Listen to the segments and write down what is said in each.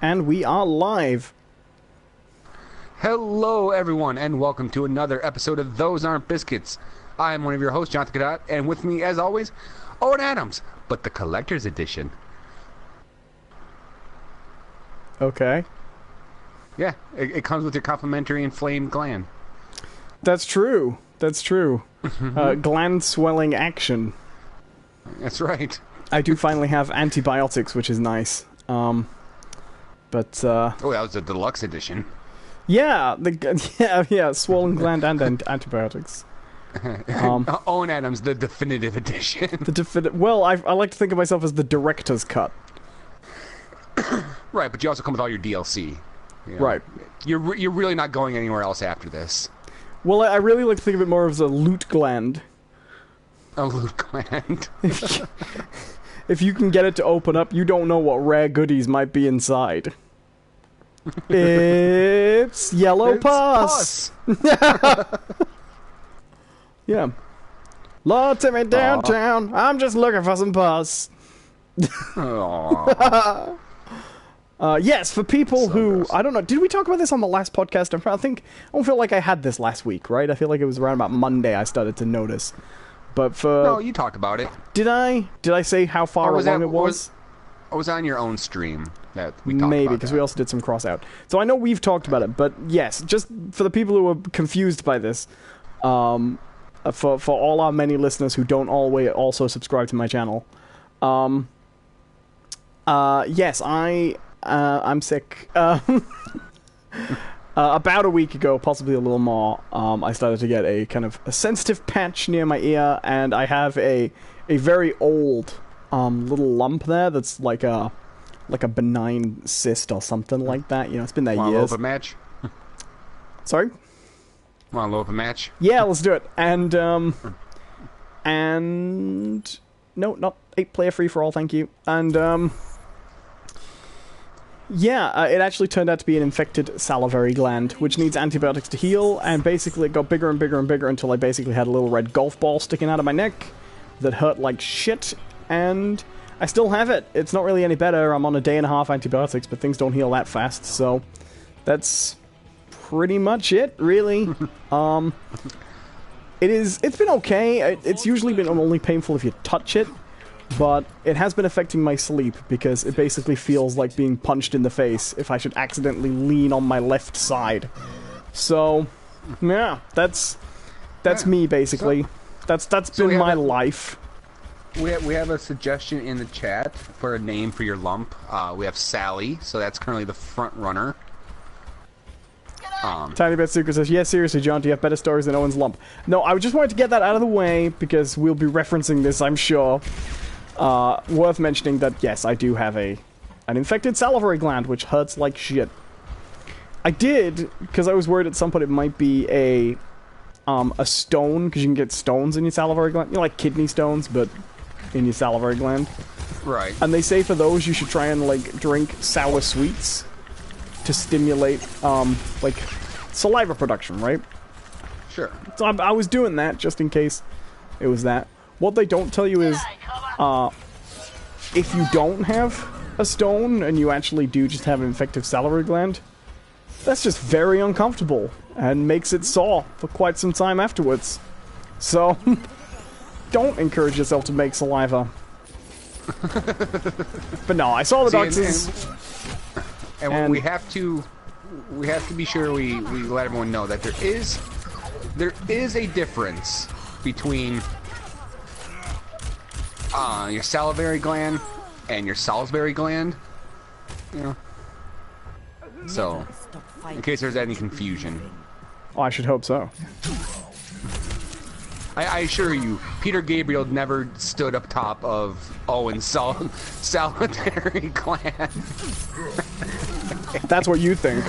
And we are live. Hello, everyone, and welcome to another episode of Those Aren't Biscuits. I am one of your hosts, Jonathan Cadotte, and with me, as always, Owen Adams, but the collector's edition. Okay. Yeah, it comes with your complimentary inflamed gland. That's true. That's true. Gland swelling action. That's right. I do finally have antibiotics, which is nice. Oh, that was the deluxe edition. Yeah, swollen gland and antibiotics. Owen Adams, the definitive edition. Well, I like to think of myself as the director's cut. Right, but you also come with all your DLC. You know? Right. You're really not going anywhere else after this. Well, I really like to think of it more as a loot gland. A loot gland. If you can get it to open up, you don't know what rare goodies might be inside. It's yellow pus. Yeah. Lord, take me downtown. I'm just looking for some pus. Yes, for people so who... Gross. I don't know. Did we talk about this on the last podcast? I don't feel like I had this last week, right? I feel like it was around about Monday I started to notice. But for... No, you talked about it. Did I? Did I say how far along it was? I was on your own stream that we talked about. Maybe, because we also did some cross-out. So I know we've talked about it, but yes, just for the people who are confused by this, for all our many listeners who don't always also subscribe to my channel, yes, I'm sick. About a week ago, possibly a little more, I started to get a kind of a sensitive patch near my ear, and I have a very old little lump there that's like a benign cyst or something like that. You know, it's been there years. Want to load up a match? Sorry? Want to load up a match? Yeah, let's do it. And no, not 8-player free-for-all, thank you. And yeah, it actually turned out to be an infected salivary gland, which needs antibiotics to heal, and basically it got bigger and bigger and bigger until I basically had a little red golf ball sticking out of my neck that hurt like shit, and I still have it. It's not really any better. I'm on a day and a half antibiotics, but things don't heal that fast, so that's pretty much it, really. It's been okay. It's usually been only painful if you touch it, but it has been affecting my sleep because it basically feels like being punched in the face if I should accidentally lean on my left side. So, yeah, that's me basically. That's been my life. We have a suggestion in the chat for a name for your lump. We have Sally, so that's currently the front runner. Tiny Bit Secret says, yes, seriously, John, do you have better stories than Owen's lump? No, I just wanted to get that out of the way because we'll be referencing this, I'm sure. Worth mentioning that, yes, I do have an infected salivary gland, which hurts like shit. I did, because I was worried at some point it might be a stone, because you can get stones in your salivary gland. You know, like kidney stones, but in your salivary gland. Right. And they say for those you should try and, like, drink sour sweets to stimulate, like, saliva production, right? Sure. So I was doing that just in case it was that. What they don't tell you is, if you don't have a stone and you actually do just have an infected salivary gland, that's just very uncomfortable and makes it sore for quite some time afterwards. So, don't encourage yourself to make saliva. But no, I saw the doctors. And we have to be sure we let everyone know that there is a difference between your salivary gland and your Salisbury gland. You know. So, in case there's any confusion. Oh, I should hope so. I assure you, Peter Gabriel never stood up top of Owen's salivary gland. That's what you think.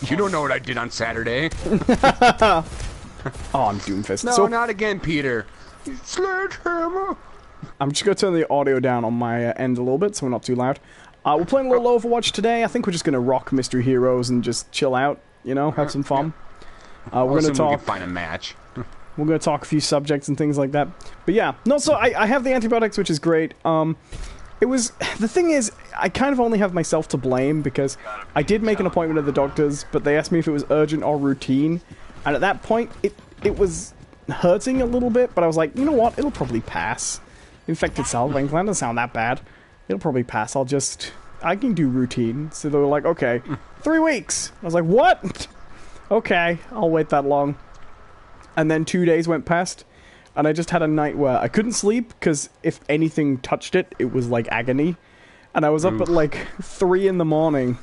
You don't know what I did on Saturday. Oh, I'm Doomfist. No, so, not again, Peter. Sledgehammer. I'm just going to turn the audio down on my end a little bit so we're not too loud. We're playing a little Overwatch today. I think we're just going to rock Mystery Heroes and just chill out, you know, have some fun. We're going to talk... We can find a match. We're going to talk a few subjects and things like that. But yeah, no, so I have the antibiotics, which is great. It was... The thing is, I kind of only have myself to blame because I did make an appointment at the doctor's, but they asked me if it was urgent or routine. And at that point, it was hurting a little bit, but I was like, you know what? It'll probably pass. Infected salivary gland doesn't sound that bad. It'll probably pass. I can do routine. So they were like, okay, 3 weeks. I was like, what? Okay, I'll wait that long. And then 2 days went past, and I just had a night where I couldn't sleep, because if anything touched it, it was like agony. And I was up at like 3 in the morning,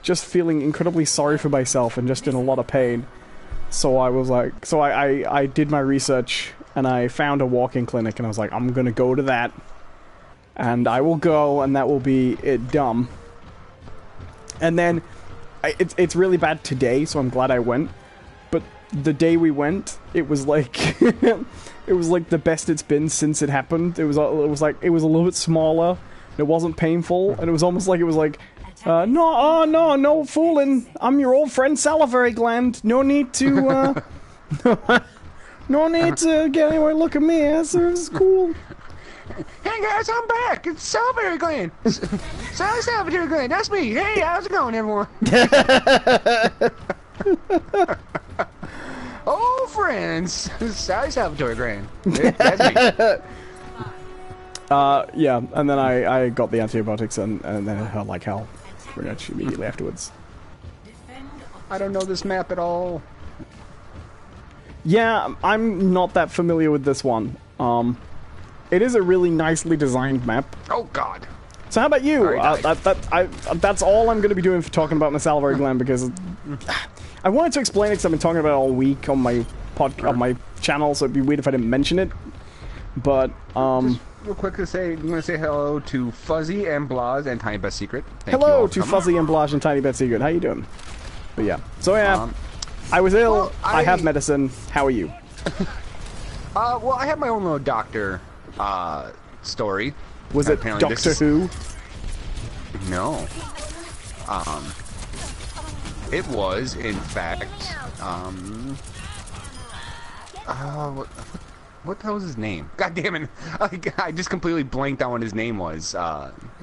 just feeling incredibly sorry for myself and just in a lot of pain. So I was like, I did my research, and I found a walk-in clinic, and I was like, I'm gonna go to that. And I will go, and that will be it dumb. And then, it's really bad today, so I'm glad I went. But the day we went, it was like, it was like the best it's been since it happened. It was like, it was a little bit smaller, it wasn't painful, and it was almost like, no fooling, I'm your old friend Salivary Gland, no need to, no need to get anywhere, look at me, it's cool. Hey guys, I'm back! It's Salivary Gland! Sally Salivary Gland, that's me! Hey, how's it going, everyone? Oh, friends! Sally Salivary Gland. That's me. Yeah, and then I got the antibiotics, and then it hurt like hell pretty much immediately afterwards. I don't know this map at all. Yeah, I'm not that familiar with this one. It is a really nicely designed map. Oh God! So how about you? That's all I'm going to be doing for talking about my salivary gland, because I wanted to explain it because I've been talking about it all week on my on my channel, so it'd be weird if I didn't mention it. But just real quick to say, I'm going to say hello to Fuzzy and Blaz and Tiny Best Secret. Hello to Fuzzy and Blaz and Tiny Best Secret. How you doing? But yeah, so yeah, I was ill. Well, I have medicine. How are you? Well, I have my own little doctor story. Was it Doctor Who? No. It was, in fact, what the hell was his name? God damn it! I just completely blanked on what his name was.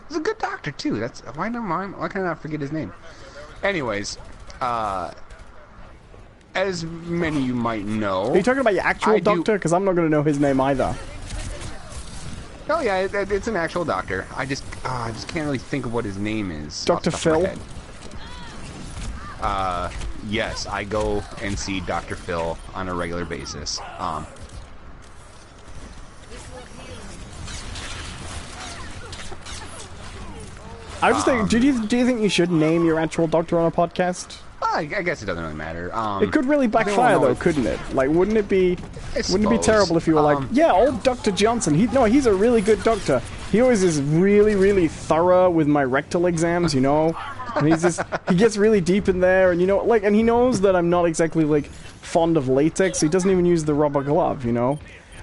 He's a good doctor too. That's why can I not forget his name? Anyways, as many of you might know, are you talking about your actual doctor? Because I'm not going to know his name either. Oh yeah, it's an actual doctor. I just can't really think of what his name is. Dr. Phil? Yes, I go and see Dr. Phil on a regular basis. I was just thinking, do you think you should name your actual doctor on a podcast? I guess it doesn't really matter. It could really backfire though, couldn't it? Like, wouldn't it be terrible if you were like, yeah, old Dr. Johnson, he's a really good doctor. He always is really, really thorough with my rectal exams, you know? And he gets really deep in there, and you know, like, and he knows that I'm not exactly, like, fond of latex, so he doesn't even use the rubber glove, you know?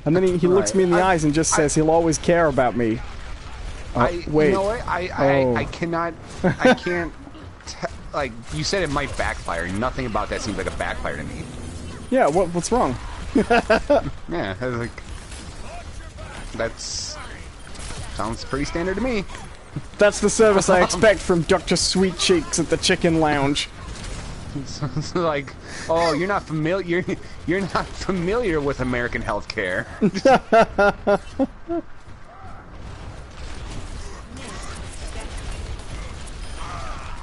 And then he looks me in the eyes and just says he'll always care about me. Wait. You know what? I can't... Like, you said it might backfire. Nothing about that seems like a backfire to me. Yeah, what's wrong? Yeah, I was like... Sounds pretty standard to me. That's the service I expect from Dr. Sweet Cheeks at the Chicken Lounge. It's like, oh, you're not familiar with American healthcare.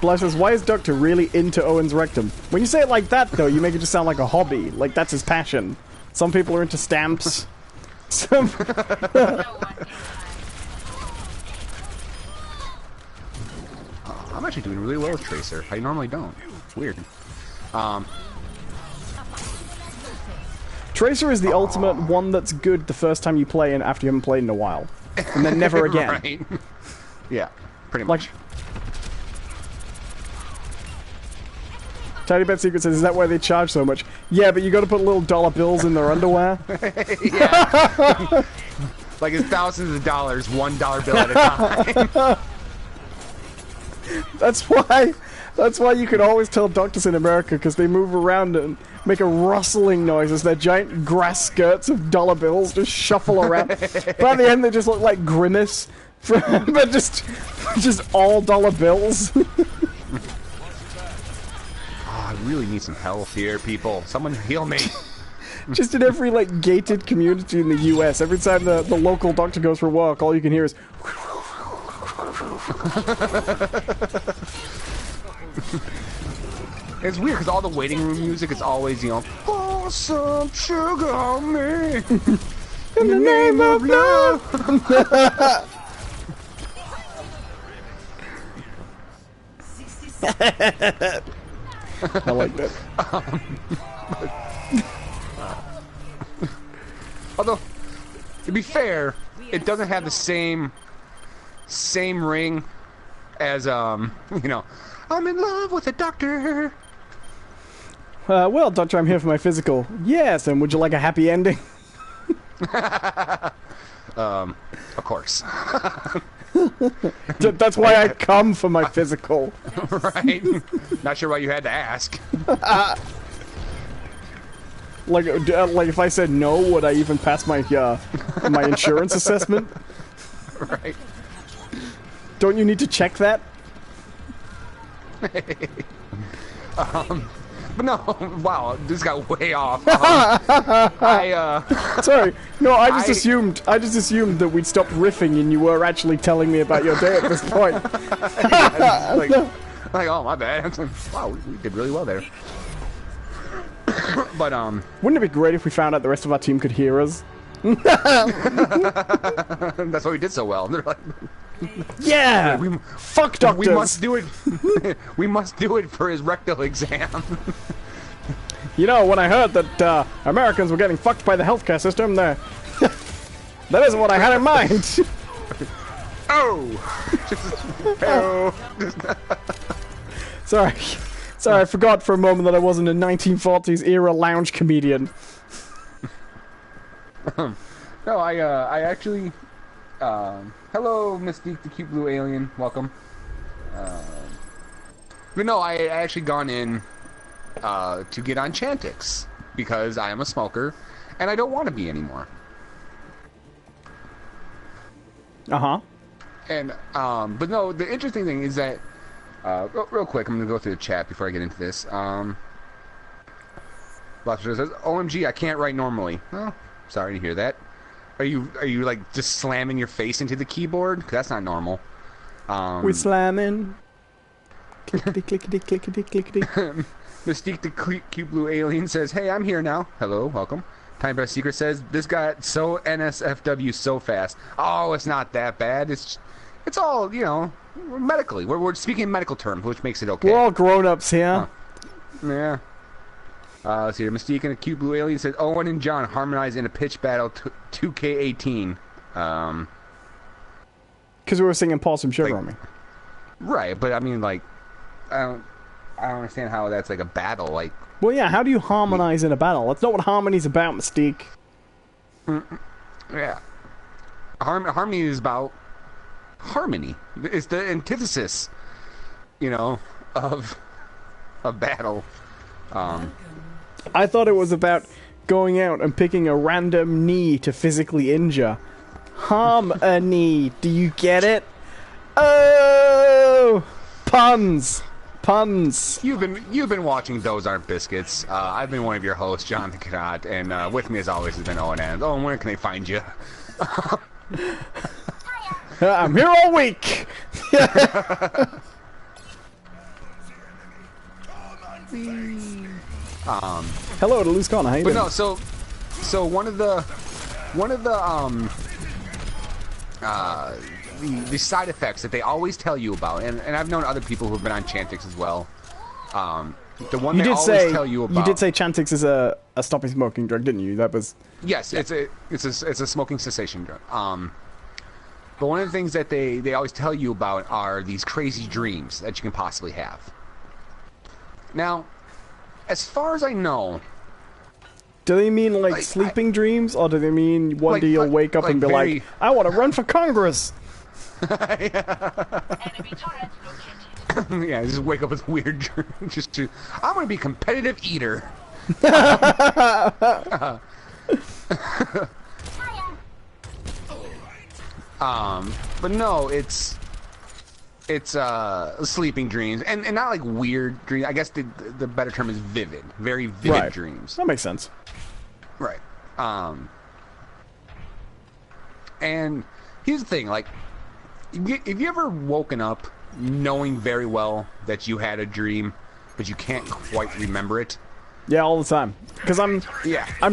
Blythe says, why is Doctor really into Owen's rectum? When you say it like that, though, you make it just sound like a hobby. Like, that's his passion. Some people are into stamps. Some... I'm actually doing really well with Tracer. I normally don't. It's weird. Tracer is the ultimate one that's good the first time you play and after you haven't played in a while. And then never again. Right. Yeah, pretty much. Like, Tiny Bad Secret says, is that why they charge so much? Yeah, but you gotta put little dollar bills in their underwear. Yeah. Like it's thousands of dollars, $1 bill at a time. That's why you can always tell doctors in America, because they move around and make a rustling noise as their giant grass skirts of dollar bills just shuffle around. By the end, they just look like Grimace But just all dollar bills. I really need some health here, people. Someone heal me. Just in every, like, gated community in the US, every time the local doctor goes for a walk, all you can hear is... It's weird, because all the waiting room music is always, you know, pour some sugar on me. In the name of love. I like that. Although, to be fair, it doesn't have the same ring as you know, I'm in love with a doctor. Well, doctor, I'm here for my physical. Yes, and would you like a happy ending? Of course. That's why I come for my physical. Right? Not sure why you had to ask. Like if I said no, would I even pass my my insurance assessment? Right. Don't you need to check that? But no, wow, this got way off. Sorry, no, I just assumed that we'd stopped riffing and you were actually telling me about your day at this point. Yeah, like, oh, my bad. Wow, we did really well there. But wouldn't it be great if we found out the rest of our team could hear us? That's why we did so well. They're like, yeah, fuck doctors. We must do it. We must do it for his rectal exam. You know, when I heard that Americans were getting fucked by the healthcare system, that isn't what I had in mind. Oh. Sorry, I forgot for a moment that I wasn't a 1940s era lounge comedian. No, I actually. Hello, Mystique, the cute blue alien. Welcome. But no, I actually gone in to get on Chantix because I am a smoker and I don't want to be anymore. And but no, the interesting thing is that real quick, I'm gonna go through the chat before I get into this. Lobster says, "OMG, I can't write normally." Well, sorry to hear that. Are you like just slamming your face into the keyboard? 'Cause that's not normal. We slamming. Clickety clickety clickety clickety. Mystique the cute blue alien says, "Hey, I'm here now. Hello, welcome." Time Best Secret says, "This got so NSFW so fast." Oh, it's not that bad. It's all, you know, medically. We're speaking in medical terms, which makes it okay. We're all grown-ups here. Yeah. Let's see here. Mystique and a cute blue alien says, "Owen and John harmonize in a pitch battle 2K18. Because we were singing Possum Sugar on Me. Right, but I mean, like, I don't understand how that's like a battle. Like, well, yeah. How do you harmonize in a battle? That's not what harmony's about, Mystique. Yeah. Harmony is about harmony. It's the antithesis, you know, of a battle. I thought it was about going out and picking a random knee to physically injure. Harm a knee. Do you get it? Oh, puns. You've been watching Those Aren't Biscuits. I've been one of your hosts, Jonathan Cadotte, and with me as always has been Owen. And Owen, where can they find you? I'm here all week. Hello to Loose Corner. How you doing? No, so one of the side effects that they always tell you about, and I've known other people who've been on Chantix as well. The one they always tell you about. You did say Chantix is a stopping smoking drug, didn't you? That was. Yes, yeah. it's a smoking cessation drug. But one of the things that they always tell you about are these crazy dreams that you can possibly have. Now, as far as I know, do they mean like sleeping dreams, or do they mean one day you'll wake up and be like, "I want to run for Congress"? Yeah, just wake up with weird dreams. I'm gonna be a competitive eater. But no, it's sleeping dreams, and not like weird dreams. I guess the better term is vivid, very vivid dreams. That makes sense. Right. And here's the thing, like, if you ever woken up knowing very well that you had a dream, but you can't quite remember it? Yeah, all the time. Because I'm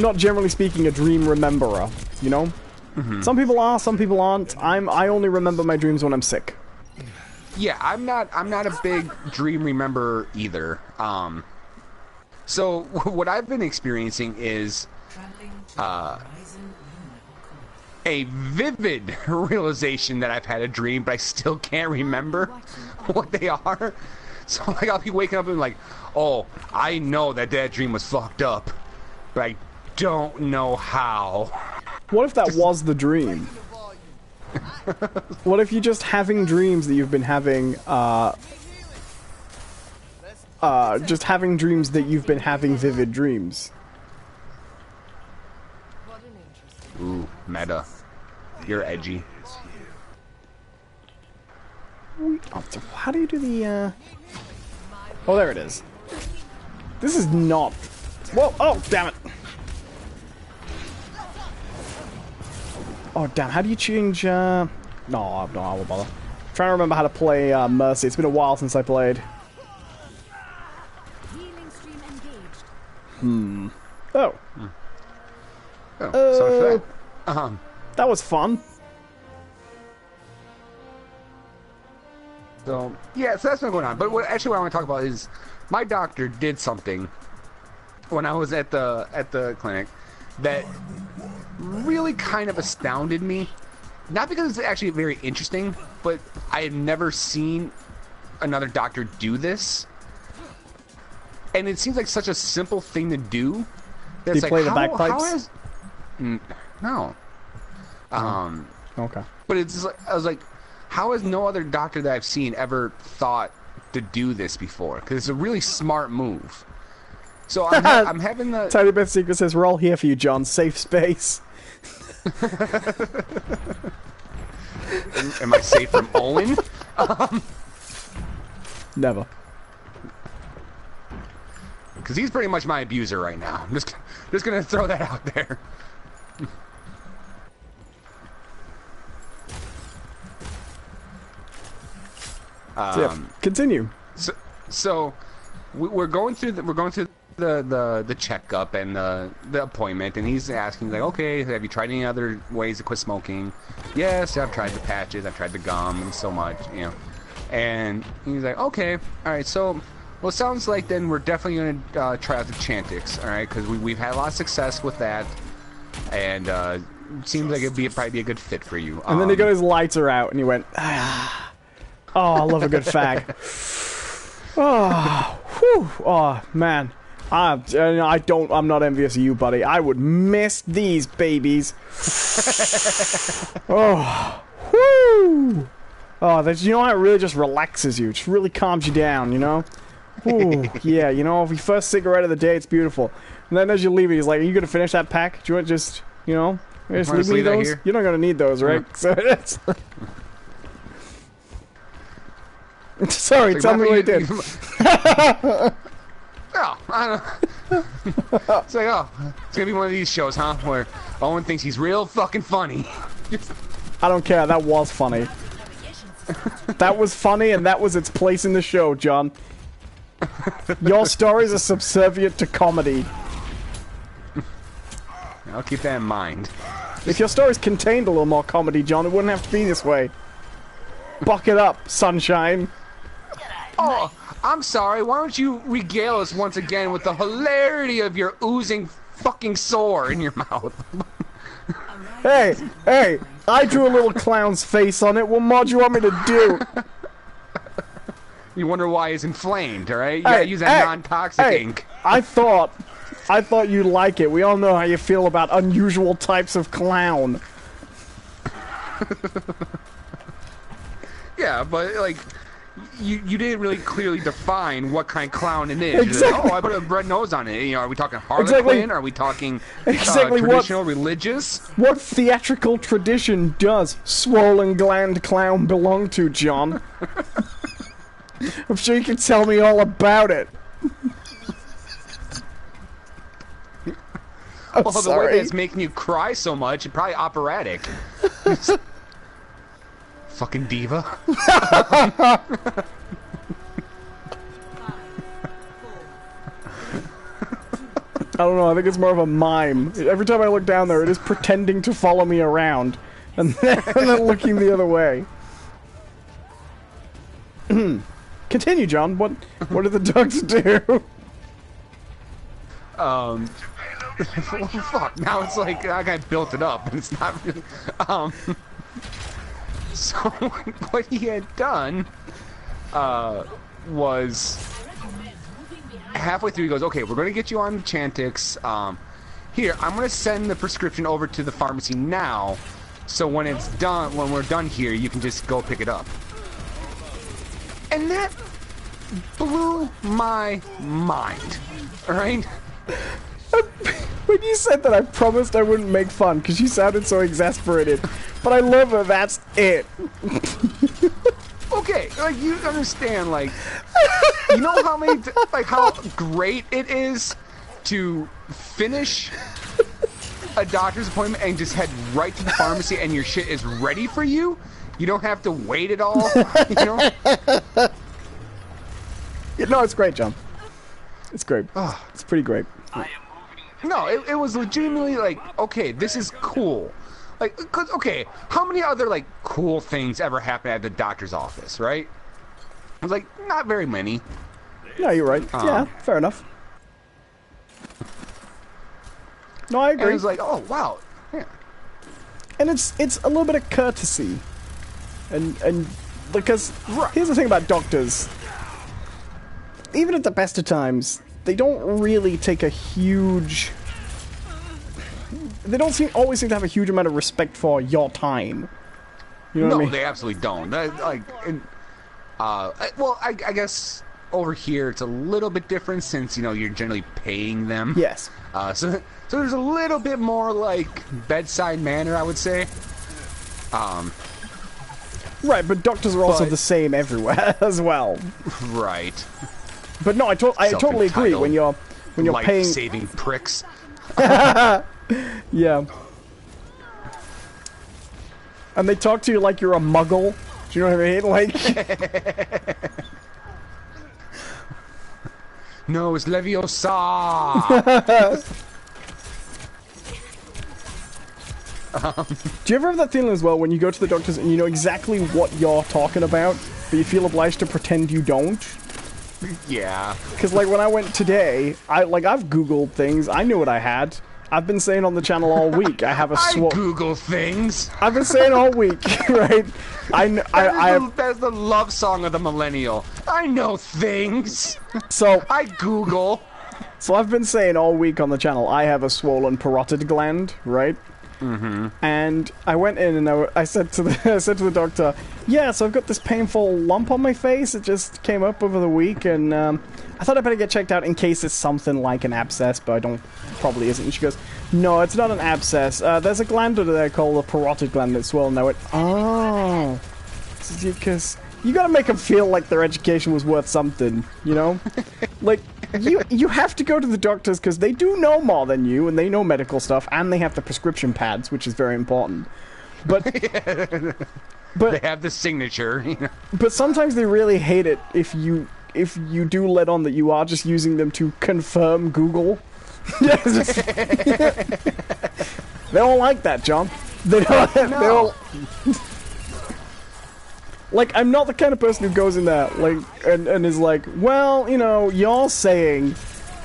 not generally speaking a dream rememberer, you know? Mm-hmm. Some people are, some people aren't. I only remember my dreams when I'm sick. Yeah, I'm not a big dream rememberer either. So what I've been experiencing is a vivid realization that I've had a dream, but I still can't remember what they are. So like I'll be waking up and like, oh, I know that dream was fucked up, but I don't know how. What if that was the dream? What if you're just having dreams that you've been having, just having dreams that you've been having vivid dreams? Ooh, meta. You're edgy. How do you do the, Oh, there it is. This is not... Whoa, oh, damn it. Oh, damn, how do you change, No, I won't bother. I'm trying to remember how to play, Mercy. It's been a while since I played. Oh. Oh, so that. That was fun. So, yeah, so that's what's going on. But what I want to talk about is my doctor did something when I was at the clinic that really kind of astounded me. Not because it's actually very interesting, but I had never seen another doctor do this. And it seems like such a simple thing to do. Did he play the bagpipes? No. Okay. But it's just like, I was like, how has no other doctor that I've seen ever thought to do this before? Because it's a really smart move. So I'm having the... Tiny Bit Secret says, we're all here for you, John. Safe space. Am I safe from Owen? Never. Because he's pretty much my abuser right now. I'm just going to throw that out there. Continue. So we're going through the checkup and the appointment, and he's asking like, okay, have you tried any other ways to quit smoking? Yes, I've tried the patches, I've tried the gum, and so much, you know. And he's like, okay, all right, so well, it sounds like then we're definitely going to try out the Chantix, all right, because we've had a lot of success with that, and seems like it'd probably be a good fit for you. And then he got his lighter out, and he went, ah. Oh, I love a good fag. Oh, whew. Oh, man. I'm not envious of you, buddy. I would miss these babies. Oh, whoo. Oh, you know, it really just relaxes you. It just really calms you down, you know? Ooh, yeah, you know, your first cigarette of the day, it's beautiful. And then as you leave it, he's like, are you going to finish that pack? Do you want just, you know, just leave me those? You're not going to need those, right? So it's... Sorry, tell me what you did. Oh, I don't It's like, oh, it's gonna be one of these shows, huh? Where Owen thinks he's real fucking funny. I don't care, that was funny. That was funny, and that was its place in the show, John. Your stories are subservient to comedy. I'll keep that in mind. If your stories contained a little more comedy, John, it wouldn't have to be this way. Buck it up, sunshine. Oh, I'm sorry. Why don't you regale us once again with the hilarity of your oozing fucking sore in your mouth? Hey, I drew a little clown's face on it. What more do you want me to do? You wonder why he's inflamed, alright? You gotta use that non-toxic ink. I thought you'd like it. We all know how you feel about unusual types of clown. Yeah, but, like... you didn't really clearly define what kind of clown it is. Exactly. Like, I put a red nose on it. Are we talking Harlequin? Exactly. Are we talking what, traditional, religious? What theatrical tradition does swollen gland clown belong to, John? I'm sure you can tell me all about it. Well, the way that it's making you cry so much, it's probably operatic. Fucking diva. I don't know, I think it's more of a mime. Every time I look down there, it is pretending to follow me around, and then looking the other way. Continue, John. What do the ducks do? Fuck, now it's like, that guy built it up, and it's not really, so, what he had done, was, halfway through he goes, okay, we're gonna get you on Chantix, here, I'm gonna send the prescription over to the pharmacy now, so when it's done, when we're done here, you can just go pick it up. And that blew my mind, alright? When you said that, I promised I wouldn't make fun, because you sounded so exasperated. But I love her, that's it. Okay, like, you understand, like, you know how many, like, how great it is to finish a doctor's appointment and just head right to the pharmacy and your shit is ready for you? You don't have to wait at all, you know? Yeah, no, it's great, John. It's great. It's pretty great. No, it was legitimately like, okay, this is cool. Like, 'cause, okay, how many other, like, cool things ever happen at the doctor's office, right? I was like, not very many. No, you're right. Yeah, fair enough. No, I agree. And it was like, oh, wow. Yeah. And it's a little bit of courtesy. And because here's the thing about doctors. Even at the best of times, they don't really take a huge... They don't always seem to have a huge amount of respect for your time. You know what I mean? No, they absolutely don't. Well, I guess over here it's a little bit different since, you know, you're generally paying them. Yes. So there's a little bit more, like, bedside manner, I would say. Right, but doctors are also the same everywhere as well. Right. But no, I totally agree when you're paying life-saving pricks. Yeah. And they talk to you like you're a muggle. Do you know what I mean? Like no, it's Leviosa. Do you ever have that feeling as well when you go to the doctors and you know exactly what you're talking about, but you feel obliged to pretend you don't? Yeah. Because, like, when I went today, I've Googled things. I knew what I had. I've been saying on the channel all week. I have a I Google things. I've been saying all week, right? That's the love song of the millennial. I know things. So I Google. So I've been saying all week on the channel, I have a swollen parotid gland, right? Mm-hmm. And I went in and I said to the doctor, yeah, so I've got this painful lump on my face. It just came up over the week, and I thought I'd better get checked out in case it's something like an abscess, but probably isn't. And she goes, no, it's not an abscess. There's a gland under there called the parotid gland that's swollen. And I went, oh, because you gotta make them feel like their education was worth something, you know? Like, you have to go to the doctors because they do know more than you, and they know medical stuff, and they have the prescription pads, which is very important. But they have the signature. You know? But sometimes they really hate it if you do let on that you are just using them to confirm Google. They don't like that, John. They don't. No. They don't. Like, I'm not the kind of person who goes in there, like, and is like, well, you know, you're saying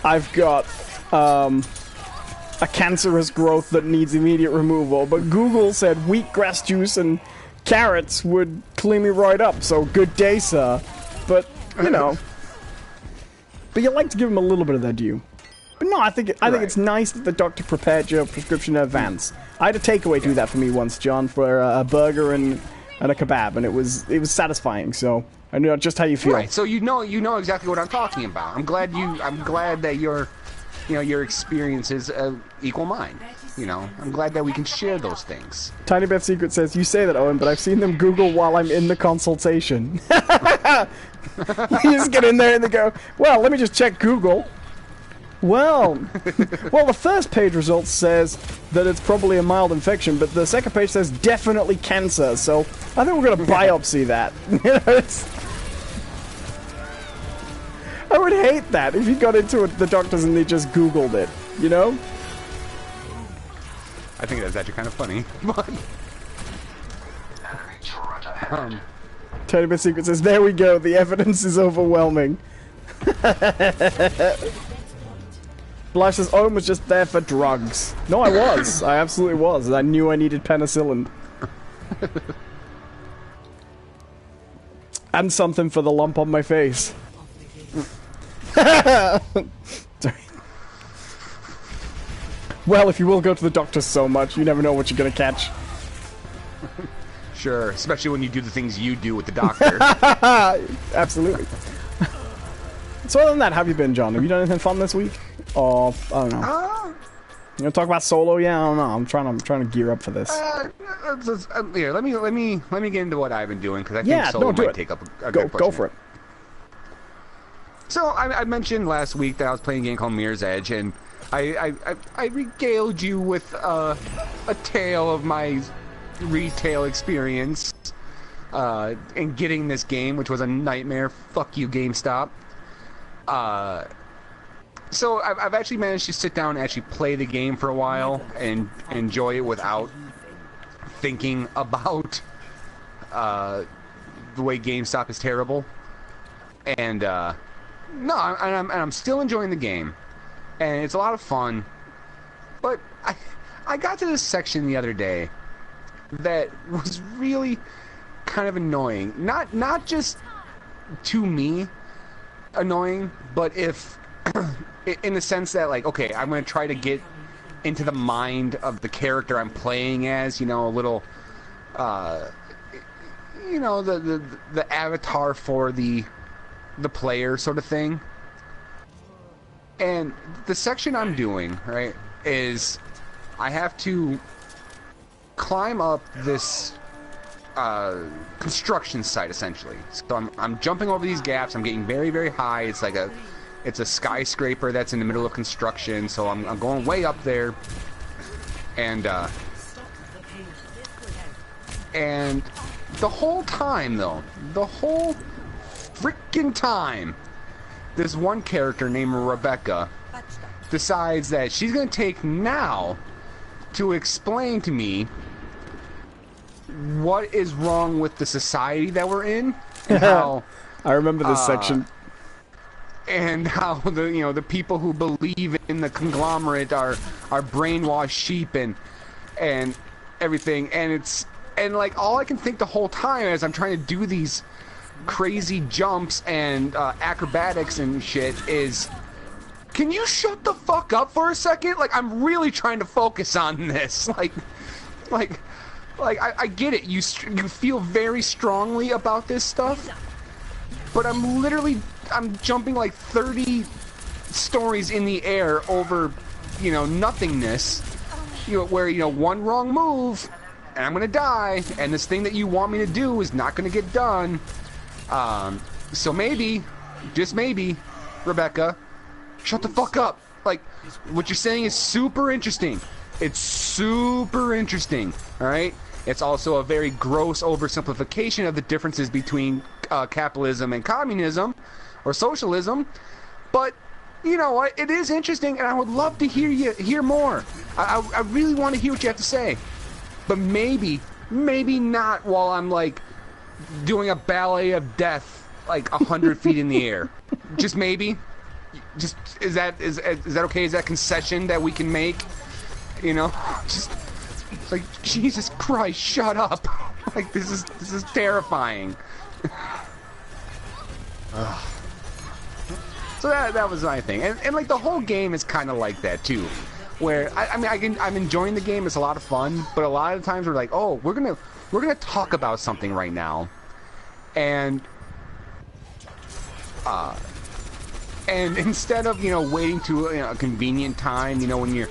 I've got, a cancerous growth that needs immediate removal, but Google said wheatgrass juice and carrots would clean me right up, so good day, sir. But, you know. But you like to give them a little bit of their due. But no, I think it's nice that the doctor prepared your prescription in advance. I had a takeaway do that for me once, John, for a burger and a kebab, and it was satisfying. So I know just how you feel. Right. So you know exactly what I'm talking about. I'm glad that your experiences equal mine. I'm glad that we can share those things. Tiny Beth Secret says, you say that, Owen, but I've seen them Google while I'm in the consultation. You just get in there and they go, well, let me just check Google. Well, the first page result says that it's probably a mild infection, but the second page says definitely cancer, so I think we're going to biopsy that. I would hate that if you got into the doctors and they just Googled it, I think that's actually kind of funny. Tiny Bit Secret says, there we go, the evidence is overwhelming. Blythe says, Owen was just there for drugs. No, I was. I absolutely was. I knew I needed penicillin. And something for the lump on my face. Sorry. Well, if you will go to the doctor so much, you never know what you're gonna catch. Sure, especially when you do the things you do with the doctor. Absolutely. So other than that, how have you been, John? Have you done anything fun this week? Or, I don't know. You want to talk about solo? Yeah, I don't know. I'm trying to gear up for this. Here, let me get into what I've been doing, because I think solo might take up a good portion. Go for it. So I mentioned last week that I was playing a game called Mirror's Edge, and I regaled you with a tale of my retail experience in getting this game, which was a nightmare. Fuck you, GameStop. So I've actually managed to sit down and actually play the game for a while and enjoy it without thinking about the way GameStop is terrible. And I'm still enjoying the game, and it's a lot of fun. But I got to this section the other day that was really kind of annoying. Not just to me annoying, but if in the sense that, like, okay, I'm going to try to get into the mind of the character I'm playing as, a little, the avatar for the player sort of thing. And the section I'm doing, right, is I have to climb up this construction site, essentially. So I'm jumping over these gaps. I'm getting very, very high. It's a skyscraper that's in the middle of construction, so I'm going way up there, and the whole time, though, the whole freaking time, this one character named Rebecca decides that she's going to take now to explain to me what is wrong with the society that we're in, and how I remember this section. And how the people who believe in the conglomerate are brainwashed sheep and everything, and like all I can think the whole time as I'm trying to do these crazy jumps and acrobatics and shit is, can you shut the fuck up for a second? Like, I'm really trying to focus on this. Like I get it. You feel very strongly about this stuff, but I'm jumping like 30 stories in the air over, nothingness, where, one wrong move and I'm gonna die, and this thing that you want me to do is not gonna get done. So maybe, just maybe, Rebecca, shut the fuck up. Like, what you're saying is super interesting. It's super interesting, alright? It's also a very gross oversimplification of the differences between capitalism and communism, or socialism, but you know what? It is interesting, and I would love to hear more. I really want to hear what you have to say, but maybe not while I'm like doing a ballet of death, like 100 feet in the air. Just maybe. Just is that okay? Is that concession that we can make? Just like, Jesus Christ, shut up! Like, this is terrifying. So that was my thing, and like the whole game is kind of like that too, where I'm enjoying the game. It's a lot of fun, but a lot of times we're like, oh, we're gonna talk about something right now, and And instead of, waiting to a convenient time, when you're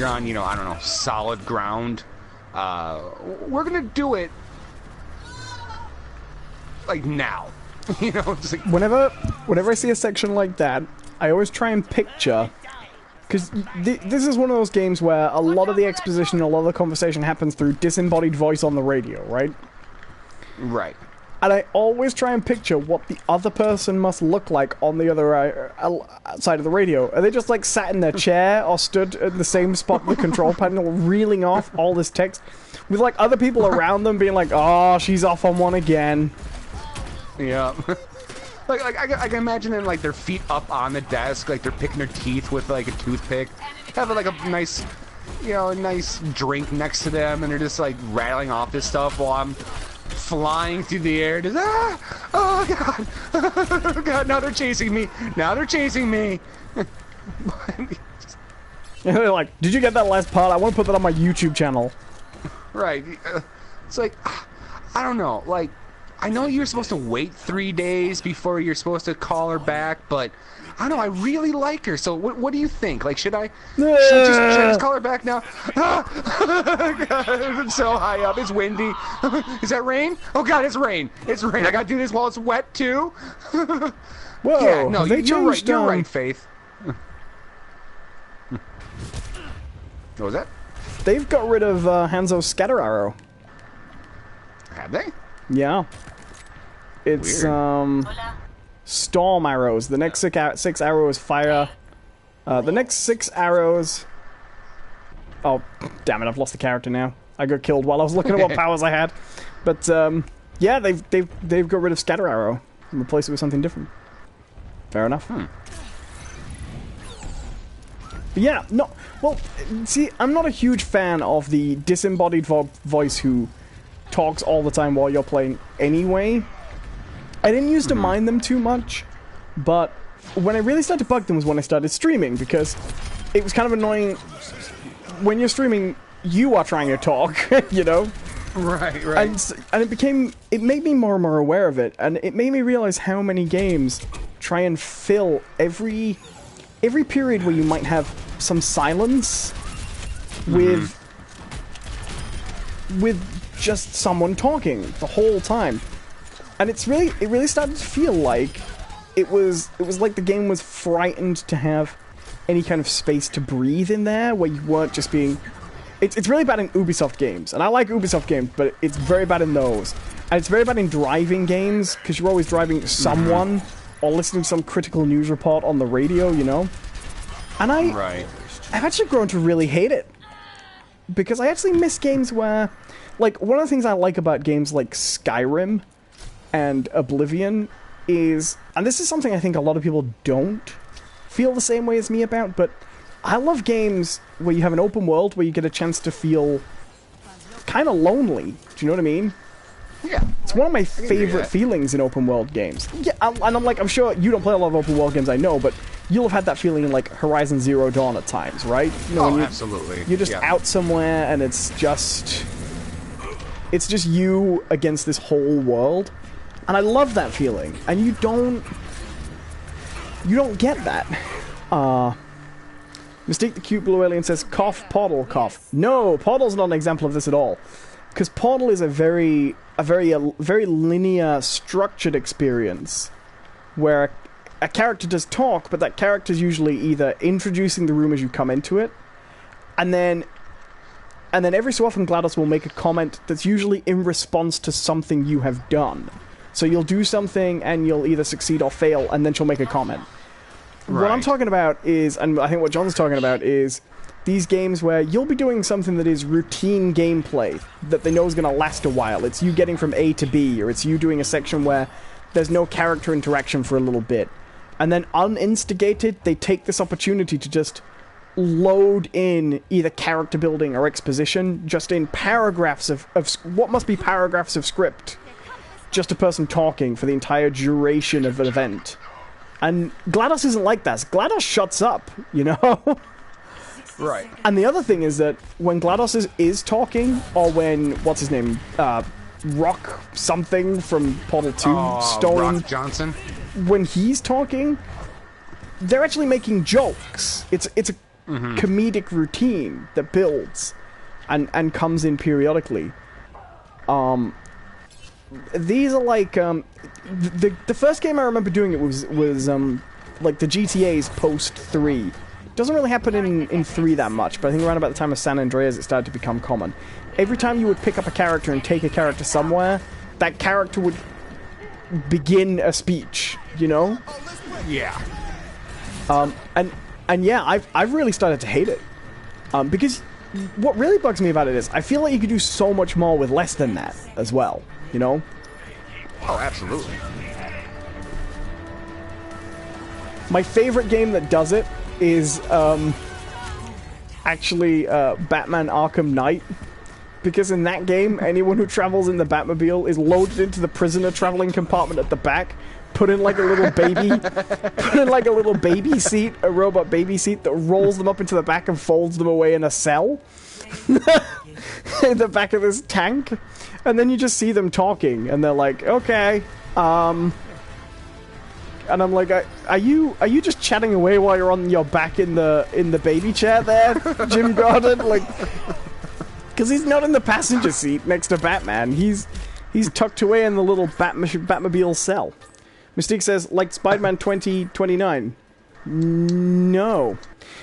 on, I don't know, solid ground, we're gonna do it like now. Just like, whenever I see a section like that, I always try and picture, because this is one of those games where a lot of the exposition, a lot of the conversation happens through disembodied voice on the radio, right? Right. And I always try and picture what the other person must look like on the other side of the radio. Are they just like sat in their chair or stood in the same spot in the control panel, reeling off all this text, with like other people around them being like, "Oh, she's off on one again." Yeah. like I can imagine them like their feet up on the desk, like they're picking their teeth with like a toothpick, having like a nice, a nice drink next to them, and they're just like rattling off this stuff while I'm flying through the air. Just, oh god, oh god! Now they're chasing me. They're like, "Did you get that last part? I want to put that on my YouTube channel." Right. It's like, I don't know. Like, I know you're supposed to wait 3 days before you're supposed to call her back, but I don't know. I really like her. So what do you think? Like, should I just call her back now? God, I'm so high up. It's windy. Is that rain? Oh God, it's rain. It's rain. I gotta do this while it's wet too. Whoa. Yeah, no, they you're right. changed, You're right, Faith. What was that? They've got rid of Hanzo's scatter arrow. Have they? Yeah. It's Weird. storm arrows. The next 6 arrows fire. The next 6 arrows. Oh, damn it! I've lost the character now. I got killed while I was looking at what powers I had. But yeah, they've got rid of scatter arrow and replaced it with something different. Fair enough. But yeah, no. Well, see, I'm not a huge fan of the disembodied voice who talks all the time while you're playing anyway. I didn't used to mind them too much, but when I really started to bug them was when I started streaming, because it was kind of annoying. When you're streaming, you are trying to talk, Right. And it made me more and more aware of it, and it made me realize how many games try and fill every period where you might have some silence with just someone talking the whole time. And it really started to feel like it was like the game was frightened to have any kind of space to breathe in there, where you weren't just being... It's really bad in Ubisoft games, and I like Ubisoft games, but it's very bad in those. And it's very bad in driving games, because you're always driving someone, or listening to some critical news report on the radio, And I've actually grown to really hate it. Because I actually miss games where... Like, one of the things I like about games like Skyrim and Oblivion is... And this is something I think a lot of people don't feel the same way as me about, but I love games where you have an open world where you get a chance to feel kind of lonely. Do you know what I mean? Yeah. It's one of my favorite feelings in open world games. Yeah, and I'm sure you don't play a lot of open world games, I know, but you'll have had that feeling in, like, Horizon Zero Dawn at times, right? Absolutely. You're just out somewhere, and it's just you against this whole world. And I love that feeling. And you don't get that. Mystique the Cute Blue Alien says, cough, Portal, cough. No, Portal's not an example of this at all. Because Portal is a very linear, structured experience where a character does talk, but that character's usually either introducing the room as you come into it, and then every so often GLaDOS will make a comment that's usually in response to something you have done. So you'll do something, and you'll either succeed or fail, and then she'll make a comment. Right. What I'm talking about is, and I think what John's talking about is, these games where you'll be doing something that is routine gameplay, that they know is going to last a while. It's you getting from A to B, or it's you doing a section where there's no character interaction for a little bit. And then, uninstigated, they take this opportunity to just load in either character building or exposition, just in paragraphs of what must be paragraphs of script. Just a person talking for the entire duration of an event. And GLaDOS isn't like that. GLaDOS shuts up, Right. And the other thing is that when GLaDOS is talking, or when, what's his name, Rock something from Portal 2, Stone... Rock Johnson? when he's talking, they're actually making jokes. It's a comedic routine that builds and comes in periodically. These are like the first game I remember doing it was like the GTA's post 3. Doesn't really happen in 3 that much, but I think around about the time of San Andreas it started to become common. Every time you would pick up a character and take a character somewhere, that character would begin a speech, you know? Yeah. And yeah, I've really started to hate it. Because what really bugs me about it is I feel like you could do so much more with less than that as well, you know? Oh, absolutely. My favorite game that does it is actually Batman Arkham Knight. Because in that game, anyone who travels in the Batmobile is loaded into the prisoner traveling compartment at the back, put in like a little baby seat, a robot baby seat that rolls them up into the back and folds them away in a cell in the back of this tank, and then you just see them talking, and they're like, okay, and I'm like, are you just chatting away while you're on your back in the baby chair there, Jim Gordon? Like, because he's not in the passenger seat next to Batman. He's tucked away in the little Batmobile cell. Mystique says, like Spider-Man 2029. No.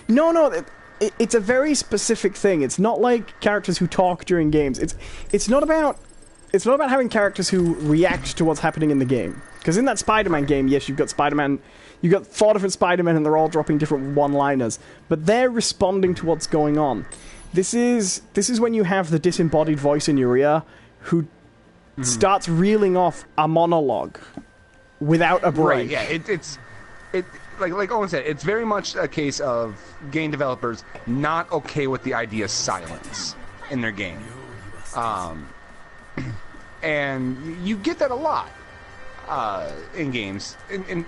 It's a very specific thing. It's not like characters who talk during games. It's not about having characters who react to what's happening in the game. Because in that Spider-Man game, yes, you've got 4 different Spider-Men and they're all dropping different one-liners, but they're responding to what's going on. This is when you have the disembodied voice in your ear who starts reeling off a monologue without a break. Right, yeah, it's like Owen said, it's very much a case of game developers not okay with the idea of silence in their game. And you get that a lot in games. And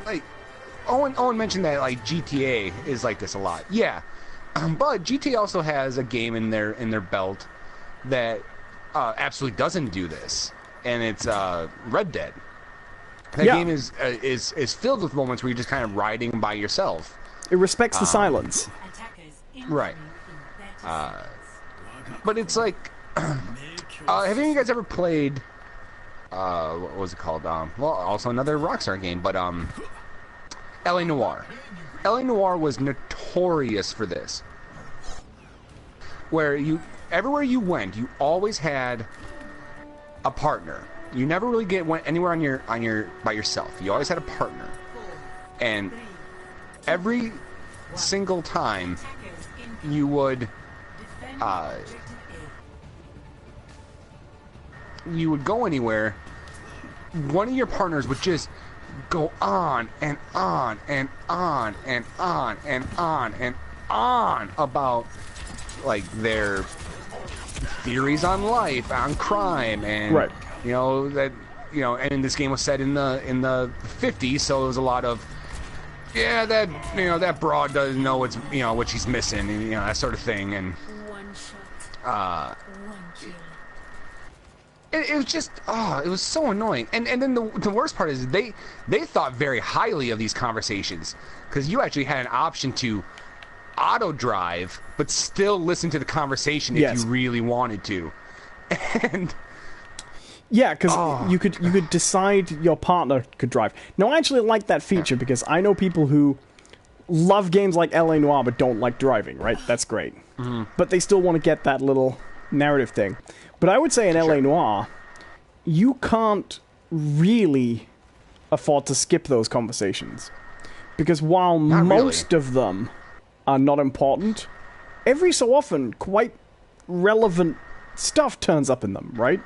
like Owen mentioned that like GTA is like this a lot. Yeah. But GTA also has a game in their belt that absolutely doesn't do this, and it's Red Dead. That game is filled with moments where you're just kind of riding by yourself. It respects the silence. Right. But it's like, have any of you guys ever played? What was it called? Well, also another Rockstar game, but L.A. Noire. L.A. Noire was notorious for this, where everywhere you went, you always had a partner. You never really went anywhere by yourself. You always had a partner, and every single time you would go anywhere, one of your partners would just go on and on and on and on and on and on about like their theories on life, on crime, and right. And this game was set in the 50s, so it was a lot of that broad doesn't know what she's missing, and that sort of thing, and it was just it was so annoying. And then the worst part is they thought very highly of these conversations, because you actually had an option to auto drive but still listen to the conversation if you really wanted to. And yeah, because you could decide your partner could drive. Now, I actually like that feature because I know people who love games like L.A. Noire but don't like driving, right? That's great. Mm-hmm. But they still want to get that little narrative thing. But I would say in L.A. Noire, you can't really afford to skip those conversations. Because while most of them are not important, every so often quite relevant stuff turns up in them, right?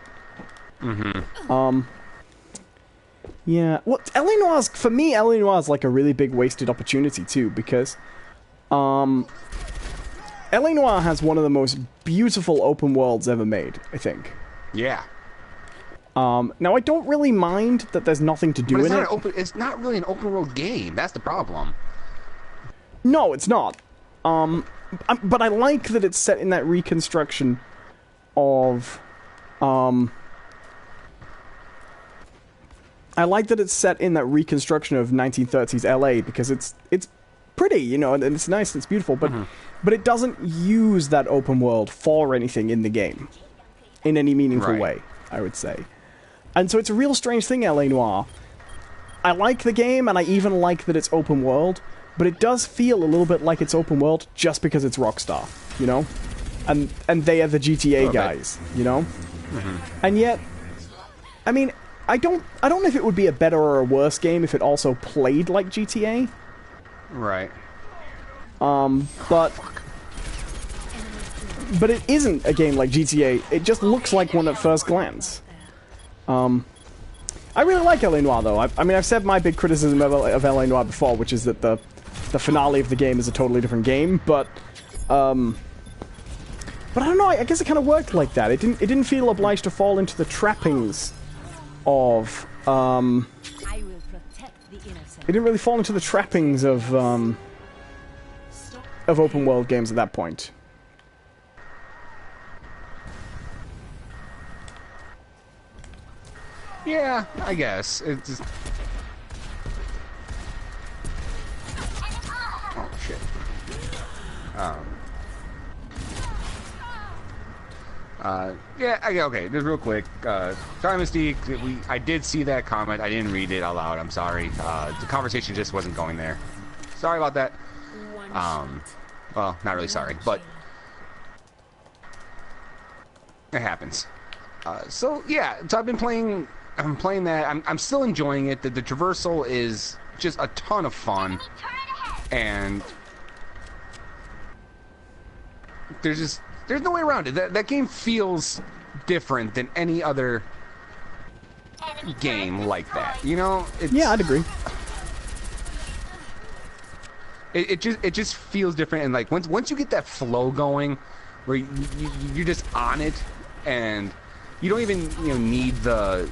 Mm-hmm. Yeah. Well, L.A. Noire's, for me, L.A. Noire's like a really big wasted opportunity too, because L.A. Noire has one of the most beautiful open worlds ever made, I think. Yeah. Now I don't really mind that there's nothing to do in it. It's not really an open world game. That's the problem. No, it's not. But I like that it's set in that reconstruction of I like that it's set in that reconstruction of 1930s LA because it's pretty, you know, and it's nice and it's beautiful, but it doesn't use that open world for anything in the game in any meaningful way, I would say. And so it's a real strange thing, LA Noire. I like the game, and I even like that it's open world, but it does feel a little bit like it's open world just because it's Rockstar, you know? And they are the GTA guys, you know? And yet, I mean, I don't know if it would be a better or a worse game if it also played like GTA. Right. But it isn't a game like GTA. It just looks like one at first glance. I really like LA Noire, though. I mean, I've said my big criticism of LA Noire before, which is that the finale of the game is a totally different game, but I don't know, I guess it kind of worked like that. It didn't feel obliged to fall into the trappings of, it didn't really fall into the trappings of open world games at that point. Yeah, I guess. It's just... Oh, shit. Yeah, okay, just real quick. Sorry, Mystique, I did see that comment. I didn't read it out loud. I'm sorry. The conversation just wasn't going there. Sorry about that. Well, not really sorry, but it happens. So yeah, so I'm playing that. I'm still enjoying it. The traversal is just a ton of fun, and there's no way around it. That game feels different than any other game like that. You know? Yeah, I'd agree. It just feels different, and like once you get that flow going, where you're just on it, and you don't even need the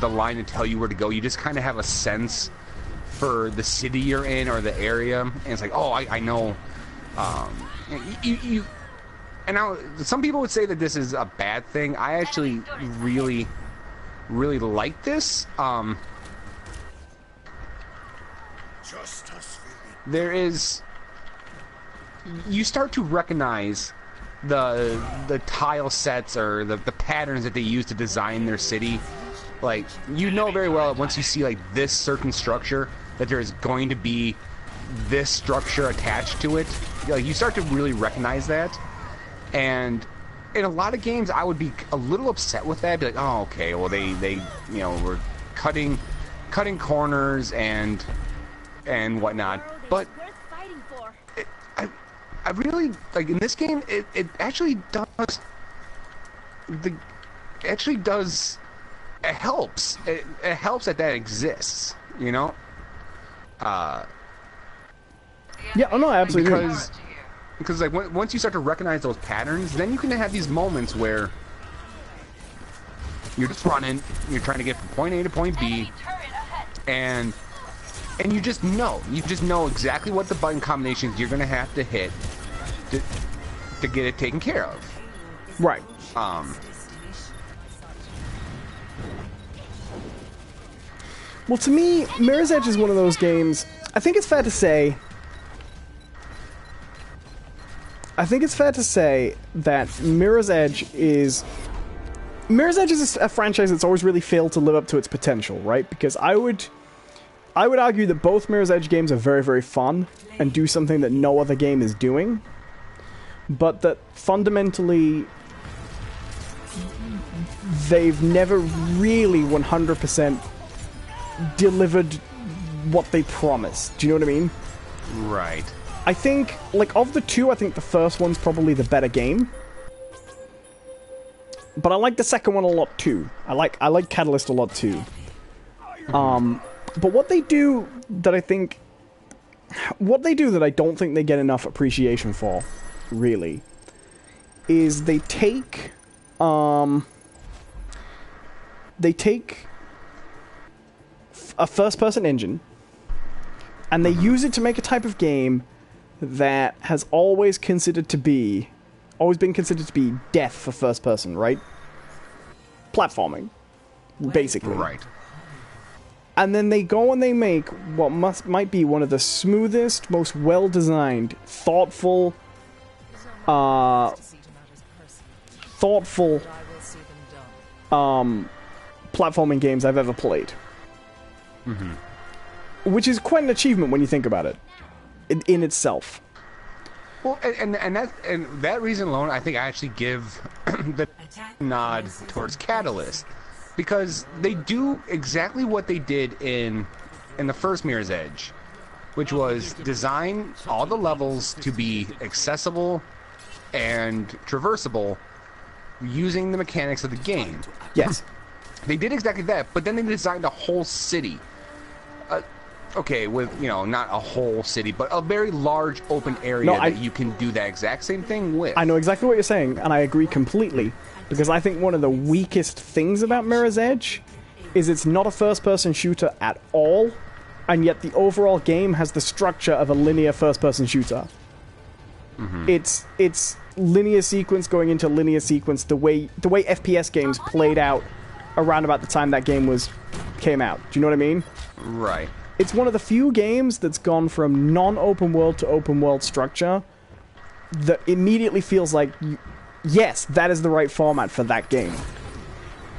line to tell you where to go. You just kind of have a sense for the city you're in or the area, and it's like, oh, I know. And now some people would say that this is a bad thing. I actually really like this. You start to recognize the tile sets or the patterns that they use to design their city. Like, you know very well once you see like this certain structure that there is going to be this structure attached to it. Like, you start to really recognize that. And in a lot of games, I would be a little upset with that. Be like, oh, okay, well they were cutting corners and whatnot. But I really like in this game. It actually does. It helps. It helps that exists. You know. Yeah. Oh no, absolutely. Because like once you start to recognize those patterns, then you can have these moments where you're just running, you're trying to get from point A to point B, and you just know exactly what the button combinations you're gonna have to hit to get it taken care of. Right. Well, to me, Mirror's Edge is one of those games. I think it's fair to say that Mirror's Edge is a franchise that's always really failed to live up to its potential, right? Because I would argue that both Mirror's Edge games are very, very fun and do something that no other game is doing, but that fundamentally they've never really 100% delivered what they promised. Do you know what I mean? Right. I think, like, of the two, I think the first one's probably the better game. But I like the second one a lot, too. I like Catalyst a lot, too. But what they do that I don't think they get enough appreciation for, really, is they take a first-person engine, and they use it to make a type of game that has always been considered to be death for first person, right? Platforming, basically. Right. And then they go and they make what might be one of the smoothest, most well-designed, thoughtful platforming games I've ever played. Which is quite an achievement when you think about it, in itself. Well, and that reason alone, I think I actually give the nod towards Catalyst, because they do exactly what they did in the first Mirror's Edge, which was design all the levels to be accessible and traversable using the mechanics of the game. Yes. They did exactly that, but then they designed a whole city. Okay, with, you know, not a whole city, but a very large open area that you can do that exact same thing with. I know exactly what you're saying, and I agree completely, because I think one of the weakest things about Mirror's Edge is it's not a first-person shooter at all, and yet the overall game has the structure of a linear first-person shooter. It's linear sequence going into linear sequence, the way FPS games played out around about the time that game came out. Do you know what I mean? Right. It's one of the few games that's gone from non-open world to open world structure that immediately feels like, yes, that is the right format for that game.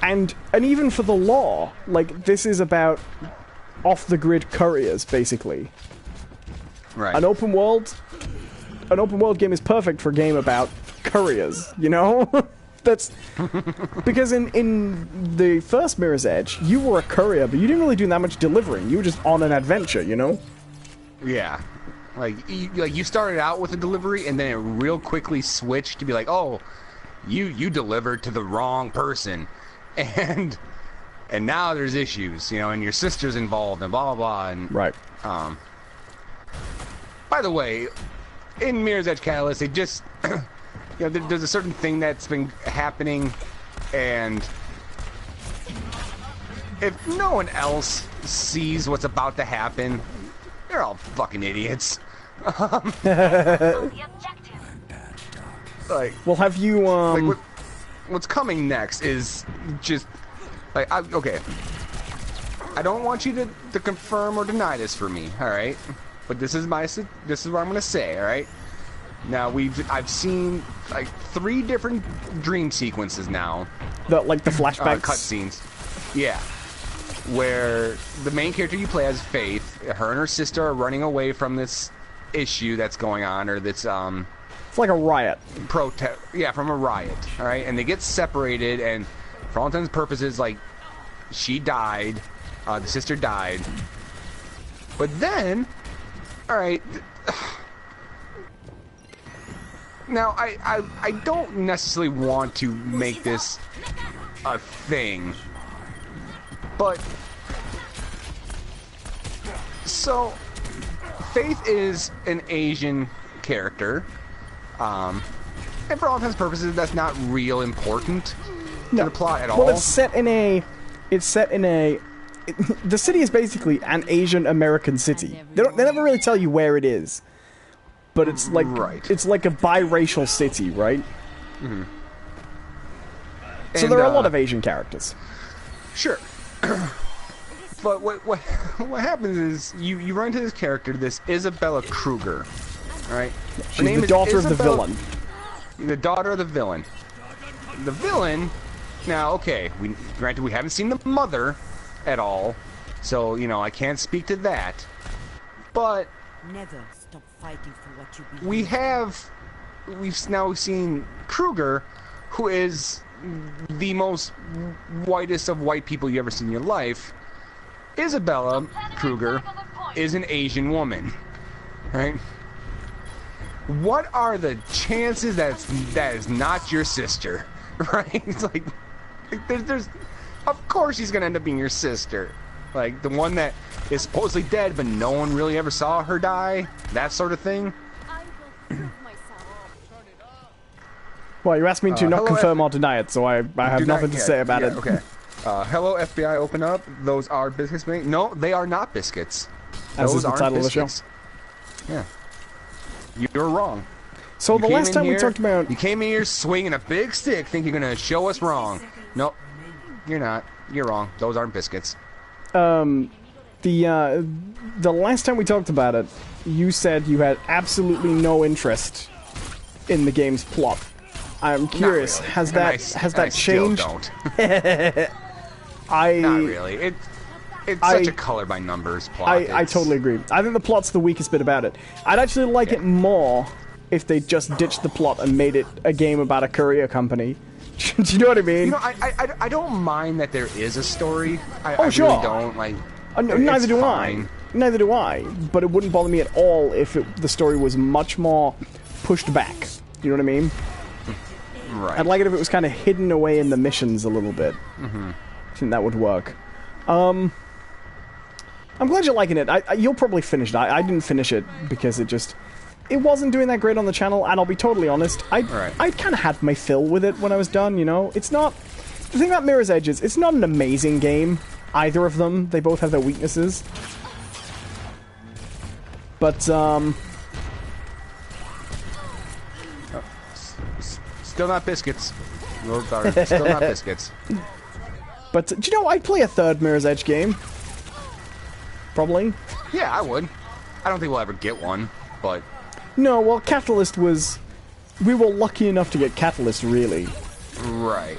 And even for the lore, like, this is about off-the-grid couriers, basically. Right. An open world game is perfect for a game about couriers, you know? That's because in the first Mirror's Edge, you were a courier, but you didn't really do that much delivering. You were just on an adventure, you know? Yeah. Like you started out with a delivery, and then it real quickly switched to be like, oh, you delivered to the wrong person, and now there's issues, you know, and your sister's involved, and blah blah blah, and right. By the way, in Mirror's Edge Catalyst, they just you know, there's a certain thing that's been happening, and if no one else sees what's about to happen, they're all fucking idiots. Like, well, have you like what's coming next is just like okay. I don't want you to confirm or deny this for me, all right? But this is what I'm gonna say, all right? Now I've seen like 3 different dream sequences now. Like the flashbacks, cutscenes. Yeah, where the main character you play as Faith, her and her sister are running away from this issue that's going on, or this it's like a riot. Protest. Yeah, from a riot. All right, and they get separated, and for all intents and purposes, like she died, the sister died, but then, all right. Now, I don't necessarily want to make this a thing, but so Faith is an Asian character, and for all intents and purposes, that's not real important to the plot at all. Well, it's set in a the city is basically an Asian American city. They never really tell you where it is. But it's like it's like a biracial city, right? Mm-hmm. So there are a lot of Asian characters. Sure. But what happens is you run into this character, this Isabella Kruger, right? She's the daughter of the villain. The daughter of the villain. The villain. Now, okay, granted we haven't seen the mother at all, so you know I can't speak to that. But never stop fighting for what you believe. We've now seen Kruger, who is the most whitest of white people you ever seen in your life. Isabella Kruger is an Asian woman, right? What are the chances that is not your sister, right? It's like there's of course she's gonna end up being your sister. Like, the one that is supposedly dead, but no one really ever saw her die? That sort of thing? Well, you asked me to not confirm or deny it, so I have nothing to say about it. Okay. Hello, FBI, open up. Those are biscuits. No, they are not biscuits. As is the title of the show. Yeah. You're wrong. So the last time we talked about... You came in here swinging a big stick, think you're going to show us wrong. Nope. You're not. You're wrong. Those aren't biscuits. the last time we talked about it, you said you had absolutely no interest in the game's plot. I'm curious, really. has that changed? Still don't. Not really. It's such a color by numbers plot. I totally agree. I think the plot's the weakest bit about it. I'd actually like it more if they just ditched the plot and made it a game about a courier company. Do you know what I mean? You know, I don't mind that there is a story. Sure. Really don't like. Neither do fine. I. Neither do I. But it wouldn't bother me at all if the story was much more pushed back. You know what I mean? Right. I'd like it if it was kind of hidden away in the missions a little bit. I think that would work. I'm glad you're liking it. You'll probably finish it. I didn't finish it because it wasn't doing that great on the channel, and I'll be totally honest, I kind of had my fill with it when I was done, you know? It's not... The thing about Mirror's Edge is, it's not an amazing game, either of them. They both have their weaknesses. But, Still not Biscuits. Still not Biscuits. But, do you know, I'd play a third Mirror's Edge game. Probably. Yeah, I would. I don't think we'll ever get one, but... No, well, Catalyst was... We were lucky enough to get Catalyst, really. Right.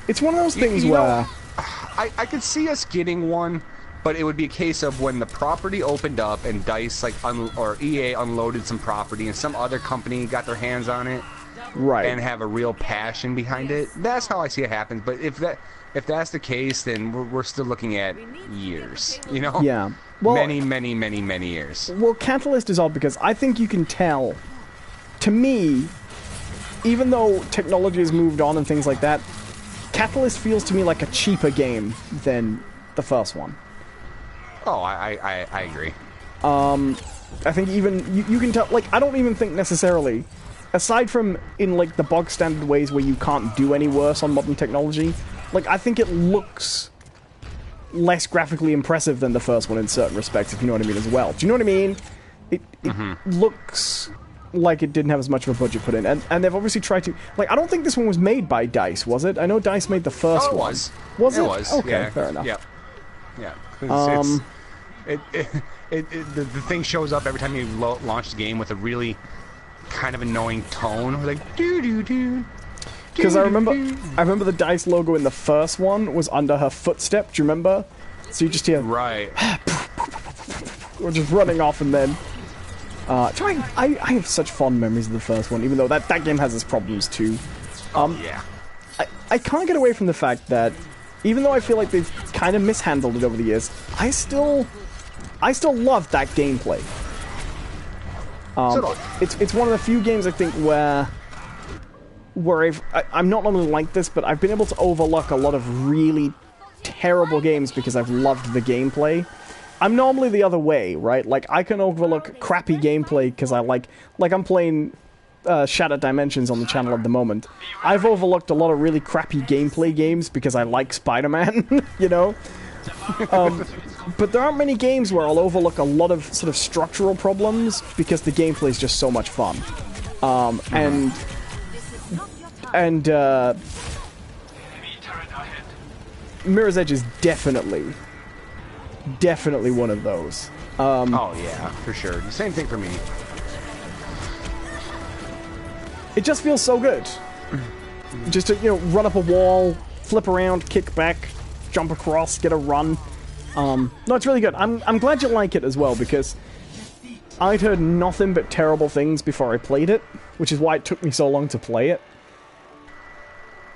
It's one of those things you where... know, I could see us getting one, but it would be a case of when the property opened up and DICE, or EA unloaded some property and some other company got their hands on it. Right. And have a real passion behind it. That's how I see it happen. But if that's the case, then we're still looking at years, you know? Yeah. Well, many years. Well, Catalyst is odd because I think you can tell, to me, even though technology has moved on and things like that, Catalyst feels to me like a cheaper game than the first one. Oh, I agree. I think even, you can tell, like, I don't even think necessarily, aside from in, like, the bog standard ways where you can't do any worse on modern technology, like, I think it looks less graphically impressive than the first one in certain respects, if you know what I mean, as well. Do you know what I mean? It looks like it didn't have as much of a budget put in, and they've obviously tried to... Like, I don't think this one was made by DICE, was it? I know DICE made the first one. Was. Was it? It was. Okay, yeah, fair enough. Yeah. The thing shows up every time you launch the game with a really kind of annoying tone, like doo-doo-doo. Because I remember the DICE logo in the first one was under her footstep. Do you remember? So you just hear right, or just running off, and then. I have such fond memories of the first one, even though that game has its problems too. Yeah. I can't get away from the fact that even though I feel like they've kind of mishandled it over the years, I still love that gameplay. It's one of the few games I think where I'm not only like this, but I've been able to overlook a lot of really terrible games because I've loved the gameplay. I'm normally the other way, right? Like, I can overlook crappy gameplay because I like I'm playing Shattered Dimensions on the channel at the moment. I've overlooked a lot of really crappy gameplay games because I like Spider-Man, you know? But there aren't many games where I'll overlook a lot of sort of structural problems because the gameplay is just so much fun. And Mirror's Edge is definitely one of those. Oh yeah, for sure. Same thing for me. It just feels so good. Just to, you know, run up a wall, flip around, kick back, jump across, get a run. No, it's really good. I'm glad you like it as well, because I'd heard nothing but terrible things before I played it, which is why it took me so long to play it.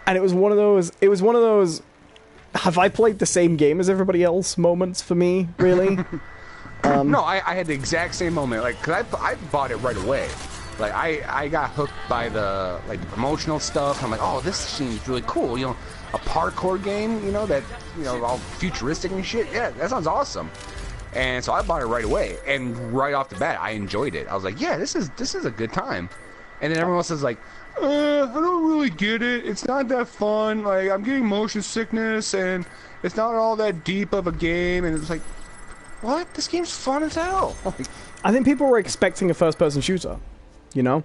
And it was one of those have I played the same game as everybody else moments for me, really. No, I had the exact same moment, like, cause I bought it right away. Like, I got hooked by the, like, promotional stuff. I'm like, oh, this seems really cool, you know, a parkour game, you know, that, you know, all futuristic and shit. Yeah, that sounds awesome. And so I bought it right away, and right off the bat, I enjoyed it. I was like, yeah, this is a good time. And then everyone else is like, I don't really get it. It's not that fun. Like, I'm getting motion sickness, and it's not all that deep of a game. And it's like, what? This game's fun as hell. I think people were expecting a first-person shooter, you know?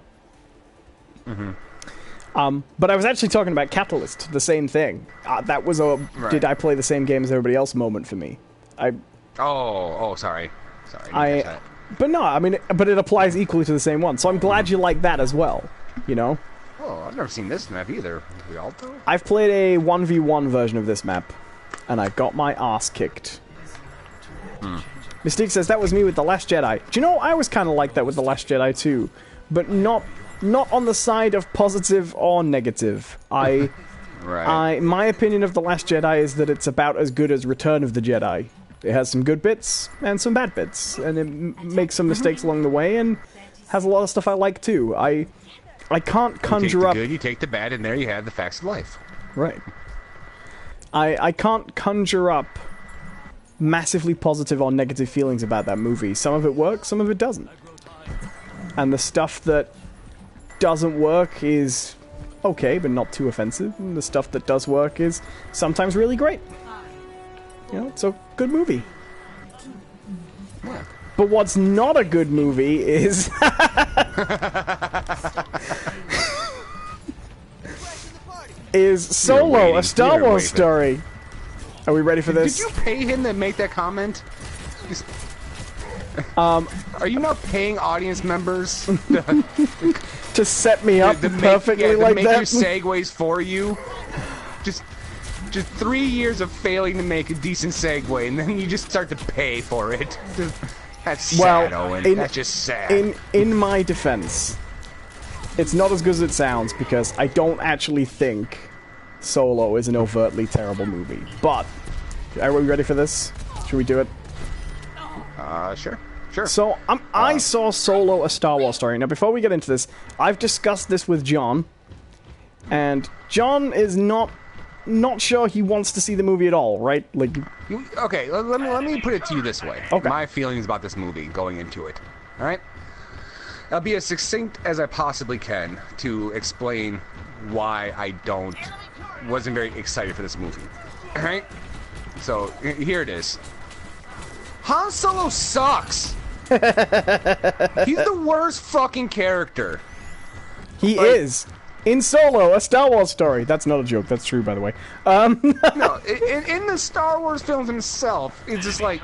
But I was actually talking about Catalyst, the same thing. That was a did I play the same game as everybody else moment for me. Sorry. Sorry. But no, I mean, but it applies equally to the same one. So I'm glad you like that as well. You know. Oh, I've never seen this map either. We all do. I've played a 1v1 version of this map, and I got my ass kicked. Mystique says, that was me with The Last Jedi. Do you know, I was kind of like that with The Last Jedi too, but not on the side of positive or negative. Right. My opinion of The Last Jedi is that it's about as good as Return of the Jedi. It has some good bits and some bad bits, and it makes some mistakes along the way, and has a lot of stuff I like too. I can't conjure up... You take the good, you take the bad, and there you have the facts of life. Right. I can't conjure up massively positive or negative feelings about that movie. Some of it works, some of it doesn't. And the stuff that doesn't work is okay, but not too offensive. And the stuff that does work is sometimes really great. You know, it's a good movie. Yeah. But what's not a good movie is... is Solo, a Star Wars story. Are we ready for this? Did you pay him to make that comment? Are you not paying audience members to set me up perfectly like that? To make your segues for you? Just 3 years of failing to make a decent segue, and then you just start to pay for it. That's sad, Owen. That's just sad. In my defense, it's not as good as it sounds, because I don't actually think Solo is an overtly terrible movie. But, are we ready for this? Should we do it? Sure. So, I saw Solo, a Star Wars story. Now, before we get into this, I've discussed this with John, and John is not sure he wants to see the movie at all, right? Like, okay, let me put it to you this way. Okay. My feelings about this movie going into it. All right? I'll be as succinct as I possibly can to explain why I wasn't very excited for this movie. All right? So, here it is. Han Solo sucks. He's the worst fucking character. He is. In Solo, a Star Wars story. That's not a joke. That's true, by the way. No, in the Star Wars films himself, it's just like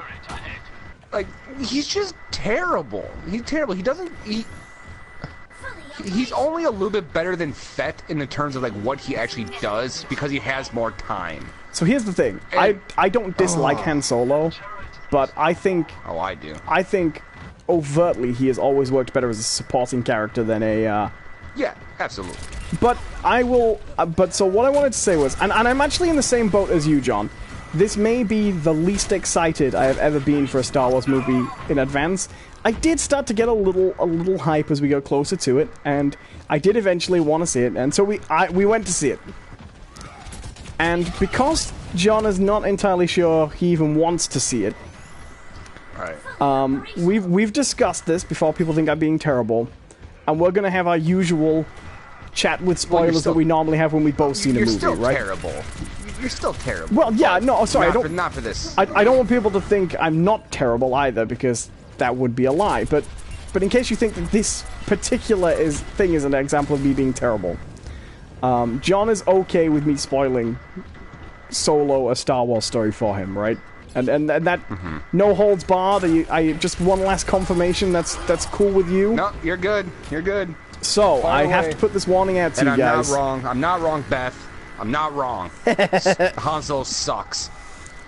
he's just terrible. He's terrible. He doesn't. He's only a little bit better than Fett in the terms of like what he actually does because he has more time. So here's the thing. And, I don't dislike Han Solo, but I think. Oh, I do. I think overtly he has always worked better as a supporting character than a. Yeah, absolutely. But I will. So what I wanted to say was, and I'm actually in the same boat as you, John. This may be the least excited I have ever been for a Star Wars movie in advance. I did start to get a little hype as we got closer to it, and I did eventually want to see it, and so we went to see it. And because John is not entirely sure he even wants to see it, right? We've discussed this before people think I'm being terrible, and we're gonna have our usual chat with spoilers that we normally have when we both seen a movie, still right? Terrible. You're still terrible. Well, yeah, no, sorry, not for this. I don't want people to think I'm not terrible either, because that would be a lie. But in case you think that this particular thing is an example of me being terrible, John is okay with me spoiling Solo, a Star Wars story for him, right? And that no holds barred. I just one last confirmation. That's cool with you. No, you're good. You're good. So I have to put this warning out to you guys. I'm not wrong, Beth. I'm not wrong. Han Solo sucks.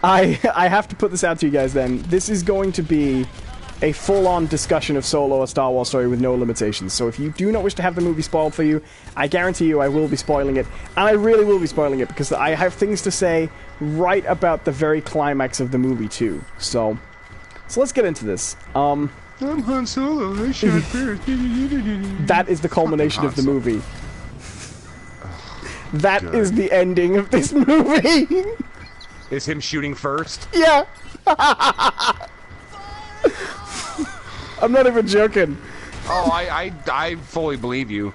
I have to put this out to you guys then. This is going to be a full-on discussion of Solo, a Star Wars story with no limitations. So if you do not wish to have the movie spoiled for you, I guarantee you I will be spoiling it. And I really will be spoiling it because I have things to say right about the very climax of the movie too. So let's get into this. I'm Han Solo. I shot first. That is the culmination of the movie. That is the ending of this movie. Is him shooting first? Yeah. I'm not even joking. Oh, I fully believe you.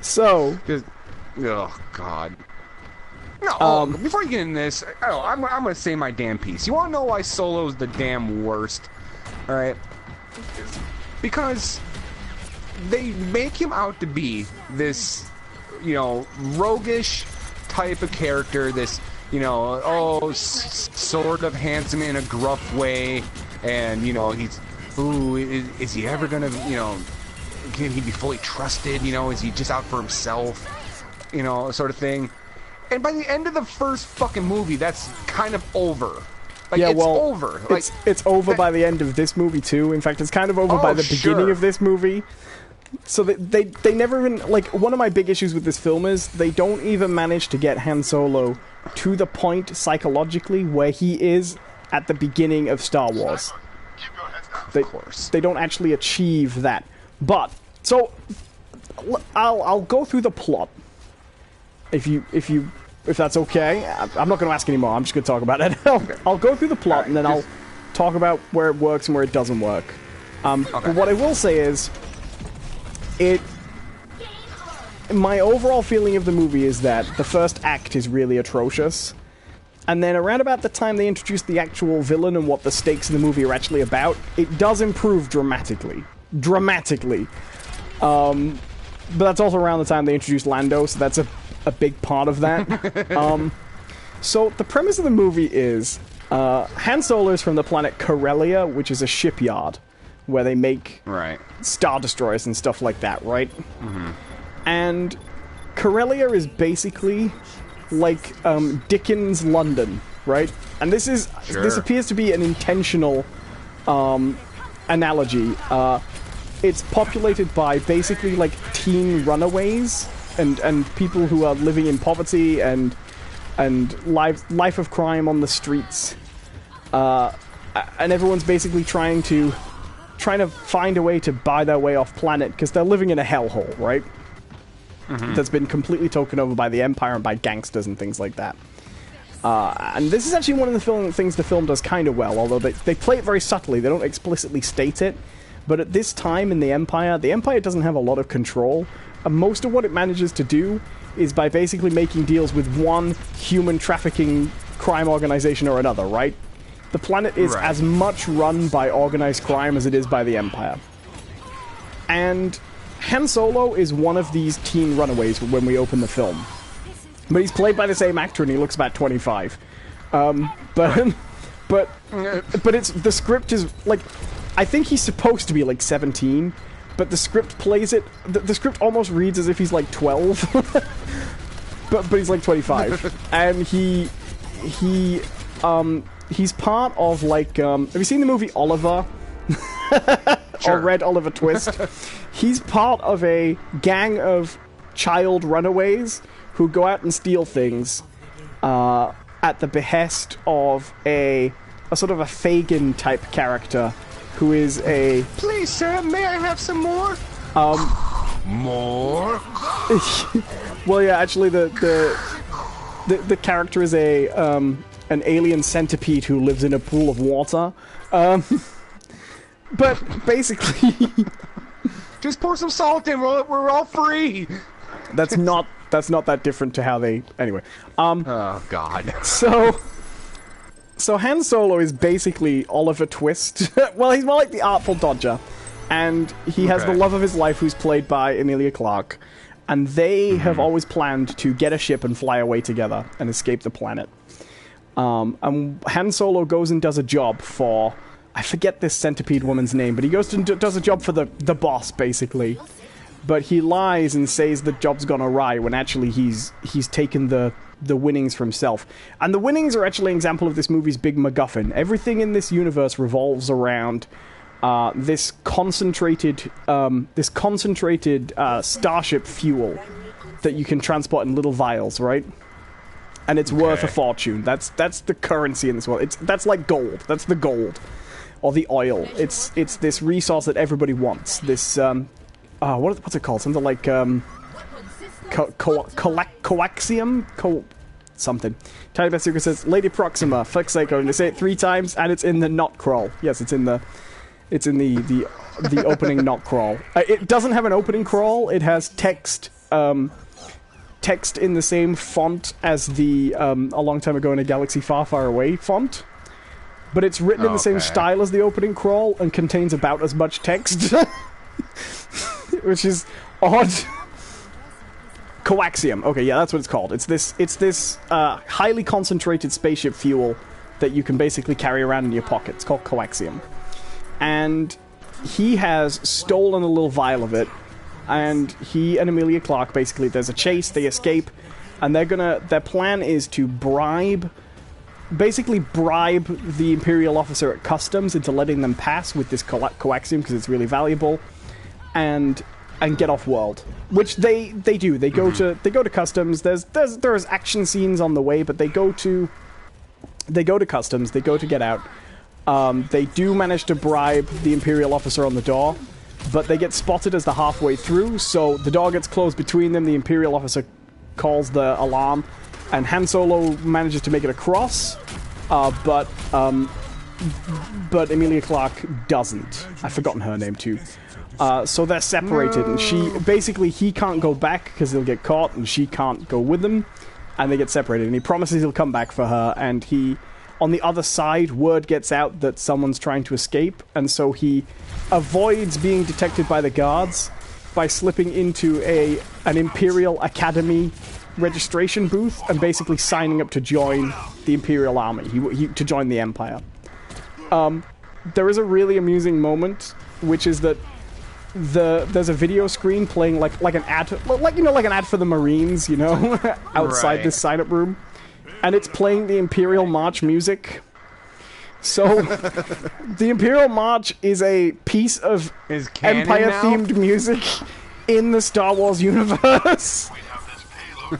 So. Oh, God. No, before you get in this, I'm going to say my damn piece. You want to know why Solo's the damn worst? Alright? Because they make him out to be this, roguish type of character, this you know, sort of handsome in a gruff way, and you know, is he ever gonna, you know, can he be fully trusted? You know, is he just out for himself? You know, sort of thing. And by the end of the first fucking movie, that's kind of over. Like, yeah, it's well, over. Like, it's over by the end of this movie too. In fact, it's kind of over by the beginning of this movie. So they never even, like, one of my big issues with this film is they don't even manage to get Han Solo to the point psychologically where he is at the beginning of Star Wars. Of course. They don't actually achieve that. But so I'll go through the plot. If that's okay. I'm not going to ask anymore. I'm just going to talk about it. I'll go through the plot and then I'll talk about where it works and where it doesn't work. But what I will say is, my overall feeling of the movie is that the first act is really atrocious. And then around about the time they introduce the actual villain and what the stakes of the movie are actually about, it does improve dramatically. Dramatically. But that's also around the time they introduced Lando, so that's a big part of that. So the premise of the movie is Han Solo is from the planet Corellia, which is a shipyard where they make Star Destroyers and stuff like that, right? Mm-hmm. And Corellia is basically like Dickens' London, right? And this appears to be an intentional analogy. It's populated by basically like teen runaways and people who are living in poverty and life of crime on the streets, and everyone's basically trying to find a way to buy their way off planet because they're living in a hellhole, right? Mm-hmm. That's been completely taken over by the Empire and by gangsters and things like that. And this is actually one of the things the film does kind of well, although they play it very subtly. They don't explicitly state it. But at this time in the Empire doesn't have a lot of control. And most of what it manages to do is by basically making deals with one human trafficking crime organization or another, right? The planet is as much run by organized crime as it is by the Empire. And Han Solo is one of these teen runaways when we open the film. But he's played by the same actor and he looks about 25. But it's, the script is, like, I think he's supposed to be, like, 17, but the script plays it, the script almost reads as if he's, like, 12. but he's, like, 25. And he's part of, like, have you seen the movie Oliver? Sure. Or read Oliver Twist? He's part of a gang of child runaways who go out and steal things at the behest of a sort of a Fagin-type character who is a... Please, sir, may I have some more? More? Well, yeah, actually, the character is an alien centipede who lives in a pool of water. But basically... Just pour some salt in, we're all free! That's not that different to how they... Anyway. Oh, God. So Han Solo is basically Oliver Twist. Well, he's more like the Artful Dodger. And he has the love of his life, who's played by Emilia Clarke. And they have always planned to get a ship and fly away together and escape the planet. And Han Solo goes and does a job for... I forget this centipede woman's name, but he goes and does a job for the boss, basically. But he lies and says the job's gone awry when actually he's taken the winnings for himself. And the winnings are actually an example of this movie's big MacGuffin. Everything in this universe revolves around this concentrated starship fuel that you can transport in little vials, right? And it's worth a fortune. That's the currency in this world. That's like gold. That's the gold. Or the oil. It's this resource that everybody wants. This what's it called? Something like coaxium? Something. Tiny Best Secret says, Lady Proxima, fuck's sake, I'm going to say it 3 times, and it's in the not crawl. Yes, it's in the opening not crawl. It doesn't have an opening crawl. It has text text in the same font as the A Long Time Ago in a Galaxy Far, Far Away font. But it's written in the same style as the opening crawl and contains about as much text. Which is odd. Coaxium. Okay, yeah, that's what it's called. It's this highly concentrated spaceship fuel that you can basically carry around in your pocket. It's called Coaxium. And he has stolen a little vial of it, and he and Emilia Clarke, basically, there's a chase, they escape, and their plan is to bribe the Imperial officer at customs into letting them pass with this coaxium, because it's really valuable, and get off world, which they do. They go to customs. There's action scenes on the way, but they go to customs. They go to get out. They do manage to bribe the Imperial officer on the door, but they get spotted as they're halfway through. So the door gets closed between them. The Imperial officer calls the alarm, and Han Solo manages to make it across, but Emilia Clarke doesn't. I've forgotten her name too. So they're separated, and he can't go back because he'll get caught, and she can't go with them, and they get separated, and he promises he'll come back for her, and on the other side, word gets out that someone's trying to escape, and so he avoids being detected by the guards by slipping into an Imperial Academy registration booth and basically signing up to join the Imperial Army, to join the Empire. There is a really amusing moment, which is that there's a video screen playing like an ad, like an ad for the Marines, outside this sign-up room, and it's playing the Imperial March music. So the Imperial March is a piece of Empire-themed music in the Star Wars universe. Well,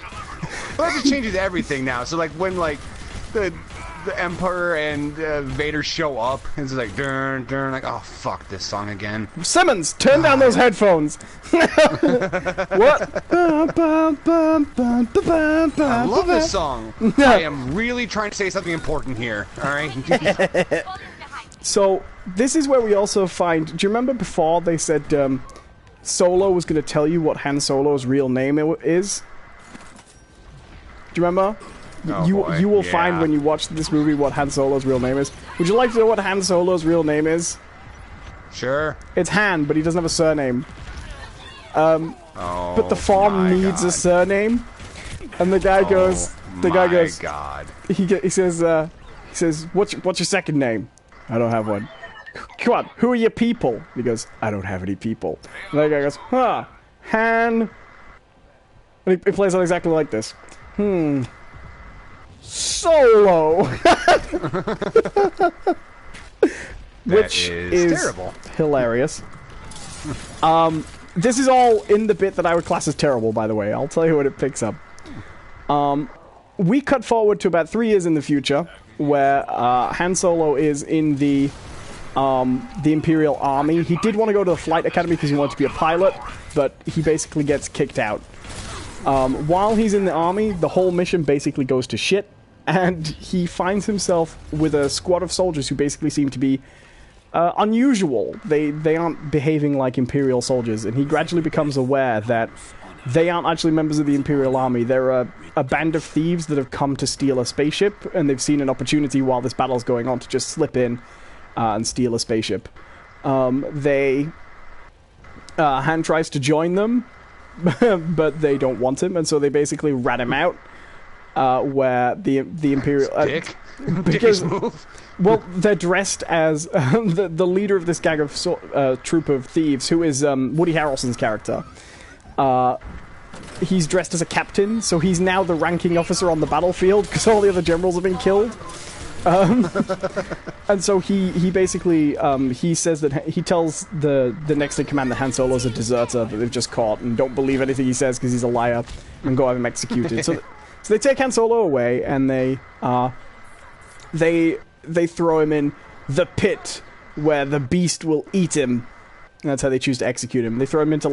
that just changes everything now. So like when the Emperor and Vader show up, it's like dun dun, like, oh fuck this song again. Simmons, turn down those headphones. What? I love this song. I am really trying to say something important here. All right. So this is where we also find. Do you remember before they said Solo was going to tell you what Han Solo's real name is? Do you remember? Oh, you will find when you watch this movie what Han Solo's real name is. Would you like to know what Han Solo's real name is? Sure. It's Han, but he doesn't have a surname. But the farm needs a surname, and the guy goes. God. He says, "What's your second name?" "I don't have one." "Come on, who are your people?" He goes, "I don't have any people." And the guy goes, Han. And he plays it exactly like this. Solo. Which is terrible. Hilarious. This is all in the bit that I would class as terrible, by the way. I'll tell you what it picks up. We cut forward to about 3 years in the future, where Han Solo is in the Imperial Army. He did want to go to the Flight Academy because he wanted to be a pilot, but he basically gets kicked out. While he's in the army, the whole mission basically goes to shit, and he finds himself with a squad of soldiers who basically seem to be unusual. They aren't behaving like Imperial soldiers, and he gradually becomes aware that they aren't actually members of the Imperial Army. They're a band of thieves that have come to steal a spaceship, and they've seen an opportunity while this battle's going on to just slip in and steal a spaceship. Han tries to join them, but they don't want him, and so they basically rat him out. Where the Imperial because move. Well, they're dressed as the leader of this gang of troop of thieves, who is Woody Harrelson's character. He's dressed as a captain, so he's now the ranking officer on the battlefield because all the other generals have been killed. And so he basically he says that he tells the next in command that Han Solo's a deserter that they've just caught, and don't believe anything he says because he's a liar, and go have him executed. So they take Han Solo away, and they throw him in the pit where the beast will eat him. And that's how they choose to execute him. They throw him into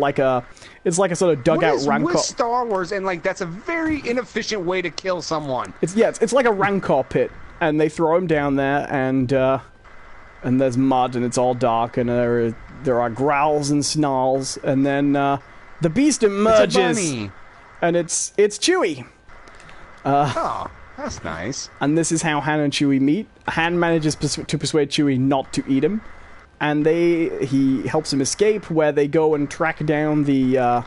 it's like a sort of dugout rancor. With Star Wars, and that's a very inefficient way to kill someone. It's like a rancor pit, and they throw him down there, and there's mud, and it's all dark, and there are growls and snarls, and then the beast emerges, and it's Chewie. Oh, that's nice. And this is how Han and Chewie meet. Han manages to persuade Chewie not to eat him, and he helps him escape, where they go and track down the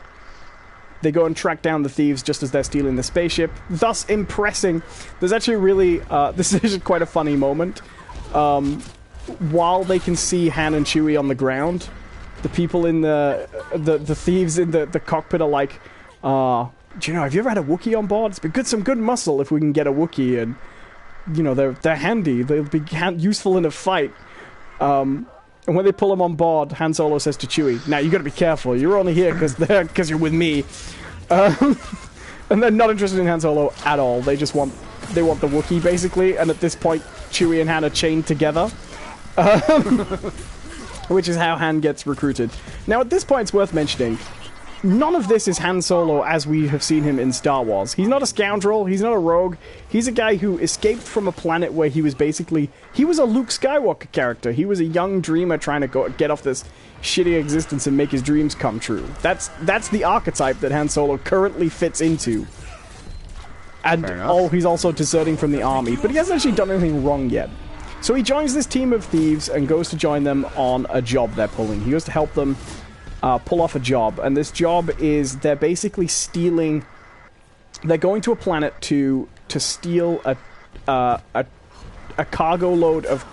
They go and track down the thieves just as they're stealing the spaceship, thus impressing. There's actually really... this is quite a funny moment. While they can see Han and Chewie on the ground, the people in the thieves in the cockpit are like, do you know, have you ever had a Wookiee on board? It's been some good muscle if we can get a Wookiee, and, you know, they're handy. They'll be useful in a fight. And when they pull him on board, Han Solo says to Chewie, "Now you got to be careful. You're only here because you're with me." And they're not interested in Han Solo at all. They want the Wookiee basically. And at this point, Chewie and Han are chained together, which is how Han gets recruited. Now at this point, it's worth mentioning, none of this is Han Solo as we have seen him in Star Wars. He's not a scoundrel, he's not a rogue, he's a guy who escaped from a planet where he was a Luke Skywalker character. He was a young dreamer trying to get off this shitty existence and make his dreams come true. That's the archetype that Han Solo currently fits into. And he's also deserting from the army, but he hasn't actually done anything wrong yet. So he joins this team of thieves and goes to join them on a job they're pulling. He goes to help them pull off a job, and this job is they're basically stealing. They're going to a planet to steal a cargo load of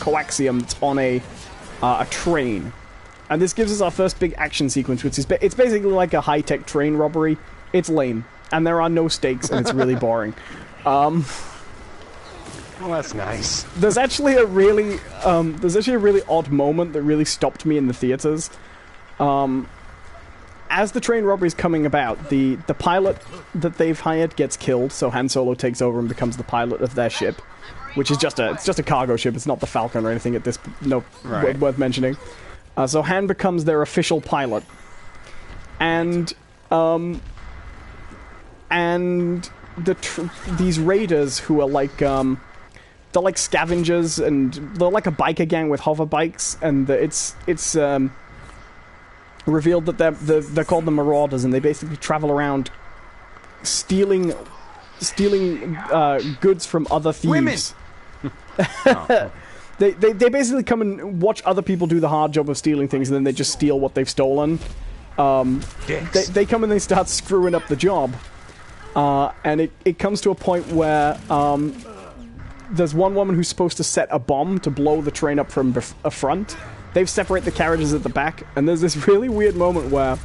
coaxium that's on a train, and this gives us our first big action sequence, which is it's basically like a high-tech train robbery. It's lame, and there are no stakes, and it's really boring. Well, that's nice. There's actually a really odd moment that really stopped me in the theaters. As the train robbery is coming about, the pilot that they've hired gets killed, so Han Solo takes over and becomes the pilot of their ship, which is just a cargo ship. It's not the Falcon or anything at this worth mentioning. So Han becomes their official pilot, and these raiders who are like they're like scavengers, and they're like a biker gang with hover bikes, and it's revealed that they're called the Marauders, and they basically travel around stealing goods from other thieves. Oh. They basically come and watch other people do the hard job of stealing things, and then they just steal what they've stolen. They come and they start screwing up the job, and it comes to a point where there's one woman who's supposed to set a bomb to blow the train up from a front. They've separated the carriages at the back, and there's this really weird moment where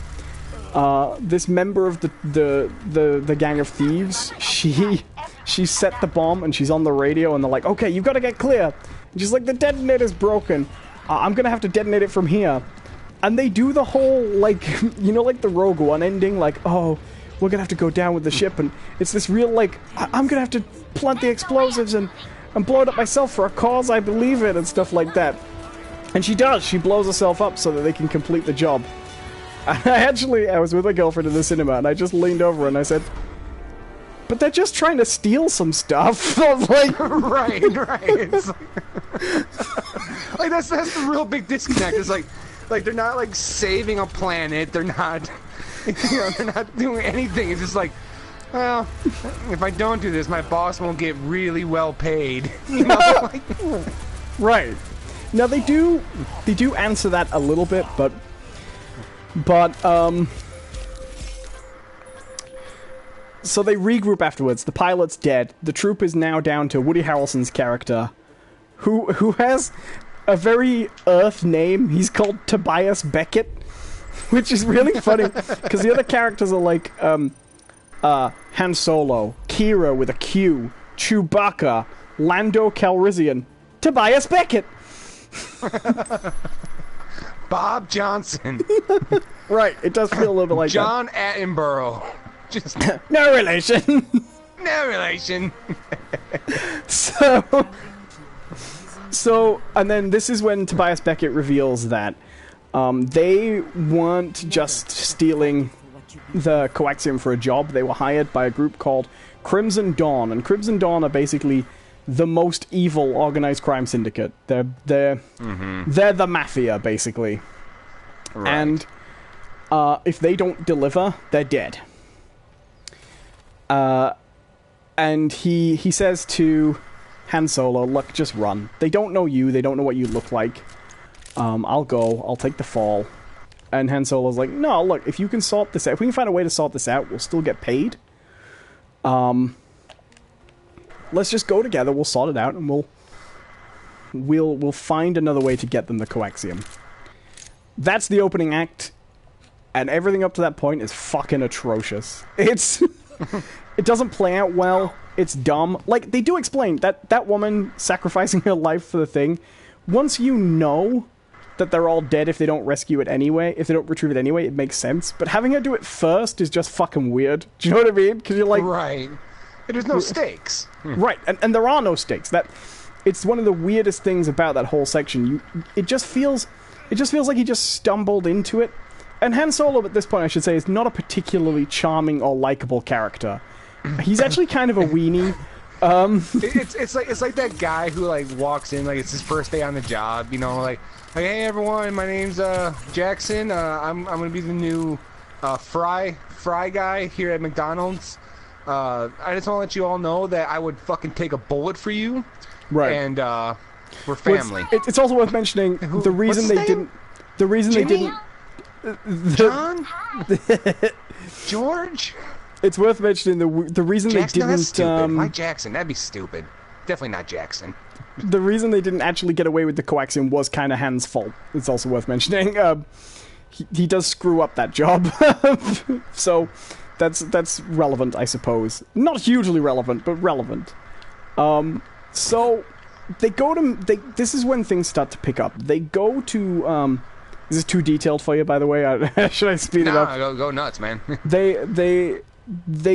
this member of the gang of thieves, she set the bomb, and she's on the radio, and they're like, "Okay, you've got to get clear." And she's like, "The detonator's broken. I'm gonna have to detonate it from here." And they do the whole, like, you know, like the Rogue One ending, like, "Oh, we're gonna have to go down with the ship," and it's this real, like, "I'm gonna have to plant the explosives and blow it up myself for a cause I believe in," and stuff like that. And she does. She blows herself up so that they can complete the job. I was with my girlfriend in the cinema, and I just leaned over and I said, "But they're just trying to steal some stuff." I was like, right. It's like that's the real big disconnect. It's like they're not like saving a planet. They're not, they're not doing anything. It's just like, well, if I don't do this, my boss won't get really well paid. You know? Right. Now they do answer that a little bit, but so they regroup afterwards. The pilot's dead. The troop is now down to Woody Harrelson's character, who has a very Earth name. He's called Tobias Beckett, which is really funny because the other characters are like Han Solo, Kira with a Q, Chewbacca, Lando Calrissian, Tobias Beckett. Bob Johnson. Right, it does feel a little bit like John Attenborough. Just no relation. No relation. So, and then this is when Tobias Beckett reveals that they weren't just stealing the coaxium for a job. They were hired by a group called Crimson Dawn, and Crimson Dawn are basically the most evil organized crime syndicate. They're the mafia, basically. Right. And if they don't deliver, they're dead. And he says to Han Solo, "Look, just run. They don't know you. They don't know what you look like. I'll go. I'll take the fall." And Han Solo's like, no, look, if you can sort this out, if we can find a way to sort this out, we'll still get paid. Let's just go together, we'll sort it out, and we'll find another way to get them the coaxium. That's the opening act, and everything up to that point is fucking atrocious. It's... it doesn't play out well, it's dumb. Like, they do explain that woman sacrificing her life for the thing, once you know that they're all dead if they don't rescue it anyway, if they don't retrieve it anyway, it makes sense. But having her do it first is just fucking weird. Do you know what I mean? Because you're like... Right. There's no stakes. Right, and there are no stakes. It's one of the weirdest things about that whole section. It just feels like he just stumbled into it. And Han Solo, at this point, I should say, is not a particularly charming or likable character. He's actually kind of a weenie. It's like that guy who like walks in like it's his first day on the job, you know, like hey everyone, my name's Jackson. I'm gonna be the new fry guy here at McDonald's. I just want to let you all know that I would fucking take a bullet for you. Right. And we're family. Well, it's also worth mentioning the reason they didn't. The reason Jimmy? they didn't. John? George? It's worth mentioning the reason Jackson? they didn't. That's stupid. Why Jackson? That'd be stupid. Definitely not Jackson. The reason they didn't actually get away with the coaxium was kind of Han's fault. It's also worth mentioning. He does screw up that job, so that's relevant, I suppose. Not hugely relevant, but relevant. So they go to this is when things start to pick up. They go to is this too detailed for you, by the way? Should I speed it up? No, go nuts, man. They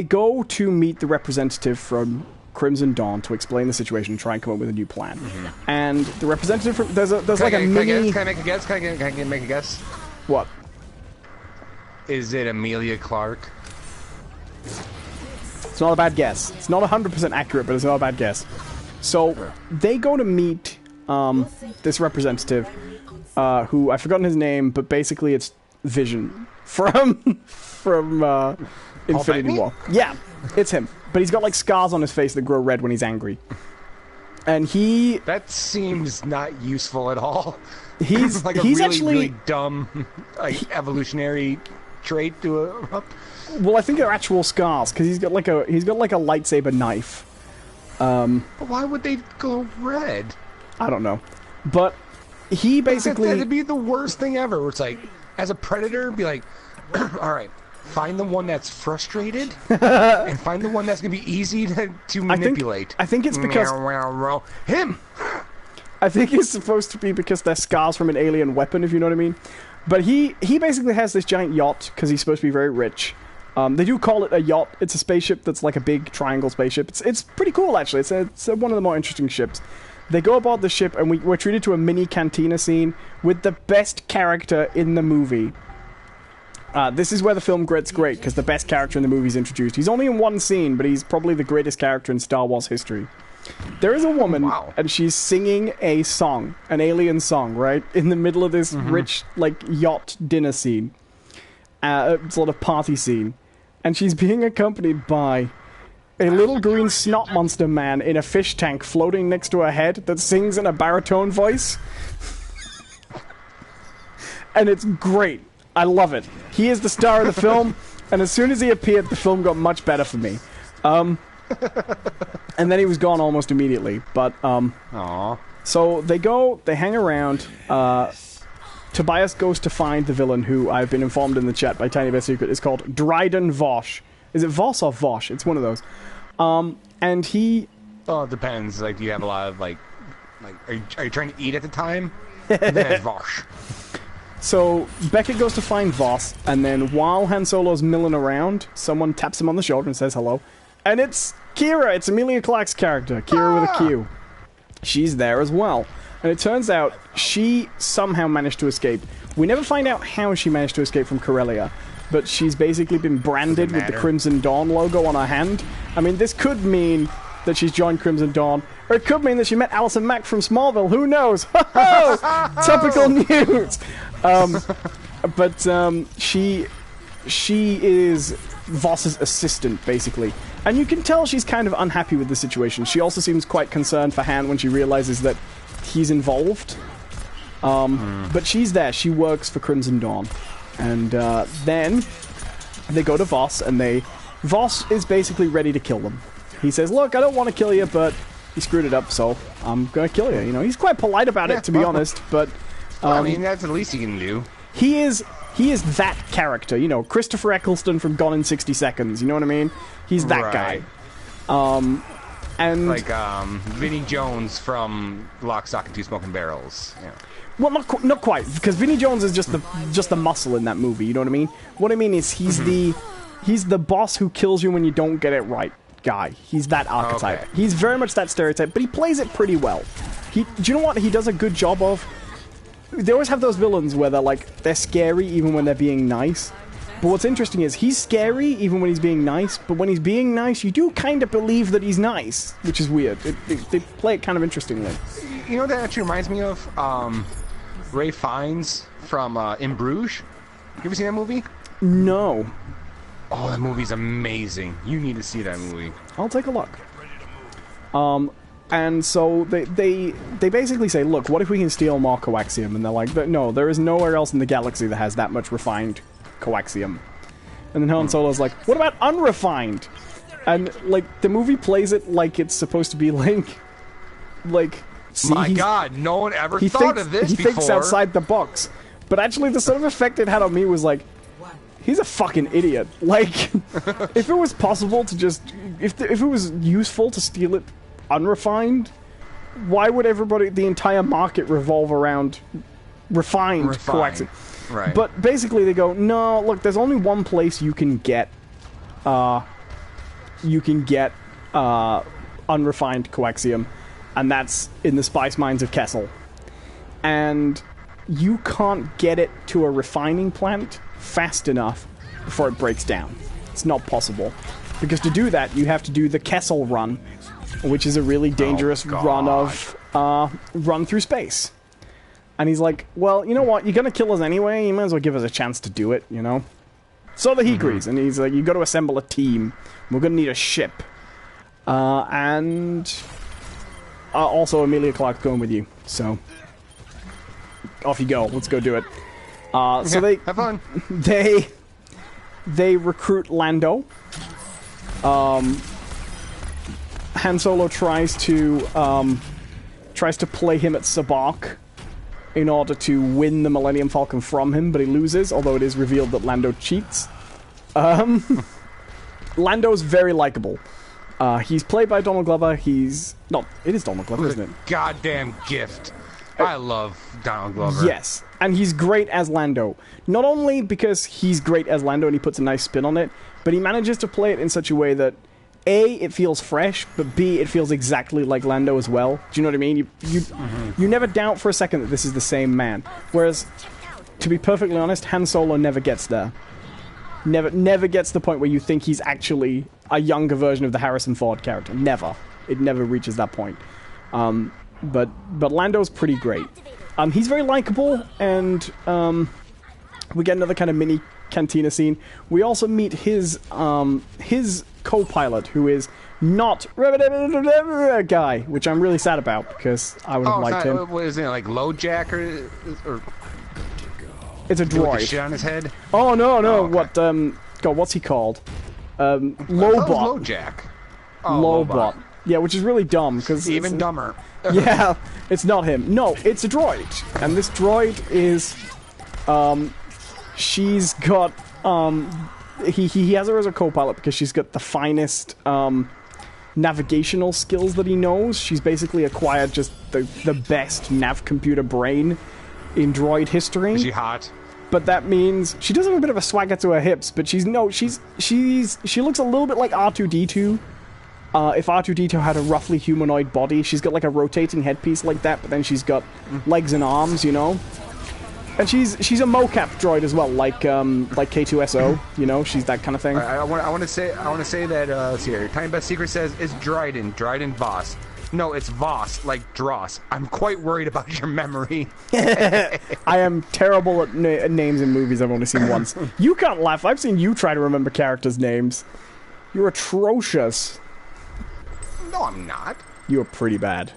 go to meet the representative from Crimson Dawn to explain the situation and try and come up with a new plan. Mm-hmm. And the representative from there's like a mini. Can I make a guess? Can I make a guess? What? Is it Amelia Clark? It's not a bad guess. It's not 100% accurate, but it's not a bad guess. So they go to meet this representative, who I've forgotten his name, but basically it's Vision from Infinity War. Yeah, it's him. But he's got like scars on his face that grow red when he's angry. And that seems not useful at all. He's like he's really, actually really dumb evolutionary trait to a. Well, I think they're actual scars because he's got like a lightsaber knife. But why would they go red? I don't know, but he basically that'd be the worst thing ever. Where it's like, as a predator, be like, all right, find the one that's frustrated and find the one that's gonna be easy to manipulate. I think it's because him. I think it's supposed to be because they're scars from an alien weapon, if you know what I mean. But he basically has this giant yacht because he's supposed to be very rich. They do call it a yacht. It's a spaceship that's like a big triangle spaceship. It's pretty cool, actually. It's one of the more interesting ships. They go aboard the ship, and we're treated to a mini cantina scene with the best character in the movie. This is where the film gets great, because the best character in the movie is introduced. He's only in one scene, but he's probably the greatest character in Star Wars history. There is a woman, and she's singing a song, an alien song, right? In the middle of this rich, like, yacht dinner scene. Sort of party scene. And she's being accompanied by a little green snot monster man in a fish tank floating next to her head that sings in a baritone voice. And it's great. I love it. He is the star of the film, and as soon as he appeared, the film got much better for me. And then he was gone almost immediately. But, so they hang around. Tobias goes to find the villain, who I've been informed in the chat by Tiny Bear Secret is called Dryden Vosh. Is it Voss or Vosh? It's one of those. And he... Oh, it depends. Like, do you have a lot of, like are you trying to eat at the time? Then it's Vosh. So, Beckett goes to find Voss, and then while Han Solo's milling around, someone taps him on the shoulder and says hello. And it's Kira! It's Emilia Clarke's character, Kira with a Q. She's there as well. And it turns out she somehow managed to escape. We never find out how she managed to escape from Corellia, but she's basically been branded with the Crimson Dawn logo on her hand. I mean, this could mean that she's joined Crimson Dawn, or it could mean that she met Alison Mack from Smallville. Who knows? Topical news! But she is Voss's assistant, basically. And you can tell she's kind of unhappy with the situation. She also seems quite concerned for Han when she realizes that he's involved. But she's there. She works for Crimson Dawn. And then they go to Voss, and Voss is basically ready to kill them. He says, look, I don't want to kill you, but you screwed it up, so I'm going to kill you. You know, he's quite polite about it, to be honest, but... I mean, that's the least he can do. He is that character, you know, Christopher Eccleston from Gone in 60 Seconds, you know what I mean? He's that guy. And... Like, Vinnie Jones from Lock, Stock, and Two Smoking Barrels. Yeah. Well, not quite, because Vinnie Jones is just the muscle in that movie, you know what I mean? What I mean is he's the boss who kills you when you don't get it right guy. He's that archetype. Okay. He's very much that stereotype, but he plays it pretty well. Do you know what he does a good job of? They always have those villains where they're scary even when they're being nice. But what's interesting is he's scary even when he's being nice, but when he's being nice, you do kind of believe that he's nice, which is weird. They play it kind of interestingly. You know what that actually reminds me of? Ray Fiennes from In Bruges. You ever seen that movie? No. Oh, that movie's amazing. You need to see that movie. I'll take a look. And so they basically say, look, what if we can steal more coaxium? And they're like, no, there is nowhere else in the galaxy that has that much refined coaxium. And then Han Solo's like, what about unrefined? And, like, the movie plays it like it's supposed to be see, my God, no one ever thought of this before. He thinks outside the box. But actually, the sort of effect it had on me was like, he's a fucking idiot. Like, if it was possible to just... If it was useful to steal it unrefined, why would the entire market revolve around refined coaxium? Right. But basically they go, no, look, there's only one place you can get unrefined coaxium, and that's in the spice mines of Kessel. And you can't get it to a refining plant fast enough before it breaks down. It's not possible. Because to do that, you have to do the Kessel run, which is a really dangerous run through space. And he's like, well, you know what? You're going to kill us anyway. You might as well give us a chance to do it, you know? So he agrees. And he's like, you got to assemble a team. We're going to need a ship. And also Emilia Clarke's going with you. So off you go. Let's go do it. So they have fun. They recruit Lando. Han Solo tries to play him at Sabacc in order to win the Millennium Falcon from him, but he loses, although it is revealed that Lando cheats. Lando's very likable. He's played by Donald Glover. It is Donald Glover, isn't it? Goddamn gift. I love Donald Glover. Yes, and he's great as Lando. Not only because he's great as Lando and he puts a nice spin on it, but he manages to play it in such a way that A, it feels fresh, but B, it feels exactly like Lando as well. Do you know what I mean? You never doubt for a second that this is the same man. Whereas, to be perfectly honest, Han Solo never gets there. Never gets to the point where you think he's actually a younger version of the Harrison Ford character. Never. It never reaches that point. But Lando's pretty great. He's very likable, and we get another kind of mini cantina scene. We also meet his co-pilot, who is not a guy, which I'm really sad about, because I would have liked him. What is it, like LoJack or it's a droid. With the shit on his head? Oh, no. Oh, okay. God, what's he called? Lobot. LoJack. Oh, Lobot. Yeah, which is really dumb, because... Even dumber. Yeah, it's not him. No, it's a droid. And this droid is... she's got... He has her as a co-pilot because she's got the finest navigational skills that he knows. She's basically acquired just the best nav computer brain in droid history. Is she hot? But that means she does have a bit of a swagger to her hips, but she looks a little bit like R2-D2. If R2-D2 had a roughly humanoid body, she's got like a rotating headpiece like that, but then she's got legs and arms, you know. And she's a mocap droid as well, like K2SO, you know. She's that kind of thing. I want to say that let's see here. Tiny Best Secret says it's Dryden Voss. No, it's Voss, like Dross. I'm quite worried about your memory. I am terrible at names in movies I've only seen once. You can't laugh. I've seen you try to remember characters' names. You're atrocious. No, I'm not. You're pretty bad.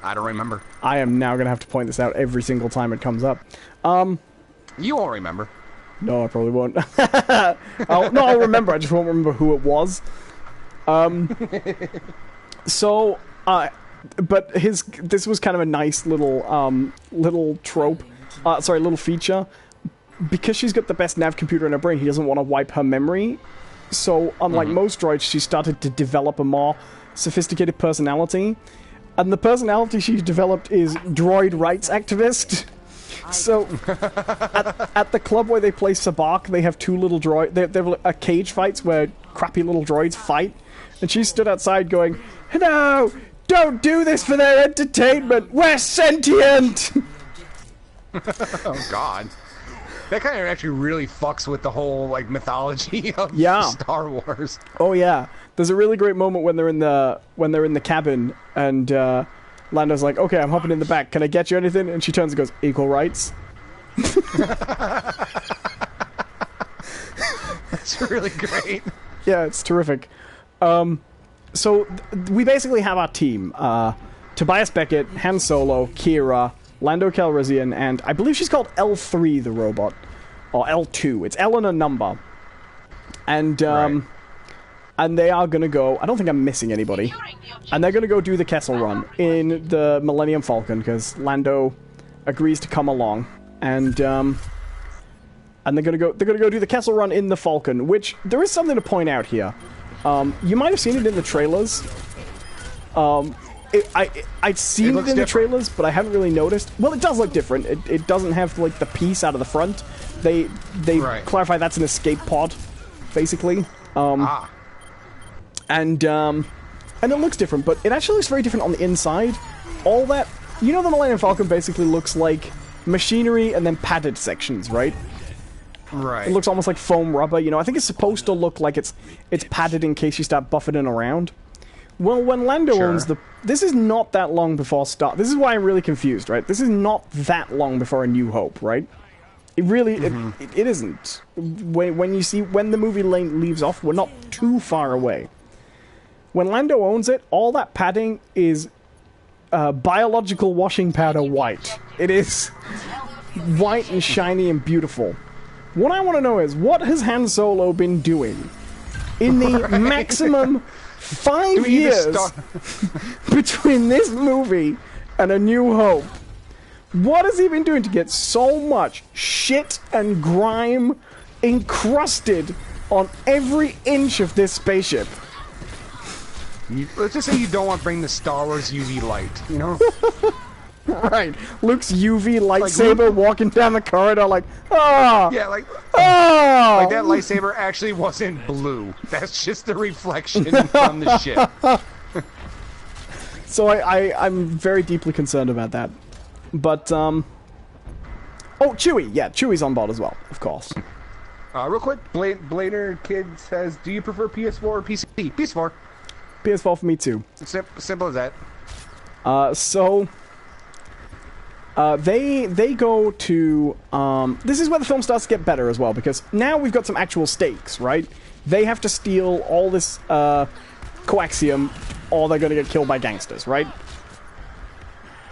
I don't remember. I am now going to have to point this out every single time it comes up. You won't remember. No, I probably won't. I'll remember. I just won't remember who it was. But this was kind of a nice little trope. Little feature. Because she's got the best nav computer in her brain, he doesn't want to wipe her memory. So, unlike most droids, she started to develop a more sophisticated personality. And the personality she's developed is droid rights activist. So, at the club where they play Sabacc, they have two little droids. They have cage fights where crappy little droids fight. And she stood outside going, "No, don't do this for their entertainment. We're sentient." Oh God, that kind of actually really fucks with the whole like mythology of Star Wars. Oh yeah, there's a really great moment when they're in the cabin and Lando's like, "Okay, I'm hopping in the back. Can I get you anything?" And she turns and goes, "Equal rights." That's really great. Yeah, it's terrific. So we basically have our team. Tobias Beckett, Han Solo, Kira, Lando Calrissian, and I believe she's called L3, the robot. Or L2. It's L and a number. And, and they are gonna go... I don't think I'm missing anybody. And they're gonna go do the Kessel Run in the Millennium Falcon, because Lando agrees to come along. And they're gonna go do the Kessel Run in the Falcon, which there is something to point out here. You might have seen it in the trailers. I'd seen it in the trailers, but I haven't really noticed. Well, it does look different. It doesn't have like the piece out of the front. They clarify that's an escape pod, basically. And it looks different, but it actually looks very different on the inside. All that, you know, the Millennium Falcon basically looks like machinery and then padded sections, right? Right. It looks almost like foam rubber, you know. I think it's supposed to look like it's padded in case you start buffeting around. Well, when Lando owns the... This is not that long before Star... This is why I'm really confused, right? This is not that long before A New Hope, right? It really... It isn't. When you see... When the movie leaves off, we're not too far away. When Lando owns it, all that padding is biological washing powder white. It is white and shiny and beautiful. What I want to know is, what has Han Solo been doing in the maximum 5 years between this movie and A New Hope? What has he been doing to get so much shit and grime encrusted on every inch of this spaceship? Let's just say you don't want to bring the Star Wars UV light, you know? Right. Luke's UV lightsaber walking down the corridor like, oh! Yeah, like, oh! Like that lightsaber actually wasn't blue. That's just the reflection from the ship. So I'm very deeply concerned about that. But, Oh, Chewie! Yeah, Chewie's on board as well, of course. Real quick, Blader Kid says, do you prefer PS4 or PC? PS4. PS4 for me too. Simple as that. They go to... this is where the film starts to get better as well, because now we've got some actual stakes, right? They have to steal all this coaxium, or they're going to get killed by gangsters, right?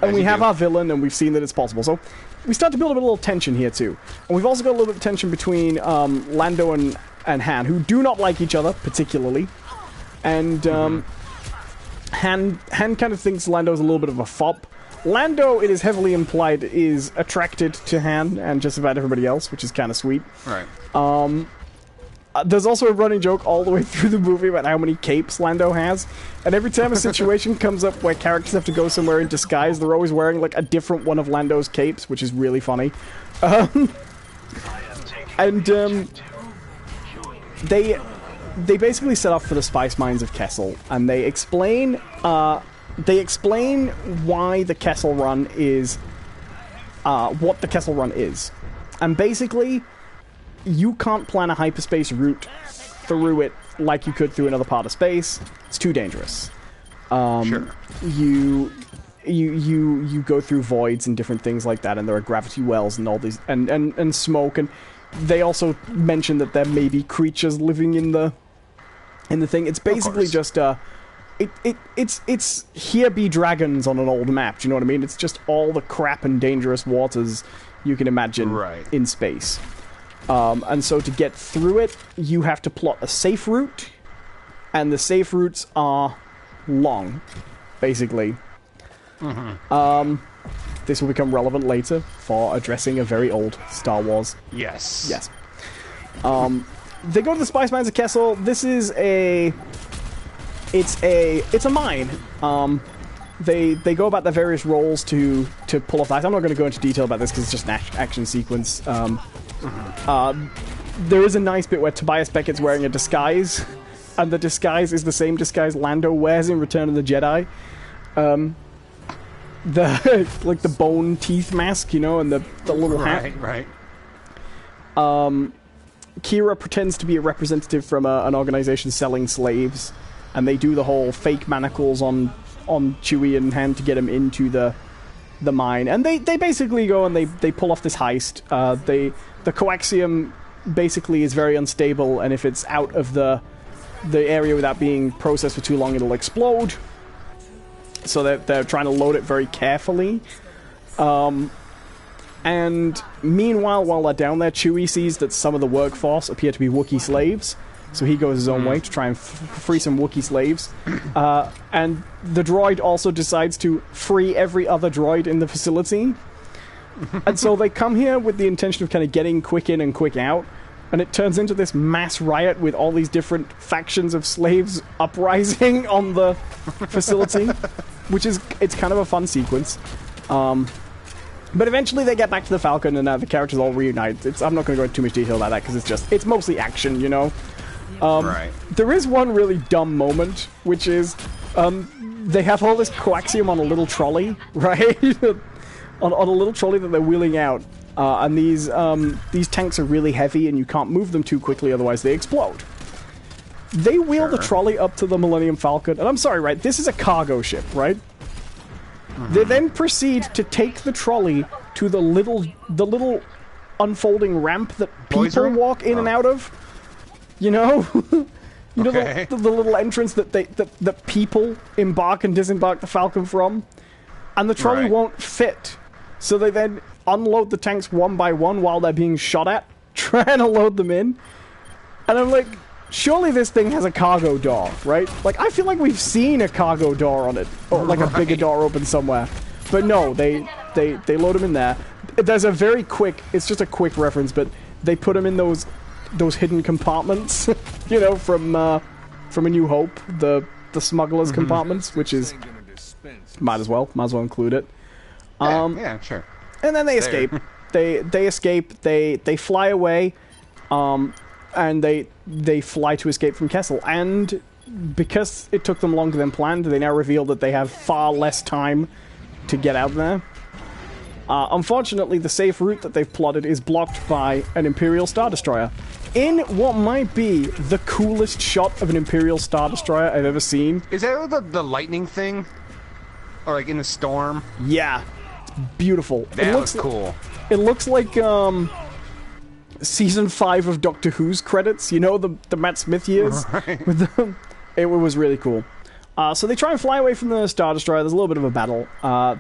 And we have our villain, and we've seen that it's possible. So we start to build a little tension here, too. And we've also got a little bit of tension between Lando and Han, who do not like each other, particularly. And Han kind of thinks Lando's a little bit of a fop. Lando, it is heavily implied, is attracted to Han and just about everybody else, which is kind of sweet. Right. There's also a running joke all the way through the movie about how many capes Lando has. And every time a situation comes up where characters have to go somewhere in disguise, they're always wearing, like, a different one of Lando's capes, which is really funny. They basically set off for the spice mines of Kessel, and they explain why the Kessel Run is, what the Kessel Run is. And basically, you can't plan a hyperspace route through it like you could through another part of space. It's too dangerous. Sure. You go through voids and different things like that, and there are gravity wells and all these, and smoke, and they also mention that there may be creatures living in the thing. It's basically just it's here be dragons on an old map. Do you know what I mean? It's just all the crap and dangerous waters you can imagine in space. And so to get through it, you have to plot a safe route, and the safe routes are long, basically. This will become relevant later for addressing a very old Star Wars. Yes. Yes. They go to the Spice Mines of Kessel. This is it's a mine. They go about their various roles to pull off that. I'm not going to go into detail about this because it's just an action sequence. There is a nice bit where Tobias Beckett's wearing a disguise, and the disguise is the same disguise Lando wears in Return of the Jedi. The like the bone teeth mask, you know, and the little hat. Right. Kira pretends to be a representative from an organization selling slaves, and they do the whole fake manacles on Chewie and Han to get him into the mine. And they basically go and they pull off this heist. The coaxium basically is very unstable, and if it's out of the area without being processed for too long, it'll explode. So they're trying to load it very carefully. And meanwhile, while they're down there, Chewie sees that some of the workforce appear to be Wookiee slaves. So he goes his own way to try and free some Wookiee slaves. And the droid also decides to free every other droid in the facility. And so they come here with the intention of kind of getting quick in and quick out. And it turns into this mass riot with all these different factions of slaves uprising on the facility. Which is, it's kind of a fun sequence. But eventually they get back to the Falcon and the characters all reunite. I'm not going to go into too much detail about that because it's mostly action, you know? Right. There is one really dumb moment, which is they have all this coaxium on a little trolley, right? on a little trolley that they're wheeling out. And these tanks are really heavy and you can't move them too quickly, otherwise they explode. They wheel the trolley up to the Millennium Falcon, and I'm sorry, right? This is a cargo ship, right? They then proceed to take the trolley to the little unfolding ramp that people walk in and out of. You know, you know the little entrance that people embark and disembark the Falcon from, and the trolley won't fit. So they then unload the tanks one by one while they're being shot at, trying to load them in. And I'm like, surely this thing has a cargo door, right? Like, I feel like we've seen a cargo door on it, or like a bigger door open somewhere. But no, they load them in there. There's a very quick, it's just a quick reference, but they put them in those hidden compartments, you know, from A New Hope, the smuggler's compartments, which is, might as well include it. Yeah, sure. And then they escape. They escape. They fly away. And they fly to escape from Kessel. And because it took them longer than planned, they now reveal that they have far less time to get out there. Unfortunately, the safe route that they've plotted is blocked by an Imperial Star Destroyer. In what might be the coolest shot of an Imperial Star Destroyer I've ever seen. Is that the lightning thing? Or like in the storm? Yeah. It's beautiful. That looks cool. It looks like, Season 5 of Doctor Who's credits, you know, the Matt Smith years? Right. With them. It was really cool. So they try and fly away from the Star Destroyer. There's a little bit of a battle.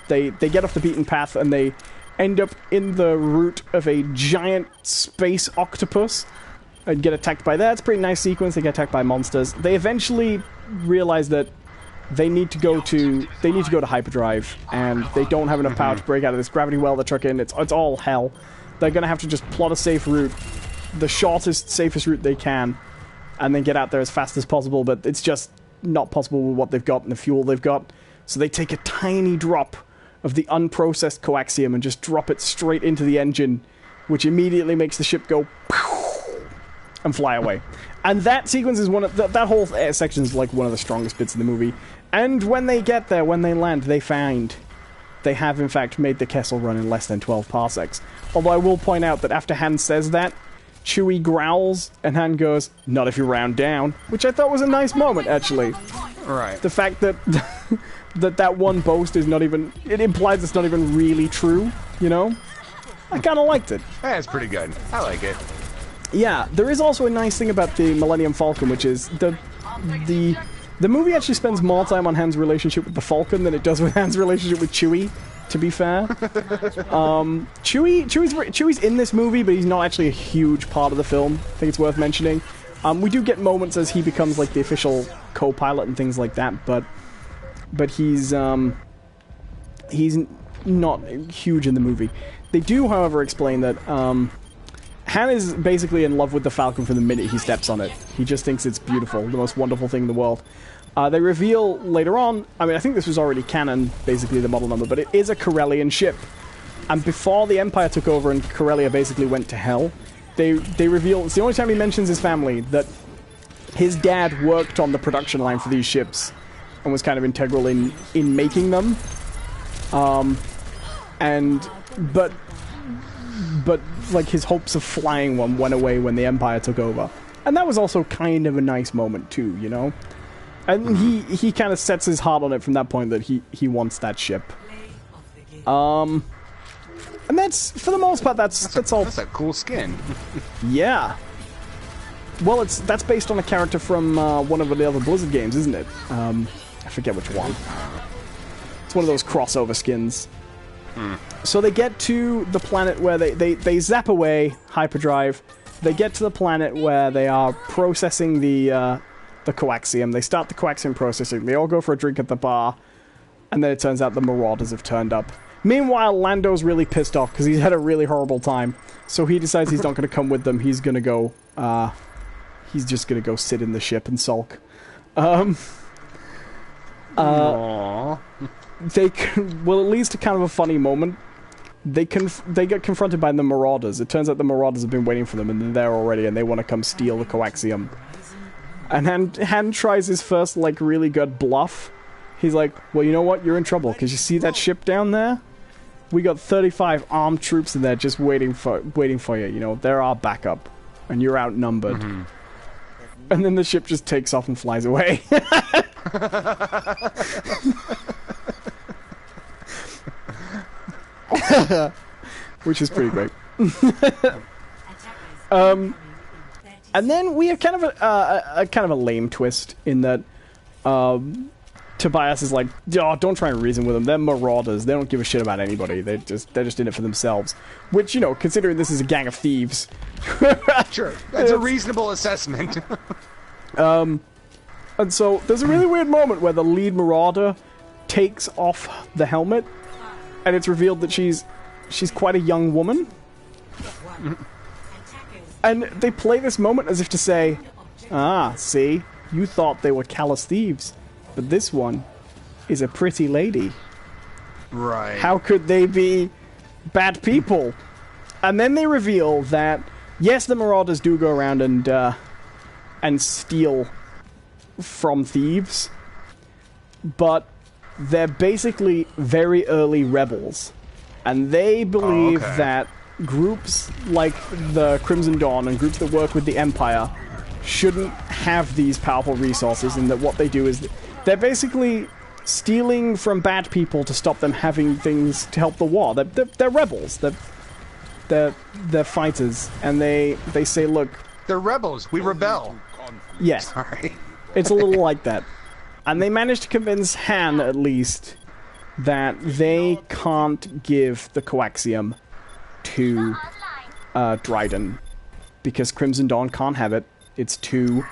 They get off the beaten path and they end up in the route of a giant space octopus and get attacked by that. It's a pretty nice sequence. They get attacked by monsters. They eventually realize that they need to go to hyperdrive, and they don't have enough power to break out of this gravity well they're truck in. It's all hell. They're going to have to just plot a safe route, the shortest, safest route they can, and then get out there as fast as possible, but it's just not possible with what they've got and the fuel they've got. So they take a tiny drop of the unprocessed coaxium and just drop it straight into the engine, which immediately makes the ship go and fly away. And that sequence is one of that whole section is like one of the strongest bits of the movie. And when they get there, when they land, they find they have in fact made the Kessel run in less than 12 parsecs. Although I will point out that after Han says that, Chewie growls and Han goes, "Not if you round down," which I thought was a nice moment, actually. Right. The fact that that one boast is not even, it implies it's not even really true, you know? I kind of liked it. That's pretty good. I like it. Yeah, there is also a nice thing about the Millennium Falcon, which is the movie actually spends more time on Han's relationship with the Falcon than it does with Han's relationship with Chewie. to be fair. Chewie's in this movie, but he's not actually a huge part of the film. I think it's worth mentioning. We do get moments as he becomes like the official co-pilot and things like that, but he's not huge in the movie. They do, however, explain that Han is basically in love with the Falcon from the minute he steps on it. He just thinks it's beautiful, the most wonderful thing in the world. They reveal later on, I mean, I think this was already canon, basically the model number, but it is a Corellian ship. And before the Empire took over and Corellia basically went to hell, they reveal, it's the only time he mentions his family, that his dad worked on the production line for these ships and was kind of integral in making them. But like his hopes of flying one went away when the Empire took over. And that was also kind of a nice moment too, you know? And he kind of sets his heart on it from that point that he wants that ship. And that's, for the most part, that's all. That's a cool skin. Yeah. Well, that's based on a character from one of the other Blizzard games, isn't it? I forget which one. It's one of those crossover skins. So they get to the planet where they zap away hyperdrive. They get to the planet where they are processing the coaxium. They start the coaxium processing. They all go for a drink at the bar, and then it turns out the Marauders have turned up. Meanwhile, Lando's really pissed off because he's had a really horrible time. So he decides he's not going to come with them. He's going to go. He's just going to go sit in the ship and sulk. Aww. Well, it leads to kind of a funny moment. They get confronted by the Marauders. It turns out the Marauders have been waiting for them, and they're there already, and they want to come steal the coaxium. And Han tries his first, like, really good bluff. He's like, well, you know what? You're in trouble, because you see that ship down there? We got 35 armed troops in there just waiting for you, you know? They're our backup, and you're outnumbered. And then the ship just takes off and flies away. Which is pretty great. And then we have kind of a lame twist in that Tobias is like, oh, don't try and reason with them. They're Marauders. They don't give a shit about anybody. They're just in it for themselves. Which, you know, considering this is a gang of thieves, sure, that's a reasonable assessment. And so there's a really weird moment where the lead Marauder takes off the helmet, and it's revealed that she's quite a young woman. And they play this moment as if to say, see, you thought they were callous thieves, but this one is a pretty lady. Right. How could they be bad people? And then they reveal that, yes, the Marauders do go around and steal from thieves, but they're basically very early rebels. And they believe that groups like the Crimson Dawn and groups that work with the Empire shouldn't have these powerful resources, and that what they do is they're basically stealing from bad people to stop them having things to help the war. They're rebels. They're fighters, and they say, look... They're rebels. We rebel. Yes. Sorry. It's a little like that. And they managed to convince Han, at least, that they can't give the coaxium to Dryden, because Crimson Dawn can't have it. It's too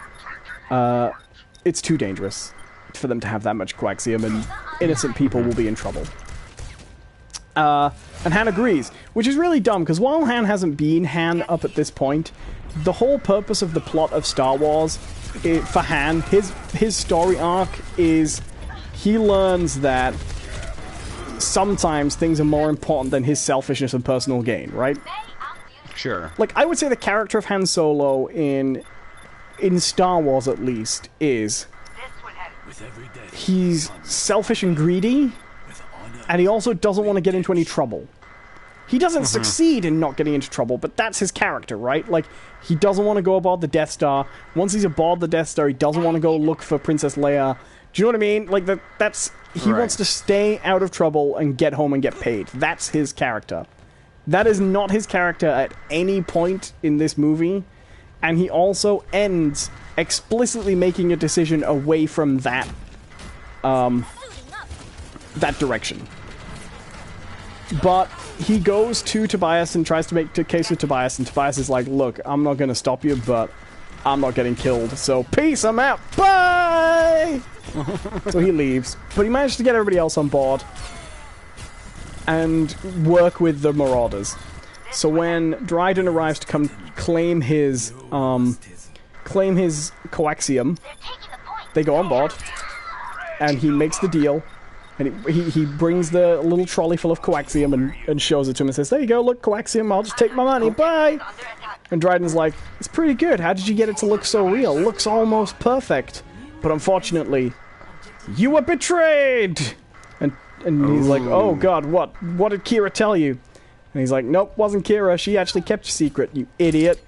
dangerous for them to have that much coaxium, and innocent people will be in trouble. And Han agrees, which is really dumb, because while Han hasn't been Han up at this point, the whole purpose of the plot of Star Wars, for Han, his story arc is he learns that sometimes things are more important than his selfishness and personal gain, right? Sure. Like, I would say the character of Han Solo in Star Wars, at least, is he's selfish and greedy, and he also doesn't want to get into any trouble. He doesn't succeed in not getting into trouble, but that's his character, right? Like, he doesn't want to go aboard the Death Star. Once he's aboard the Death Star, he doesn't want to go look for Princess Leia. Do you know what I mean? Like, he wants to stay out of trouble and get home and get paid. That's his character. That is not his character at any point in this movie, and he also ends explicitly making a decision away from that direction. But he goes to Tobias and tries to make a case with Tobias, and Tobias is like, look, I'm not going to stop you, but I'm not getting killed, so peace, I'm out, bye! So he leaves. But he managed to get everybody else on board and work with the Marauders. So when Dryden arrives to come claim his coaxium, they go on board, and he makes the deal, and he brings the little trolley full of coaxium and shows it to him and says, there you go, look, coaxium, I'll just take my money, bye! And Dryden's like, it's pretty good, how did you get it to look so real? Looks almost perfect. But unfortunately, you were betrayed! And he's like, oh god, what? What did Kira tell you? And he's like, nope, wasn't Kira, she actually kept your secret, you idiot.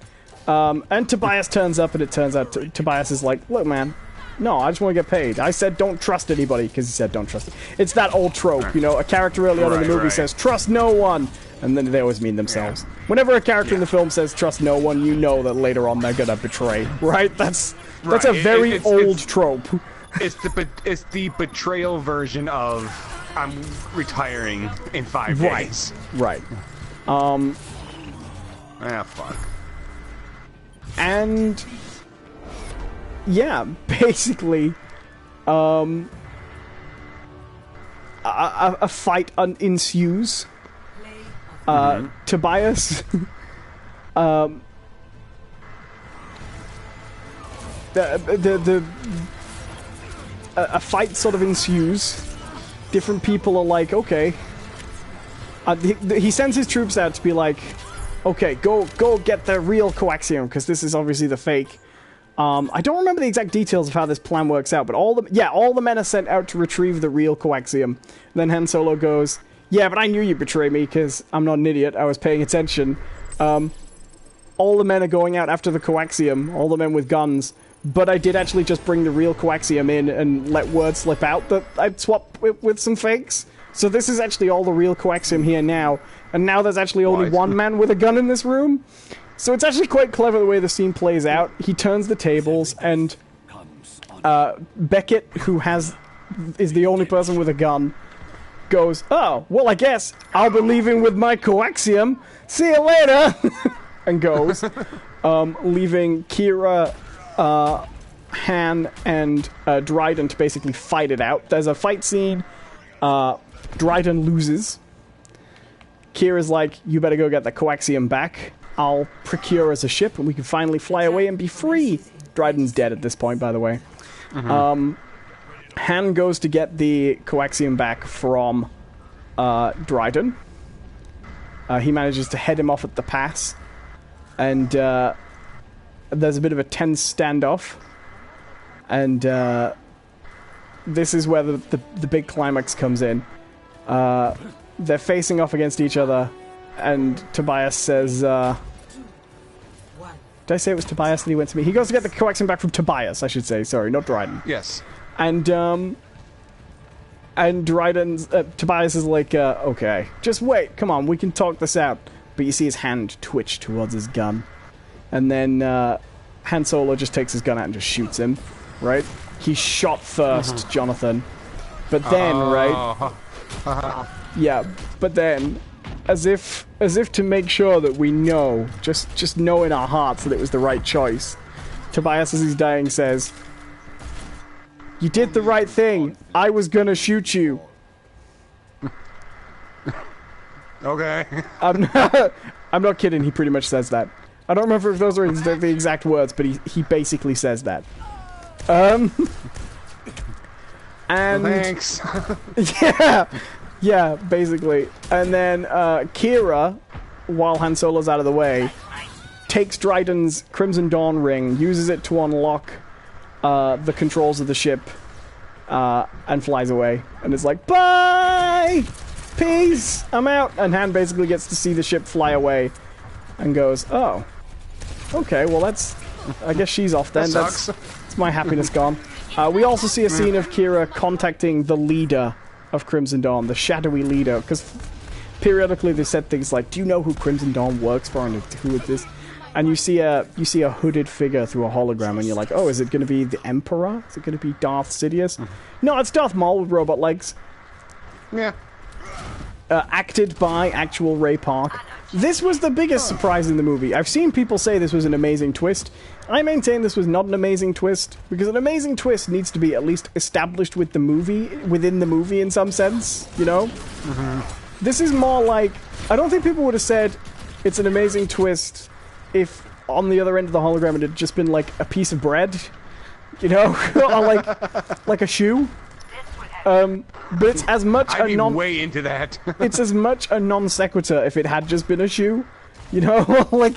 And Tobias turns up, and it turns out Tobias is like, look man, no, I just want to get paid. I said don't trust anybody, because he said don't trust it. It's that old trope, you know, a character early on in the movie says, trust no one, and then they always mean themselves. Yeah. Whenever a character in the film says trust no one, you know that later on they're gonna betray, right? That's a very old trope. It's the betrayal version of I'm retiring in 5 days. Right. Fuck. And yeah, basically, a fight ensues. Tobias, a fight sort of ensues. Different people are like, okay. He sends his troops out to be like, okay, go get the real coaxium, because this is obviously the fake. I don't remember the exact details of how this plan works out, but all the men are sent out to retrieve the real coaxium. Then Han Solo goes, yeah, but I knew you'd betray me, because I'm not an idiot, I was paying attention. All the men are going out after the coaxium, all the men with guns, but I did actually just bring the real coaxium in and let word slip out that I'd swap it with some fakes. So this is actually all the real coaxium here now, and now there's actually only one man with a gun in this room. So it's actually quite clever the way the scene plays out. He turns the tables, and Beckett, who is the only person with a gun, goes, oh, well, I guess I'll be leaving with my coaxium. See you later! And goes, leaving Kira, Han, and Dryden to basically fight it out. There's a fight scene. Dryden loses. Kira's like, you better go get the coaxium back. I'll procure us a ship, and we can finally fly away and be free. Dryden's dead at this point, by the way. Han goes to get the coaxium back from Dryden. He manages to head him off at the pass, and there's a bit of a tense standoff, and this is where the big climax comes in. They're facing off against each other, and Tobias says, did I say it was Tobias that he went to meet? He goes to get the coaxium back from Tobias, I should say. Sorry, not Dryden. Yes. And Dryden's, Tobias is like, okay, just wait, come on, we can talk this out. But you see his hand twitch towards his gun. And then, Han Solo just takes his gun out and just shoots him, right? He's shot first, Jonathan. But then, right? Yeah, but then, as if to make sure that we know, just know in our hearts that it was the right choice, Tobias, as he's dying, says, you did the right thing. I was gonna shoot you. Okay. I'm not kidding, he pretty much says that. I don't remember if those are the exact words, but he basically says that. And... Well, thanks. Yeah, basically. And then Kira, while Han Solo's out of the way, takes Dryden's Crimson Dawn ring, uses it to unlock the controls of the ship, and flies away. And is like, bye! Peace! I'm out! And Han basically gets to see the ship fly away and goes, oh. Okay, well that's... I guess she's off then. That's my happiness gone. We also see a scene of Kira contacting the leader of Crimson Dawn, the shadowy leader, because periodically they said things like, do you know who Crimson Dawn works for and who is this? And you see a hooded figure through a hologram, and you're like, oh, is it going to be the Emperor? Is it going to be Darth Sidious? No, it's Darth Maul with robot legs. Yeah. acted by actual Ray Park. This was the biggest surprise in the movie. I've seen people say this was an amazing twist. I maintain this was not an amazing twist, because an amazing twist needs to be at least established with the movie, within the movie in some sense, you know? This is more like... I don't think people would have said it's an amazing twist if on the other end of the hologram it had just been like a piece of bread, you know? Or like a shoe. But it's as much I'd be way into that. It's as much a non sequitur if it had just been a shoe, you know. Like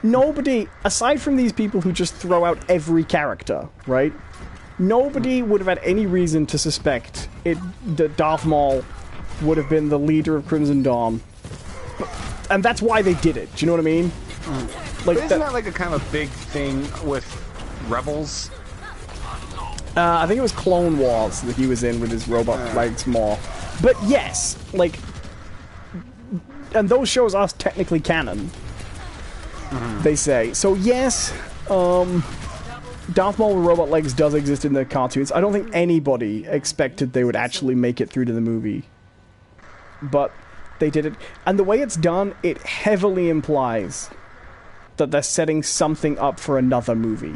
nobody, aside from these people who just throw out every character, right? Nobody would have had any reason to suspect that Darth Maul would have been the leader of Crimson Dawn, and that's why they did it. Do you know what I mean? Like, isn't that like a kind of a big thing with Rebels? I think it was Clone Wars that he was in with his robot legs more. But yes, like... And those shows are technically canon, they say. So yes, Darth Maul with robot legs does exist in the cartoons. I don't think anybody expected they would actually make it through to the movie. But they did it. And the way it's done, it heavily implies that they're setting something up for another movie.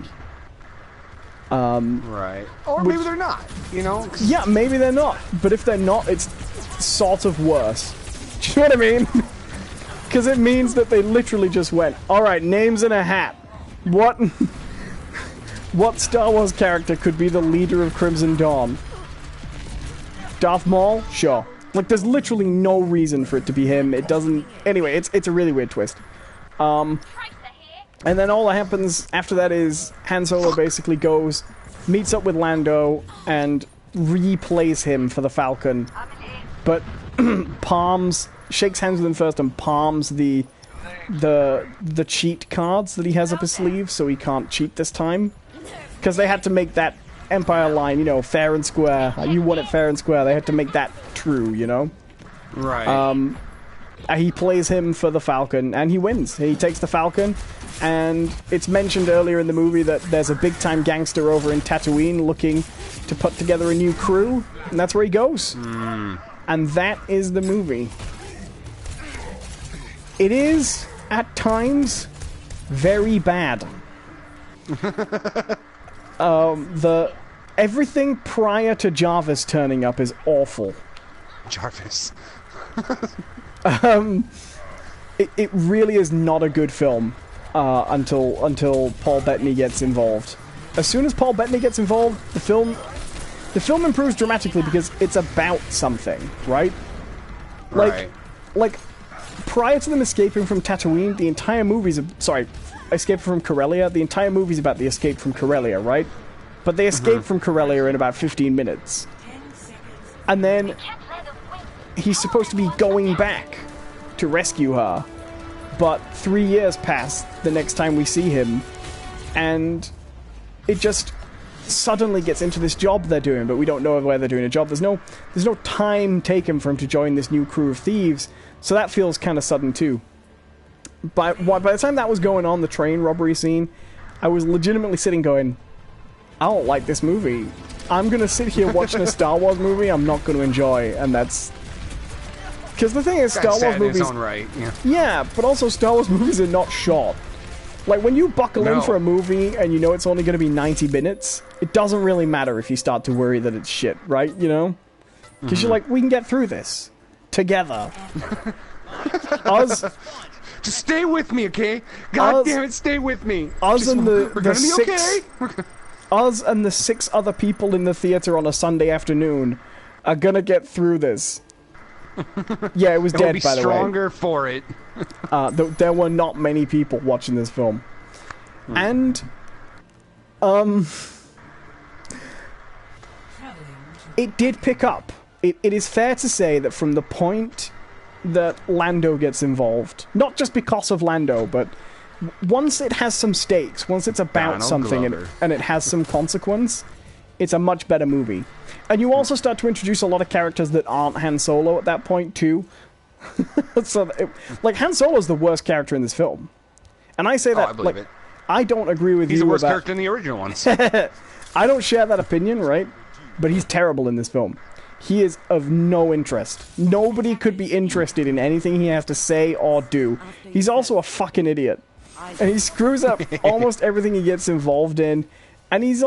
Right. Or maybe they're not, you know? Yeah, maybe they're not. But if they're not, it's sort of worse. Do you know what I mean? Because it means that they literally just went, alright, names in a hat. What Star Wars character could be the leader of Crimson Dawn? Darth Maul? Sure. Like, there's literally no reason for it to be him. It doesn't... Anyway, it's a really weird twist. And then all that happens after that is Han Solo basically goes, meets up with Lando, and replays him for the Falcon. But shakes hands with him first and palms the cheat cards that he has up his sleeve, so he can't cheat this time. Because they had to make that Empire line, you know, fair and square. You won it fair and square. They had to make that true, you know? Right. He plays him for the Falcon, and he wins. He takes the Falcon, and it's mentioned earlier in the movie that there's a big-time gangster over in Tatooine looking to put together a new crew, and that's where he goes. And that is the movie. It is, at times, very bad. Everything prior to Jarvis turning up is awful. Jarvis. It really is not a good film until Paul Bettany gets involved. As soon as Paul Bettany gets involved, the film improves dramatically because it's about something, right? Like prior to them escaping from Tatooine, the entire movie's escape from Corellia. The entire movie's about the escape from Corellia, right? But they escape from Corellia in about 15 minutes, and then he's supposed to be going back to rescue her, but 3 years pass the next time we see him, and it just suddenly gets into this job they're doing, but we don't know where they're doing a job. There's no time taken for him to join this new crew of thieves, so that feels kind of sudden too. By the time that was going on, the train robbery scene, I was legitimately sitting going, I don't like this movie. I'm gonna sit here watching a Star Wars movie I'm not gonna enjoy, and that's... Because the thing is, Star Wars movies... in its own right, yeah, but also Star Wars movies are not short. Like, when you buckle in for a movie and you know it's only going to be 90 minutes, it doesn't really matter if you start to worry that it's shit, right? You know? Because you're like, we can get through this. Together. Just stay with me, okay? God damn it, stay with me. Us and the we're gonna be okay. Us and the 6 other people in the theater on a Sunday afternoon are gonna get through this. Yeah, it was dead, by the way. We'll be stronger for it. There were not many people watching this film. And, it did pick up. It is fair to say that from the point that Lando gets involved, not just because of Lando, but once it has some stakes, once it's about something and it has some consequence, it's a much better movie. And you also start to introduce a lot of characters that aren't Han Solo at that point, too. So, like, Han Solo's the worst character in this film. And I say that, I believe it. I don't agree with you. He's the worst character in the original ones. I don't share that opinion, right? But he's terrible in this film. he is of no interest. Nobody could be interested in anything he has to say or do. He's also a fucking idiot. And he screws up almost everything he gets involved in. And he's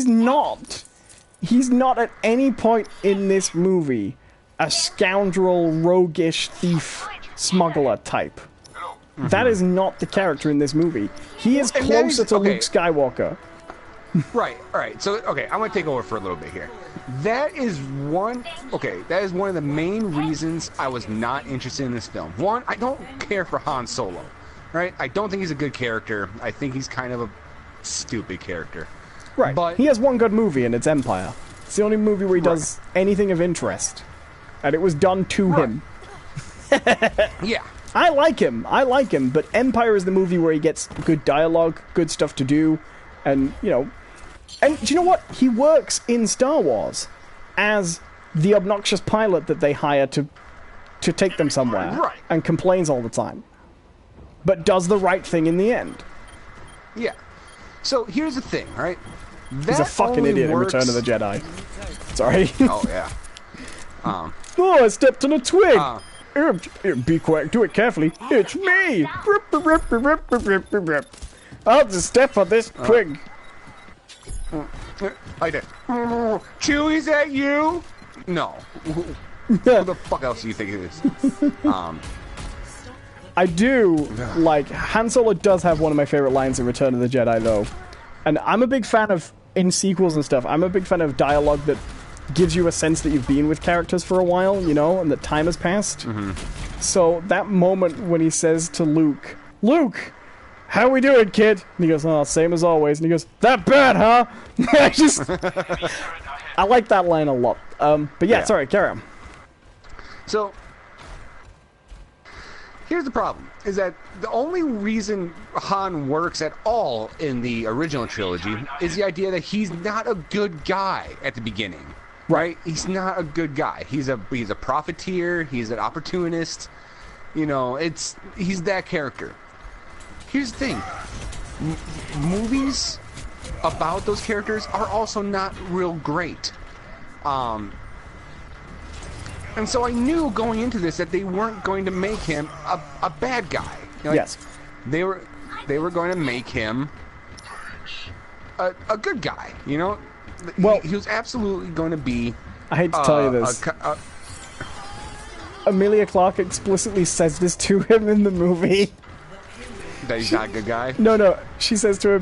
not at any point in this movie a scoundrel, roguish, thief, smuggler type. That is not the character in this movie. He is closer to Luke Skywalker. Right, alright, so, okay, I'm gonna take over for a little bit here. That is one of the main reasons I was not interested in this film. One, I don't care for Han Solo, right? I don't think he's a good character. I think he's kind of a stupid character. Right, but he has one good movie, and it's Empire. It's the only movie where he does anything of interest. And it was done to him. Yeah. I like him, but Empire is the movie where he gets good dialogue, good stuff to do, and, you know... And do you know what? He works in Star Wars as the obnoxious pilot that they hire to take them somewhere, and complains all the time. But does the right thing in the end. Yeah. So, here's the thing, right? He's a fucking idiot in Return of the Jedi. Sorry. Oh, yeah. Oh, I stepped on a twig! Be quick, do it carefully. It's me! I'll just step on this twig. I did. Chewie, is that you? No. Who the fuck else do you think it is? I do like Han Solo does have one of my favorite lines in Return of the Jedi, though, and I'm a big fan of in sequels and stuff. I'm a big fan of dialogue that gives you a sense that you've been with characters for a while, you know, and that time has passed. So that moment when he says to Luke, "Luke, how we doing, kid?" And he goes, "Oh, same as always." And he goes, "That bad, huh?" I like that line a lot. But yeah, sorry, carry on. So, here's the problem, is that the only reason Han works at all in the original trilogy is the idea that he's not a good guy at the beginning. Right? He's not a good guy. He's a profiteer, he's an opportunist. You know, he's that character. Here's the thing. Movies about those characters are also not real great. And so I knew going into this that they weren't going to make him a bad guy. Like, yes. They were going to make him a good guy, you know? Well, he was absolutely going to be... I hate to tell you this. Emilia Clarke explicitly says this to him in the movie. That he's not a good guy? No. She says to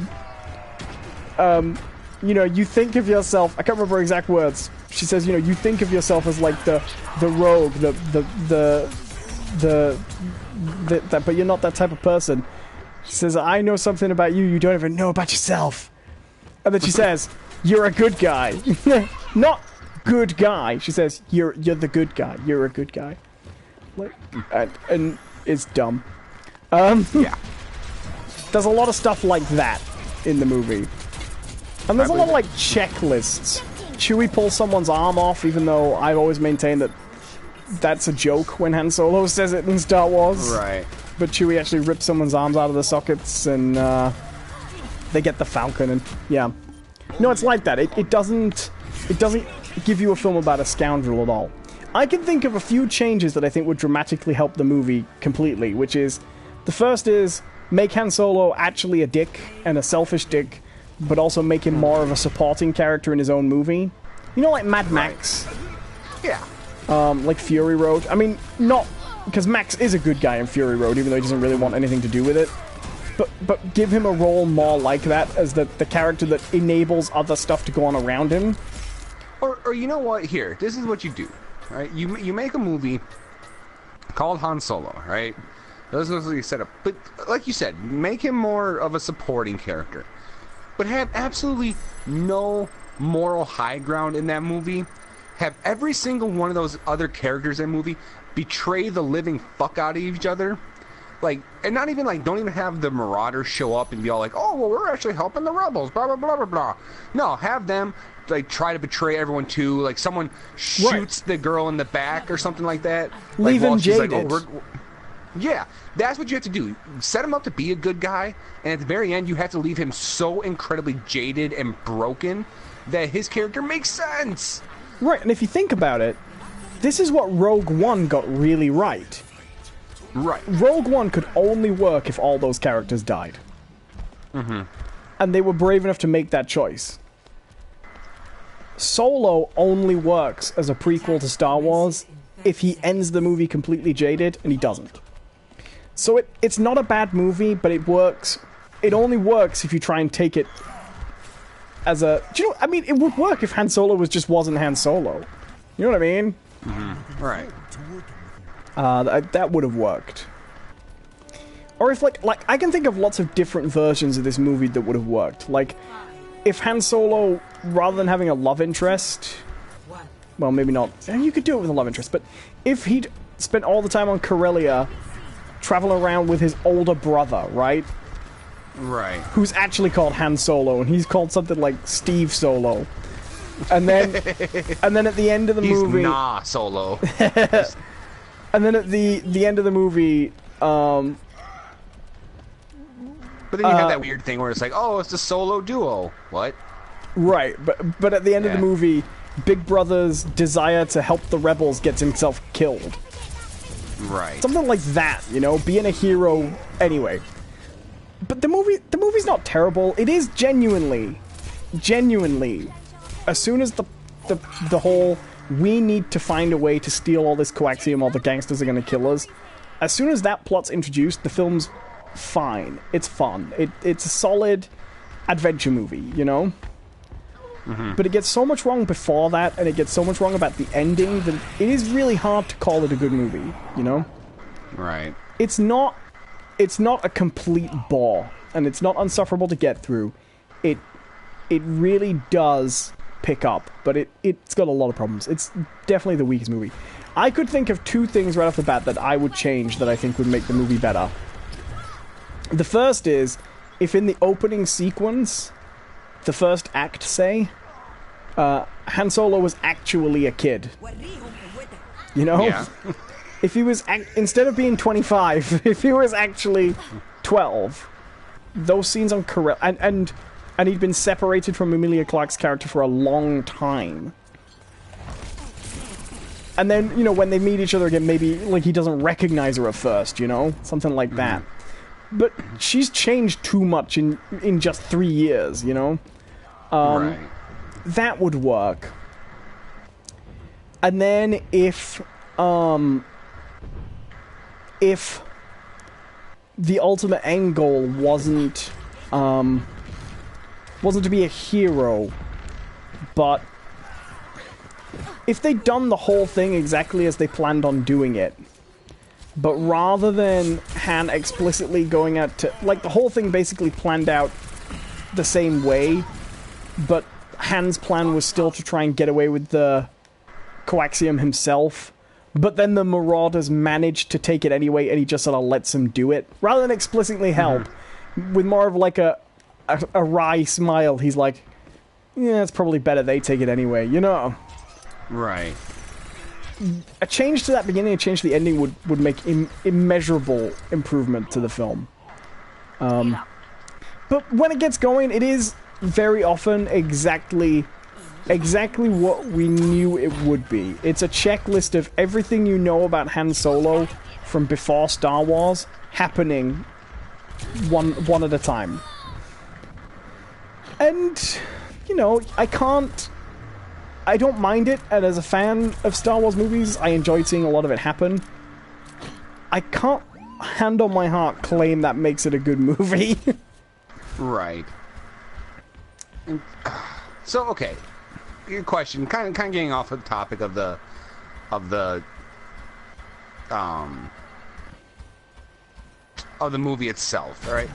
him, you know, you think of yourself... I can't remember her exact words. She says, you know, you think of yourself as like the rogue, but you're not that type of person. She says, I know something about you you don't even know about yourself. And then she says... You're a good guy. Not good guy. She says, you're the good guy. You're a good guy. Like, and it's dumb. Yeah. There's a lot of stuff like that in the movie. And there's a lot of, like, checklists. Chewie pulls someone's arm off, even though I've always maintained that that's a joke when Han Solo says it in Star Wars. Right. But Chewie actually rips someone's arms out of the sockets, and they get the Falcon, and yeah. No, it's like that. It doesn't give you a film about a scoundrel at all. I can think of a few changes that I think would dramatically help the movie completely, which is, the first is, make Han Solo actually a dick, and a selfish dick, but also make him more of a supporting character in his own movie. You know, like Mad Max? Yeah. Like Fury Road. I mean, not... Because Max is a good guy in Fury Road, even though he doesn't really want anything to do with it. But give him a role more like that, as the character that enables other stuff to go on around him. Or you know what? Here, this is what you do, right? You make a movie called Han Solo, right? Those are the setup. But like you said, make him more of a supporting character. But have absolutely no moral high ground in that movie. Have every single one of those other characters in that movie betray the living fuck out of each other. Like, and not even like, don't even have the Marauders show up and be all like, oh, well, we're actually helping the rebels, blah, blah, blah, blah, blah. No, have them, like, try to betray everyone too. Like, someone shoots the girl in the back or something like that. Leave him jaded. Like, yeah, that's what you have to do. Set him up to be a good guy, and at the very end, you have to leave him so incredibly jaded and broken that his character makes sense. Right, and if you think about it, this is what Rogue One got really right. Right. Rogue One could only work if all those characters died. Mm-hmm. And they were brave enough to make that choice. Solo only works as a prequel to Star Wars if he ends the movie completely jaded, and he doesn't. So it's not a bad movie, but it works. It only works if you try and take it as a... Do you know, I mean, it would work if Han Solo wasn't Han Solo. You know what I mean? Mm-hmm. Right. That would have worked. Or if, like, I can think of lots of different versions of this movie that would have worked. Like, if Han Solo, rather than having a love interest... Well, maybe not. You could do it with a love interest, but if he'd spent all the time on Corellia, traveling around with his older brother, right? Right. Who's actually called Han Solo, and he's called something like Steve Solo. And then, at the end of the movie... He's Solo. And then at the end of the movie, But then you have that weird thing where it's like, oh, it's a Solo duo. What? Right, but at the end of the movie, Big Brother's desire to help the rebels gets himself killed. Right. Something like that, you know, being a hero anyway. But the movie's not terrible. It is genuinely, as soon as the whole we need to find a way to steal all this coaxium or the gangsters are going to kill us, as soon as that plot's introduced, the film's fine. It's fun. It's a solid adventure movie, you know? Mm-hmm. But it gets so much wrong before that, and it gets so much wrong about the ending, that it is really hard to call it a good movie, you know? Right. It's not a complete bore, and it's not unsufferable to get through. It really does pick up, but it's got a lot of problems. It's definitely the weakest movie. I could think of two things right off the bat that I would change that I think would make the movie better. The first is, if in the opening sequence, the first act, say, Han Solo was actually a kid. You know? Yeah. If he was, instead of being 25, if he was actually 12, those scenes on Corellia, and he'd been separated from Emilia Clarke's character for a long time. And then, you know, when they meet each other again, maybe, like, he doesn't recognize her at first, you know? Something like that. But she's changed too much in just 3 years, you know? Right. That would work. And then if the ultimate end goal wasn't to be a hero, but if they'd done the whole thing exactly as they planned on doing it, but rather than Han explicitly going out to... Like, the whole thing basically planned out the same way, but Han's plan was still to try and get away with the coaxium himself, but then the Marauders managed to take it anyway, and he just sort of lets them do it. Rather than explicitly help, with more of like a wry smile, he's like, yeah, it's probably better they take it anyway, you know? Right. A change to that beginning, a change to the ending would make immeasurable improvement to the film. But when it gets going, it is very often exactly what we knew it would be. It's a checklist of everything you know about Han Solo from before Star Wars happening one at a time. And, you know, I don't mind it, and as a fan of Star Wars movies, I enjoyed seeing a lot of it happen. I can't, hand on my heart, claim that makes it a good movie. Right. So, okay. Your question, kind of getting off of the topic of the movie itself, all right?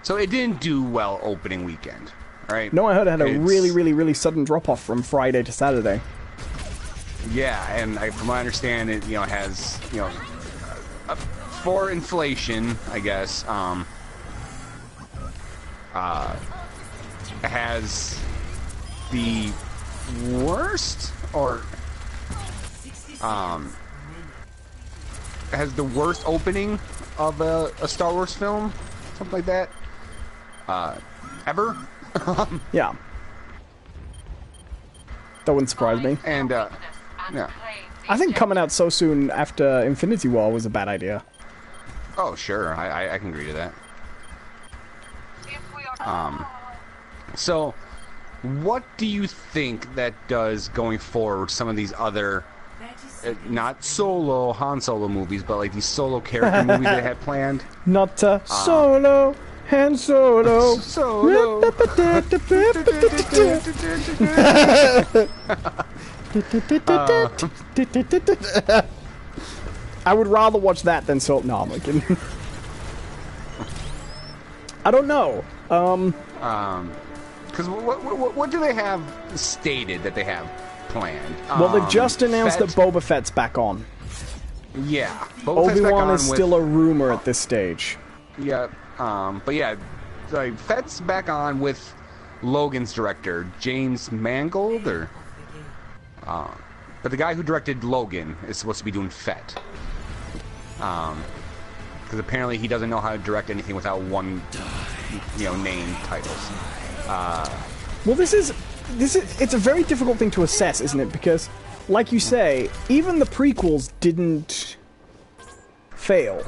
So it didn't do well opening weekend, right? No, I heard it had a really sudden drop-off from Friday to Saturday. Yeah, and from what I understand, it, you know, has, you know, for inflation, I guess, it has the worst, or has the worst opening of a Star Wars film, something like that, ever. Yeah. That wouldn't surprise me. And, yeah. I think coming out so soon after Infinity War was a bad idea. Oh, sure. I can agree to that. So, what do you think that does going forward some of these other, not solo Han Solo movies, but like these solo character movies they had planned? Not Solo, Han Solo. Solo. I would rather watch that than Salt. No, I'm kidding. I don't know. Because what do they have stated that they have planned? Well, they've just announced Fett, that Boba Fett's back on. Yeah, Boba Fett's back Obi-Wan on is with, still a rumor at this stage. Yeah, but yeah, like Fett's back on with Logan's director, James Mangold, or but the guy who directed Logan is supposed to be doing Fett. Because apparently he doesn't know how to direct anything without one, name titles. Well, it's a very difficult thing to assess, isn't it? Because, like you say, even the prequels didn't fail.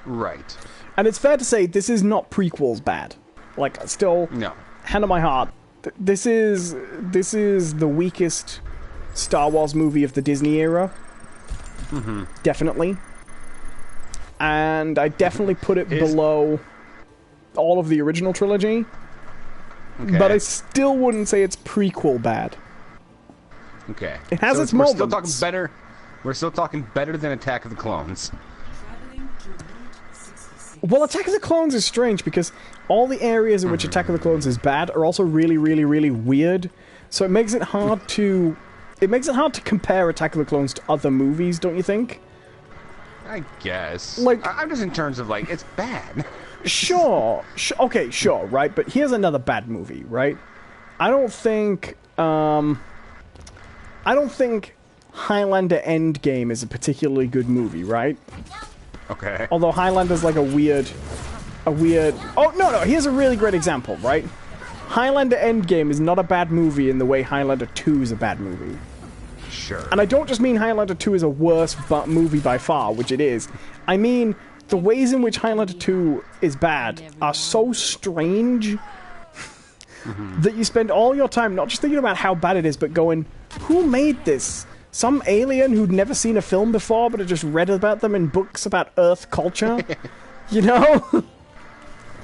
Right. And it's fair to say this is not prequels bad. Like, still, No. hand on my heart, this is the weakest Star Wars movie of the Disney era. Mm-hmm. Definitely. And I definitely put it below all of the original trilogy. Okay. But I still wouldn't say it's prequel bad. Okay. It has its we're moments. Still talking better. We're still talking better than Attack of the Clones. Well, Attack of the Clones is strange because all the areas in which Attack of the Clones is bad are also really, really, really weird. So it makes it hard to compare Attack of the Clones to other movies, don't you think? I guess. Like, I'm just in terms of like it's bad. Sure. Okay, sure, right? But here's another bad movie, right? I don't think Highlander Endgame is a particularly good movie, right? Okay. Although Highlander's like a weird... Oh, no, here's a really great example, right? Highlander Endgame is not a bad movie in the way Highlander 2 is a bad movie. Sure. And I don't just mean Highlander 2 is a worse movie by far, which it is. I mean, the ways in which Highlander 2 is bad are so strange that you spend all your time not just thinking about how bad it is, but going, who made this? Some alien who'd never seen a film before, but had just read about them in books about Earth culture? You know?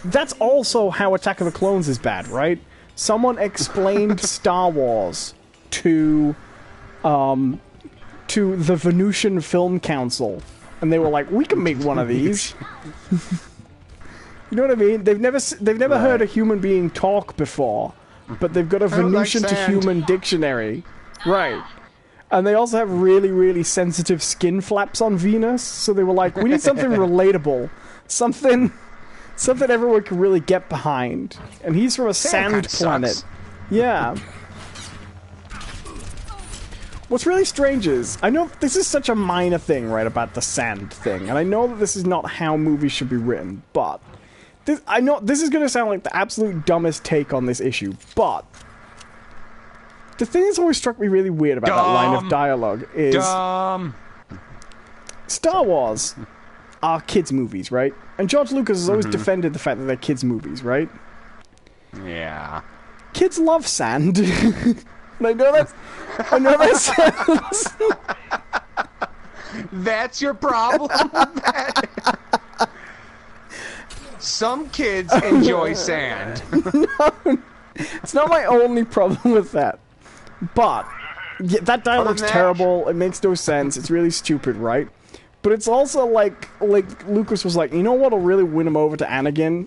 That's also how Attack of the Clones is bad, right? Someone explained Star Wars to the Venusian Film Council, and they were like, "We can make one of these." You know what I mean? They've never heard a human being talk before, but they've got a Venusian to human dictionary, right? And they also have really, really sensitive skin flaps on Venus, so they were like, "We need something relatable, something everyone can really get behind." And he's from a sand planet. Sucks. Yeah. What's really strange is, I know this is such a minor thing, right, about the sand thing, and I know that this is not how movies should be written, but I know this is going to sound like the absolute dumbest take on this issue, but the thing that's always struck me really weird about that line of dialogue is Star Wars are kids' movies, right? And George Lucas has always defended the fact that they're kids' movies, right? Yeah. Kids love sand. And I know that sounds... That's your problem? Some kids enjoy sand. No, it's not my only problem with that. But, yeah, that dialogue's terrible, it makes no sense, it's really stupid, right? But it's also like Lucas was like, you know what'll really win him over to Anakin?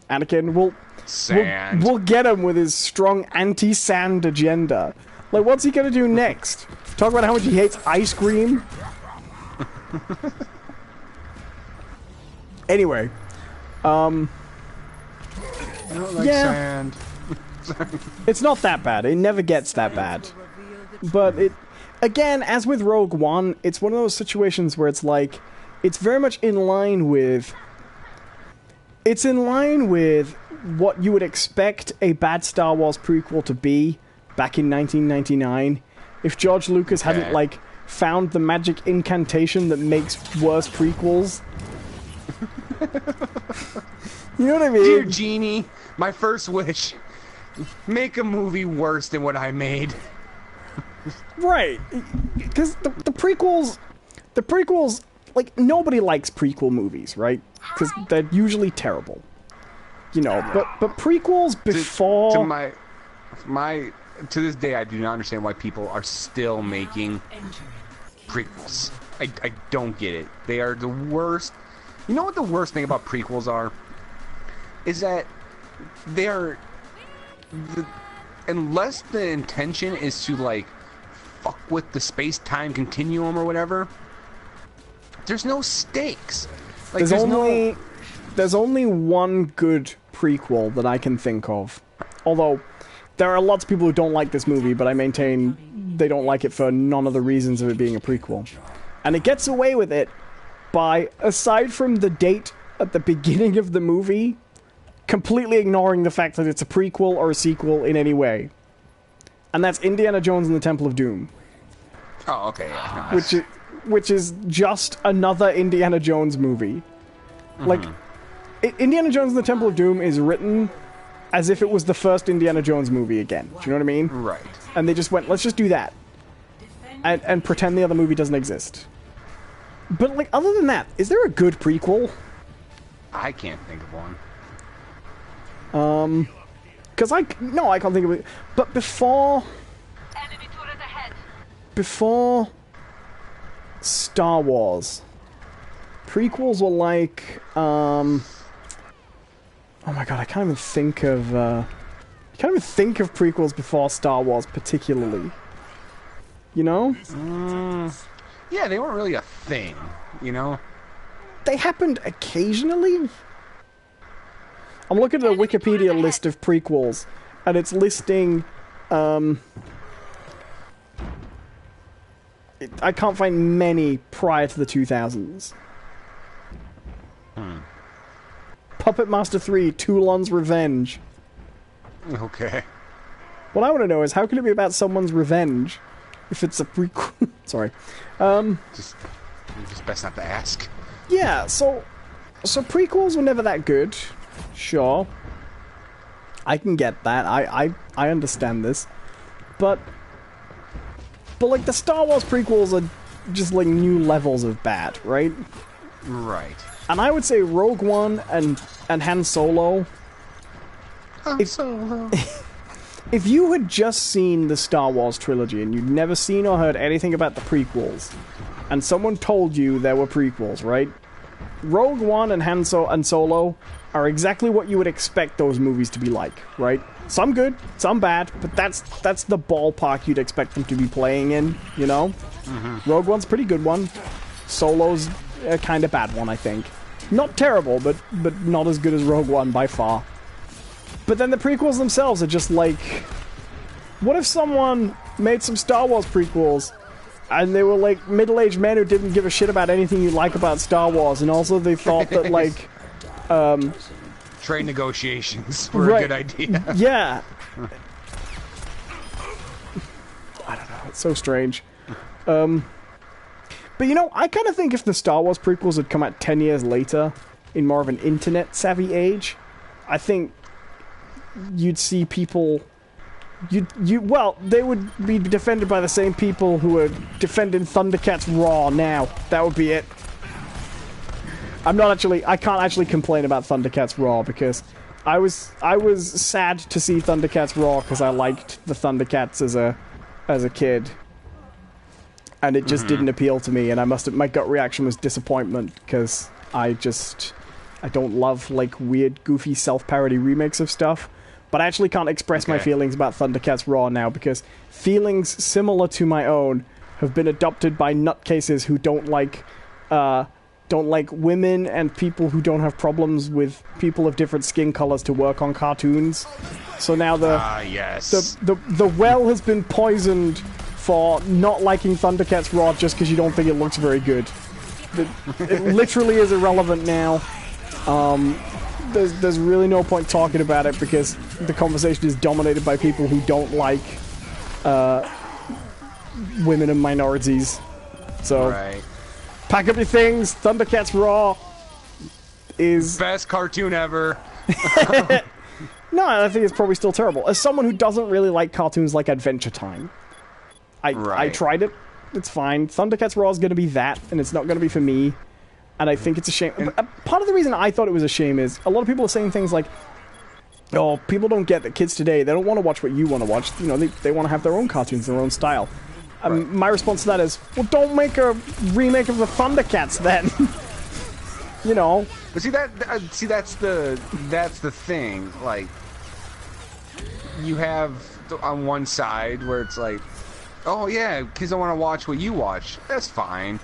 We'll get him with his strong anti-sand agenda. Like, what's he gonna do next? Talk about how much he hates ice cream? Anyway. I don't like sand. It's not that bad. It never gets that bad. But it... Again, as with Rogue One, it's one of those situations where it's like... It's very much in line with... It's in line with what you would expect a bad Star Wars prequel to be, back in 1999, if George Lucas hadn't, like, found the magic incantation that makes worse prequels. You know what I mean? Dear Genie, my first wish, make a movie worse than what I made. Right. Because the prequels, like, nobody likes prequel movies, right? Because they're usually terrible. You know, but prequels before... To this day, I do not understand why people are still making prequels. I don't get it. They are the worst. You know what the worst thing about prequels are? Is that they are... unless the intention is to, like, fuck with the space-time continuum or whatever, there's no stakes. Like, there's only one good prequel that I can think of. Although, there are lots of people who don't like this movie, but I maintain they don't like it for none of the reasons of it being a prequel. And it gets away with it by, aside from the date at the beginning of the movie, completely ignoring the fact that it's a prequel or a sequel in any way. And that's Indiana Jones and the Temple of Doom. Oh, okay, yeah. No, which is just another Indiana Jones movie. Like, Indiana Jones and the Temple of Doom is written as if it was the first Indiana Jones movie again. Do you know what I mean? Right. And they just went, let's just do that. And pretend the other movie doesn't exist. But, like, other than that, is there a good prequel? I can't think of one. Because I can't think of it. But before Star Wars, prequels were like, oh my god, I can't even think of prequels before Star Wars particularly. You know? Yeah, they weren't really a thing, you know? They happened occasionally. I'm looking at a Wikipedia list of prequels, and it's listing, I can't find many prior to the 2000s. Puppet Master 3, Toulon's Revenge. Okay. What I want to know is, how can it be about someone's revenge if it's a prequel? Sorry. Just best not to ask. Yeah, so prequels were never that good. Sure. I can get that. I understand this. But like, the Star Wars prequels are just like new levels of bad, right? Right. And I would say Rogue One and Han Solo. Solo. If you had just seen the Star Wars trilogy and you'd never seen or heard anything about the prequels, and someone told you there were prequels, right? Rogue One and Han Solo are exactly what you would expect those movies to be like, right? Some good, some bad, but that's the ballpark you'd expect them to be playing in, you know? Rogue One's a pretty good one. Solo's a kind of bad one, I think. Not terrible, but not as good as Rogue One by far. But then the prequels themselves are just like... What if someone made some Star Wars prequels, and they were like middle-aged men who didn't give a shit about anything you like about Star Wars, and also they thought that, like... Trade negotiations were a good idea. Yeah. I don't know. It's so strange. But you know, I kind of think if the Star Wars prequels had come out 10 years later, in more of an internet-savvy age, I think you'd see people... Well, they would be defended by the same people who are defending Thundercats Raw now. That would be it. I can't actually complain about Thundercats Raw because I was sad to see Thundercats Raw because I liked the Thundercats as a kid, and it just didn't appeal to me. And my gut reaction was disappointment because I don't love like weird, goofy self-parody remakes of stuff. But I actually can't express my feelings about Thundercats Raw now because feelings similar to my own have been adopted by nutcases who don't like women and people who don't have problems with people of different skin colors to work on cartoons. So now the well has been poisoned for not liking Thundercats Raw just because you don't think it looks very good. It literally is irrelevant now. There's really no point talking about it because the conversation is dominated by people who don't like women and minorities. So, Right. pack up your things. Thundercats Raw is... Best cartoon ever. No, I think it's probably still terrible. As someone who doesn't really like cartoons like Adventure Time, I tried it. It's fine. Thundercats Raw is going to be that, and it's not going to be for me. And I think it's a shame. Part of the reason I thought it was a shame is a lot of people are saying things like, oh, people don't get that kids today, they don't want to watch what you want to watch. You know, they want to have their own cartoons, their own style. My response to that is, well, don't make a remake of the Thundercats then. You know. But see that's the thing. Like, you have on one side where it's like, oh yeah, kids don't want to watch what you watch. That's fine.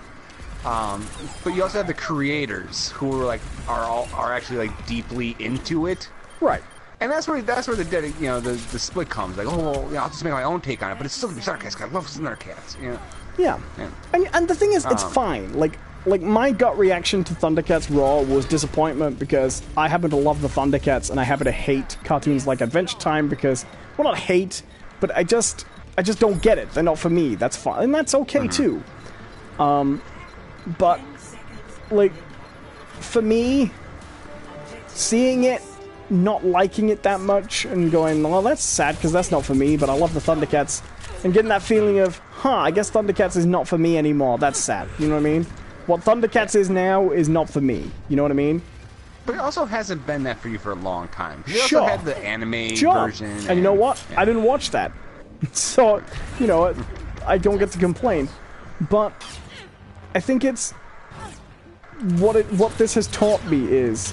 But you also have the creators who are actually like deeply into it. Right. And that's where the split comes. Like, oh, well, I'll just make my own take on it, but it's still gonna be Thundercats. I love Thundercats. You know? Yeah. And the thing is, it's fine. Like my gut reaction to Thundercats Raw was disappointment because I happen to love the Thundercats and I happen to hate cartoons like Adventure Time because, well, not hate, but I just don't get it. They're not for me. That's fine, and that's okay too. But like for me, seeing it, not liking it that much, and going, well, that's sad because that's not for me. But I love the Thundercats, and getting that feeling of, I guess Thundercats is not for me anymore. That's sad. You know what I mean? What Thundercats is now is not for me. You know what I mean? But it also hasn't been that for you for a long time. You Sure. also had the anime version. And you know what? Yeah. I didn't watch that. So, you know, I don't get to complain. But I think it's... What this has taught me is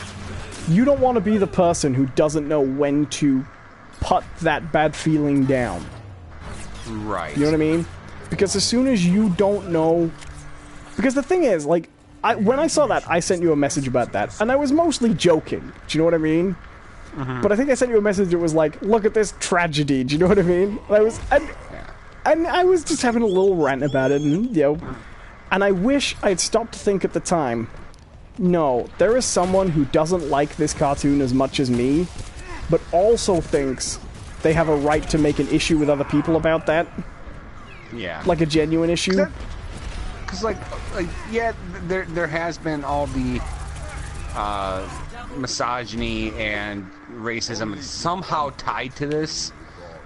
you don't want to be the person who doesn't know when to put that bad feeling down. Right. You know what I mean? Because as soon as you don't know... Because the thing is, like, when I saw that, I sent you a message about that, and I was mostly joking. Do you know what I mean? But I think I sent you a message that was like, look at this tragedy. Do you know what I mean? And I was just having a little rant about it, and, you know... And I wish I'd stopped to think at the time, no, there is someone who doesn't like this cartoon as much as me, but also thinks they have a right to make an issue with other people about that. Yeah. Like a genuine issue. Because, yeah, there has been all the misogyny and racism somehow tied to this.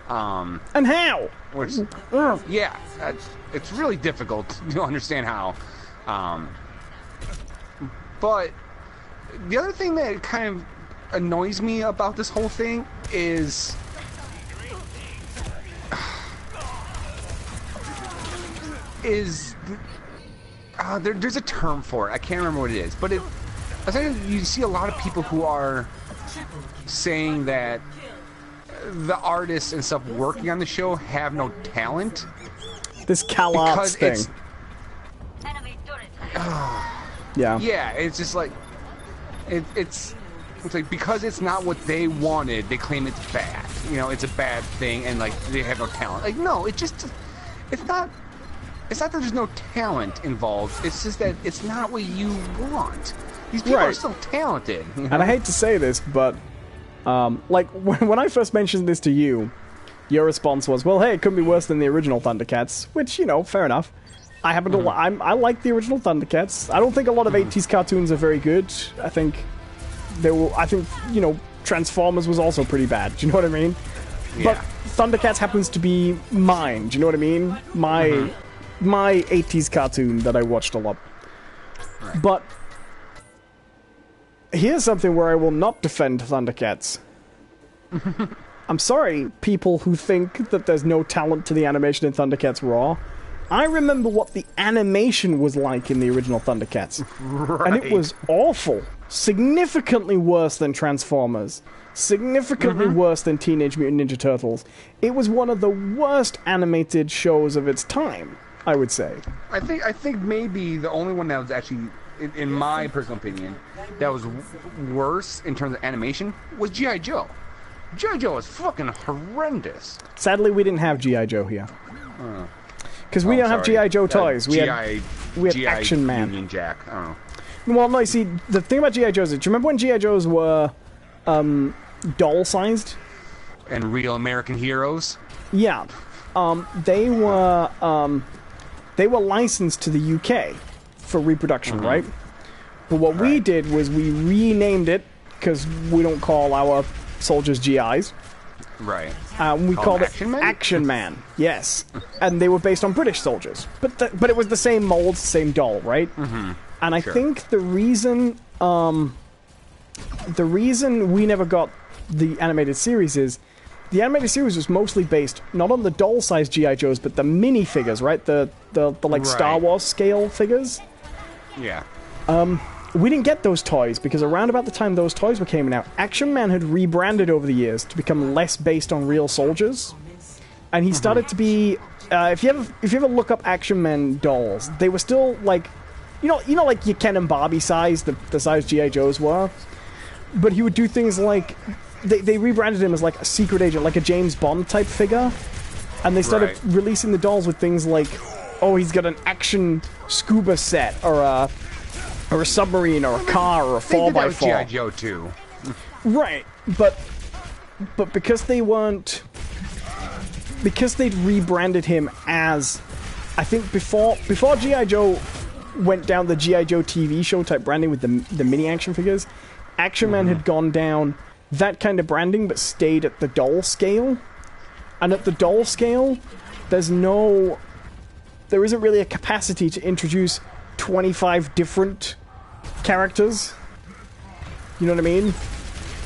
And how? Which, yeah, it's really difficult to understand how. But the other thing that kind of annoys me about this whole thing is there's a term for it. I can't remember what it is, but you see a lot of people who are saying that the artists and stuff working on the show have no talent. This CalArts thing. Yeah. Yeah, it's just like it's like because it's not what they wanted, they claim it's bad. You know, it's a bad thing, and like they have no talent. Like no, it's not that there's no talent involved. It's just that it's not what you want. These people are still talented. You know? And I hate to say this, but like when I first mentioned this to you, your response was, "Well, hey, it couldn't be worse than the original Thundercats," which, you know, fair enough. I happen to I like the original Thundercats. I don't think a lot of 80s cartoons are very good. I think you know, Transformers was also pretty bad. Do you know what I mean? Yeah. But Thundercats happens to be mine. Do you know what I mean? My 80s cartoon that I watched a lot. Right. But here's something where I will not defend Thundercats. I'm sorry, people who think that there's no talent to the animation in Thundercats Raw. I remember what the animation was like in the original Thundercats. Right. And it was awful. Significantly worse than Transformers. Significantly worse than Teenage Mutant Ninja Turtles. It was one of the worst animated shows of its time, I would say. I think maybe the only one that was actually, in my personal opinion, that was worse in terms of animation was G.I. Joe. G.I. Joe was fucking horrendous. Sadly, we didn't have G.I. Joe here. Because we don't have G.I. Joe toys. We had Action Man. Union Jack. I don't know. Well, no, you see, the thing about G.I. Joes is, do you remember when G.I. Joes were doll-sized? And Real American Heroes? Yeah. they were licensed to the UK for reproduction, right? But what we did was we renamed it because we don't call our soldiers GIs. Right. We called it Action Man? Action Man. Yes, and they were based on British soldiers, but it was the same mold, same doll, right? Mm-hmm. And I think the reason we never got the animated series is the animated series was mostly based not on the doll-sized GI Joes, but the minifigures, right? The like Star Wars scale figures. Yeah. We didn't get those toys because around about the time those toys were coming out, Action Man had rebranded over the years to become less based on real soldiers, and he started to be. If you ever look up Action Man dolls, they were still like, you know, like your Ken and Barbie size, the size GI Joes were, but he would do things like they rebranded him as like a secret agent, like a James Bond type figure, and they started releasing the dolls with things like, oh, he's got an action scuba set or a submarine, or a car, or a 4x4. That was G.I. Joe too. Right, but because they'd rebranded him as, I think before G.I. Joe went down the G.I. Joe TV show type branding with the mini action figures, Action Man had gone down that kind of branding, but stayed at the doll scale. And at the doll scale, there isn't really a capacity to introduce 25 different characters. You know what I mean?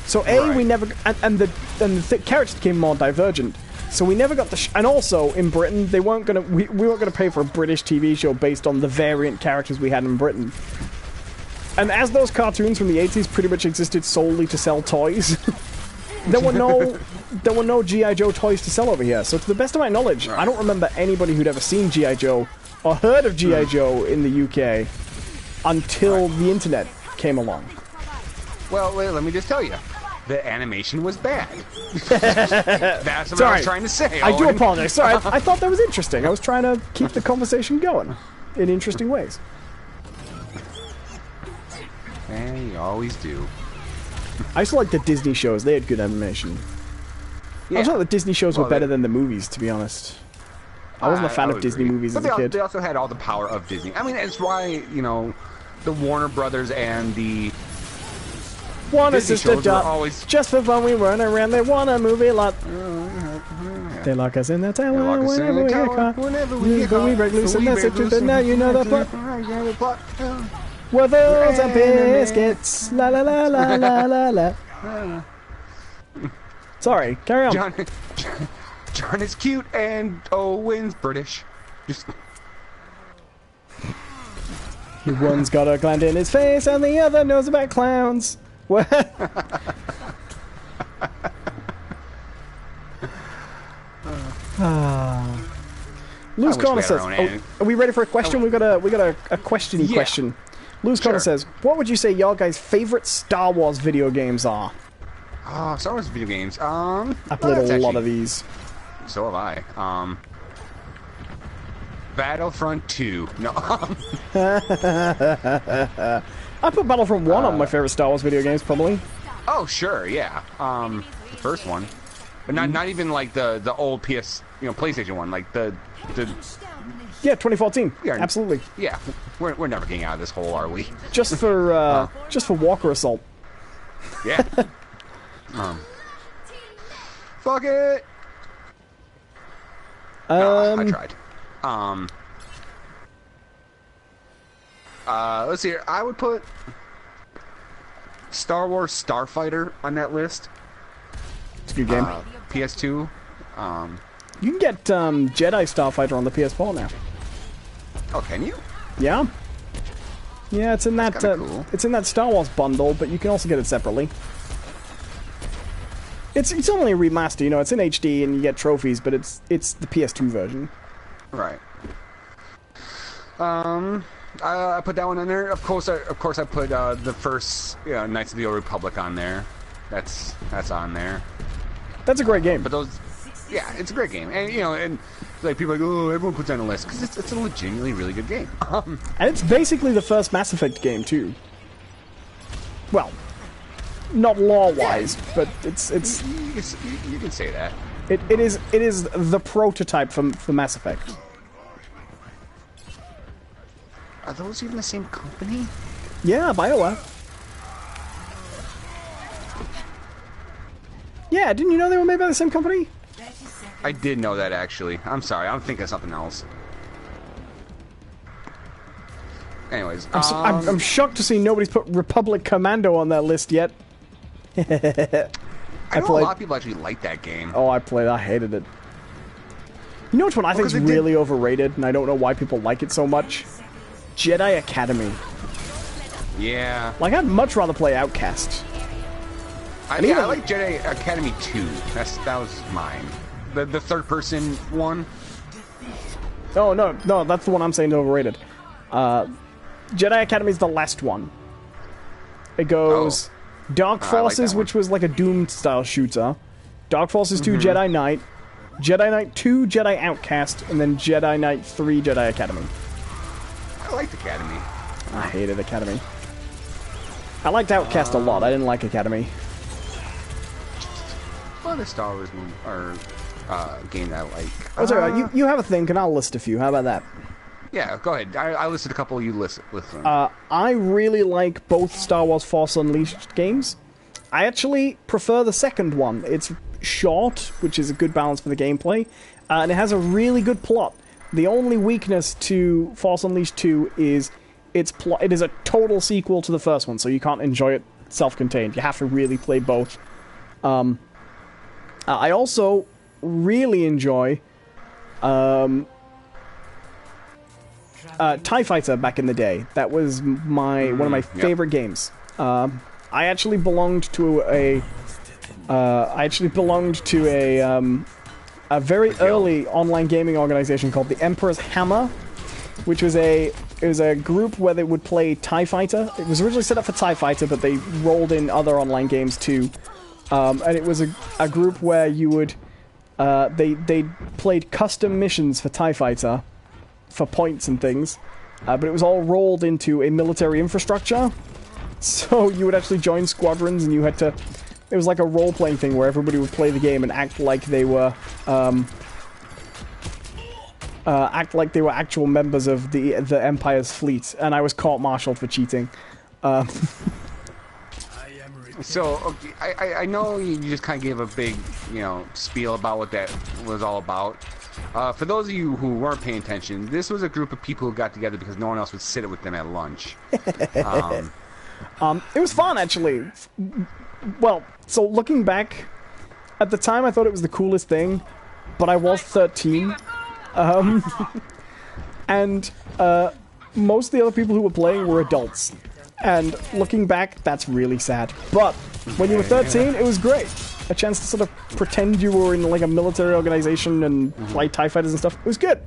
So we never, and the characters became more divergent. So we never got the and also in Britain we weren't gonna pay for a British TV show based on the variant characters we had in Britain. And as those cartoons from the 80s pretty much existed solely to sell toys, there were no G.I. Joe toys to sell over here. So to the best of my knowledge, I don't remember anybody who'd ever seen G.I. Joe or heard of G.I. Joe in the UK until the internet came along. Well, let me just tell you. The animation was bad. That's what I was trying to say, Owen. I do apologize. Sorry, I thought that was interesting. I was trying to keep the conversation going in interesting ways. And you always do. I used to like the Disney shows. They had good animation. Yeah. I just thought the Disney shows were better than the movies, to be honest. I wasn't a fan of Disney movies as a kid. They also had all the power of Disney. I mean, it's why, you know, the Warner Brothers and the Warner Disney Sister shows Dot. were always... Just for fun, we run around. They want a movie lot. They lock us in the tower whenever we get caught. But we break loose and that's it. But now you know the plot. We're those are biscuits. La la la la la la la. Sorry, carry on. John is cute and Owen's British. Just... One's got a gland in his face and the other knows about clowns. What? Lou's Corner says, are we ready for a question? We've got a question-y question. Lou's Corner says, what would you say your guys' favorite Star Wars video games are? Oh, Star Wars video games. I played a lot of these. So have I. Battlefront 2. No. I put Battlefront 1 on my favorite Star Wars video games, probably. Oh, sure, yeah. The first one. But not even like the old PlayStation one, like the yeah, 2014. Yeah, absolutely. Yeah, we're never getting out of this hole, are we? Just for Walker Assault. Yeah. Fuck it. I tried. Let's see here. I would put Star Wars Starfighter on that list. It's a good game. PS2. You can get Jedi Starfighter on the PS4 now. Oh, can you? Yeah. Yeah, it's in that cool. It's in that Star Wars bundle, but you can also get it separately. It's only a remaster, you know. It's in HD and you get trophies, but it's the PS2 version. Right. I put that one on there. Of course, I put the first Knights of the Old Republic on there. That's on there. That's a great game. But those, yeah, it's a great game, and and like people are like, oh, everyone puts it on the list because it's a legitimately really good game. And it's basically the first Mass Effect game too. Well, not lore-wise, but it's. You can say that. It is the prototype for Mass Effect. Are those even the same company? Yeah, BioWare. Yeah, didn't you know they were made by the same company? I did know that, actually. I'm sorry, I'm thinking of something else. Anyways, I'm shocked to see nobody's put Republic Commando on that list yet. I know a lot of people actually like that game. Oh, I hated it. You know which one I think is really overrated, and I don't know why people like it so much? Jedi Academy. Yeah. Like, I'd much rather play Outcast. I like Jedi Academy 2. That was mine. The third-person one. Oh, no, that's the one I'm saying is overrated. Jedi Academy is the last one. It goes Dark Forces, which was like a Doom-style shooter. Dark Forces 2, Jedi Knight. Jedi Knight 2, Jedi Outcast. And then Jedi Knight 3, Jedi Academy. I liked Academy. I hated Academy. I liked Outcast a lot. I didn't like Academy. Well, a Star Wars movie, or game that I like. Oh, sorry, you have a think, and I'll list a few. How about that? Yeah, go ahead. I listed a couple. You listen. I really like both Star Wars Force Unleashed games. I actually prefer the second one. It's short, which is a good balance for the gameplay, and it has a really good plot. The only weakness to Force Unleashed 2 is its plot. It is a total sequel to the first one, so you can't enjoy it self-contained. You have to really play both. I also really enjoy TIE Fighter back in the day. That was one of my favorite games. I actually belonged to a very early online gaming organization called the Emperor's Hammer, which was a group where they would play TIE Fighter. It was originally set up for TIE Fighter, but they rolled in other online games too. And it was a group where you would they played custom missions for TIE Fighter for points and things, but it was all rolled into a military infrastructure. So you would actually join squadrons, and you had to. It was like a role-playing thing where everybody would play the game and act like they were actual members of the Empire's fleet. And I was court-martialed for cheating. So okay, I know you just kind of gave a big spiel about what that was all about. For those of you who weren't paying attention, this was a group of people who got together because no one else would sit with them at lunch. It was fun, actually. Well, so looking back, at the time I thought it was the coolest thing, but I was 13. And most of the other people who were playing were adults. And looking back, that's really sad. But when you were 13, it was great. A chance to sort of pretend you were in like a military organization and fly TIE Fighters and stuff. It was good.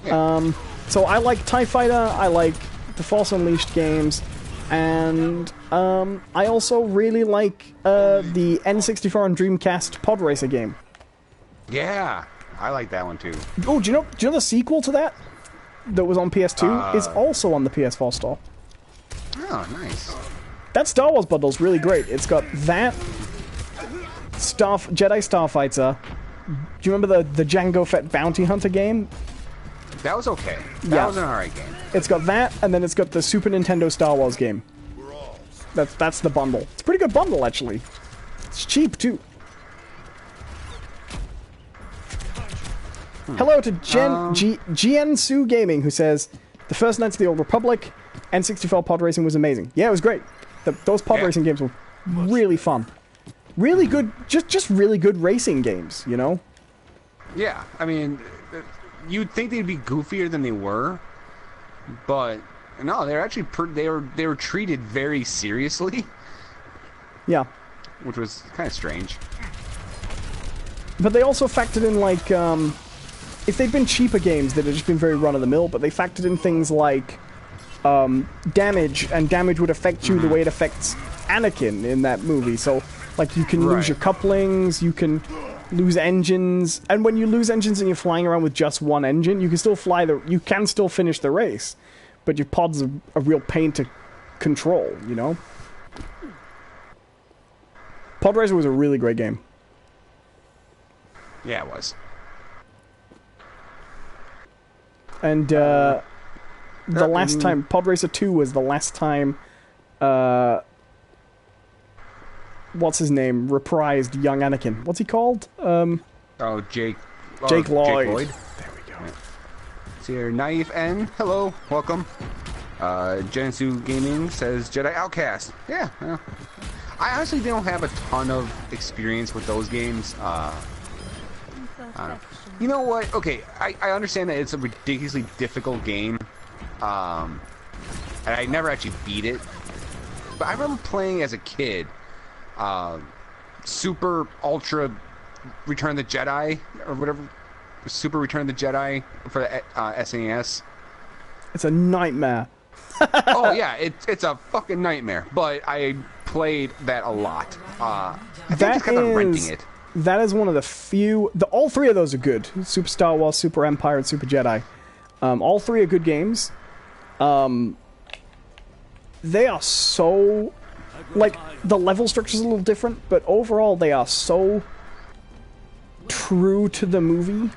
So I like TIE Fighter, I like the Force Unleashed games, and I also really like the N64 and Dreamcast Pod Racer game. Yeah, I like that one too. Oh, do you know the sequel to that was on PS2 is also on the PS4 store. Oh, nice. That Star Wars bundle is really great. It's got that Jedi Starfighter. Do you remember the Jango Fett Bounty Hunter game? That was okay. That was an alright game. It's got that, and then it's got the Super Nintendo Star Wars game. That's the bundle. It's a pretty good bundle, actually. It's cheap, too. Hello to GN Sue Gaming, who says, the first Knights of the Old Republic, N64 pod racing was amazing. Yeah, it was great. Those pod racing games were really fun. Really good, just really good racing games, you know? Yeah, I mean, you'd think they'd be goofier than they were, but no, they're actually they were treated very seriously. Yeah, which was kind of strange. But they also factored in like if they'd been cheaper games, they'd have just been very run of the mill. But they factored in things like damage, and damage would affect you the way it affects Anakin in that movie. So like you can lose your couplings, you can lose engines, and when you lose engines and you're flying around with just one engine, you can still finish the race, but your pod's a real pain to control, you know? Pod Racer was a really great game. Yeah, it was. And the last time Pod Racer 2 was the last time what's his name reprised young Anakin. What's he called? Jake Lloyd. Jake Lloyd. There we go. Yeah. See here, Naif N. Hello, welcome. Gensu Gaming says Jedi Outcast. Yeah. I honestly don't have a ton of experience with those games. You know what? Okay, I understand that it's a ridiculously difficult game. And I never actually beat it. But I remember playing as a kid. Super Ultra Return of the Jedi, or whatever. Super Return of the Jedi for the SNES. It's a nightmare. Oh yeah, it's a fucking nightmare. But I played that a lot. I think I just kept on renting it. That is one of the few... all three of those are good. Super Star Wars, Super Empire, and Super Jedi. All three are good games. They are so... Like, the level structure's a little different, but overall they are so true to the movie.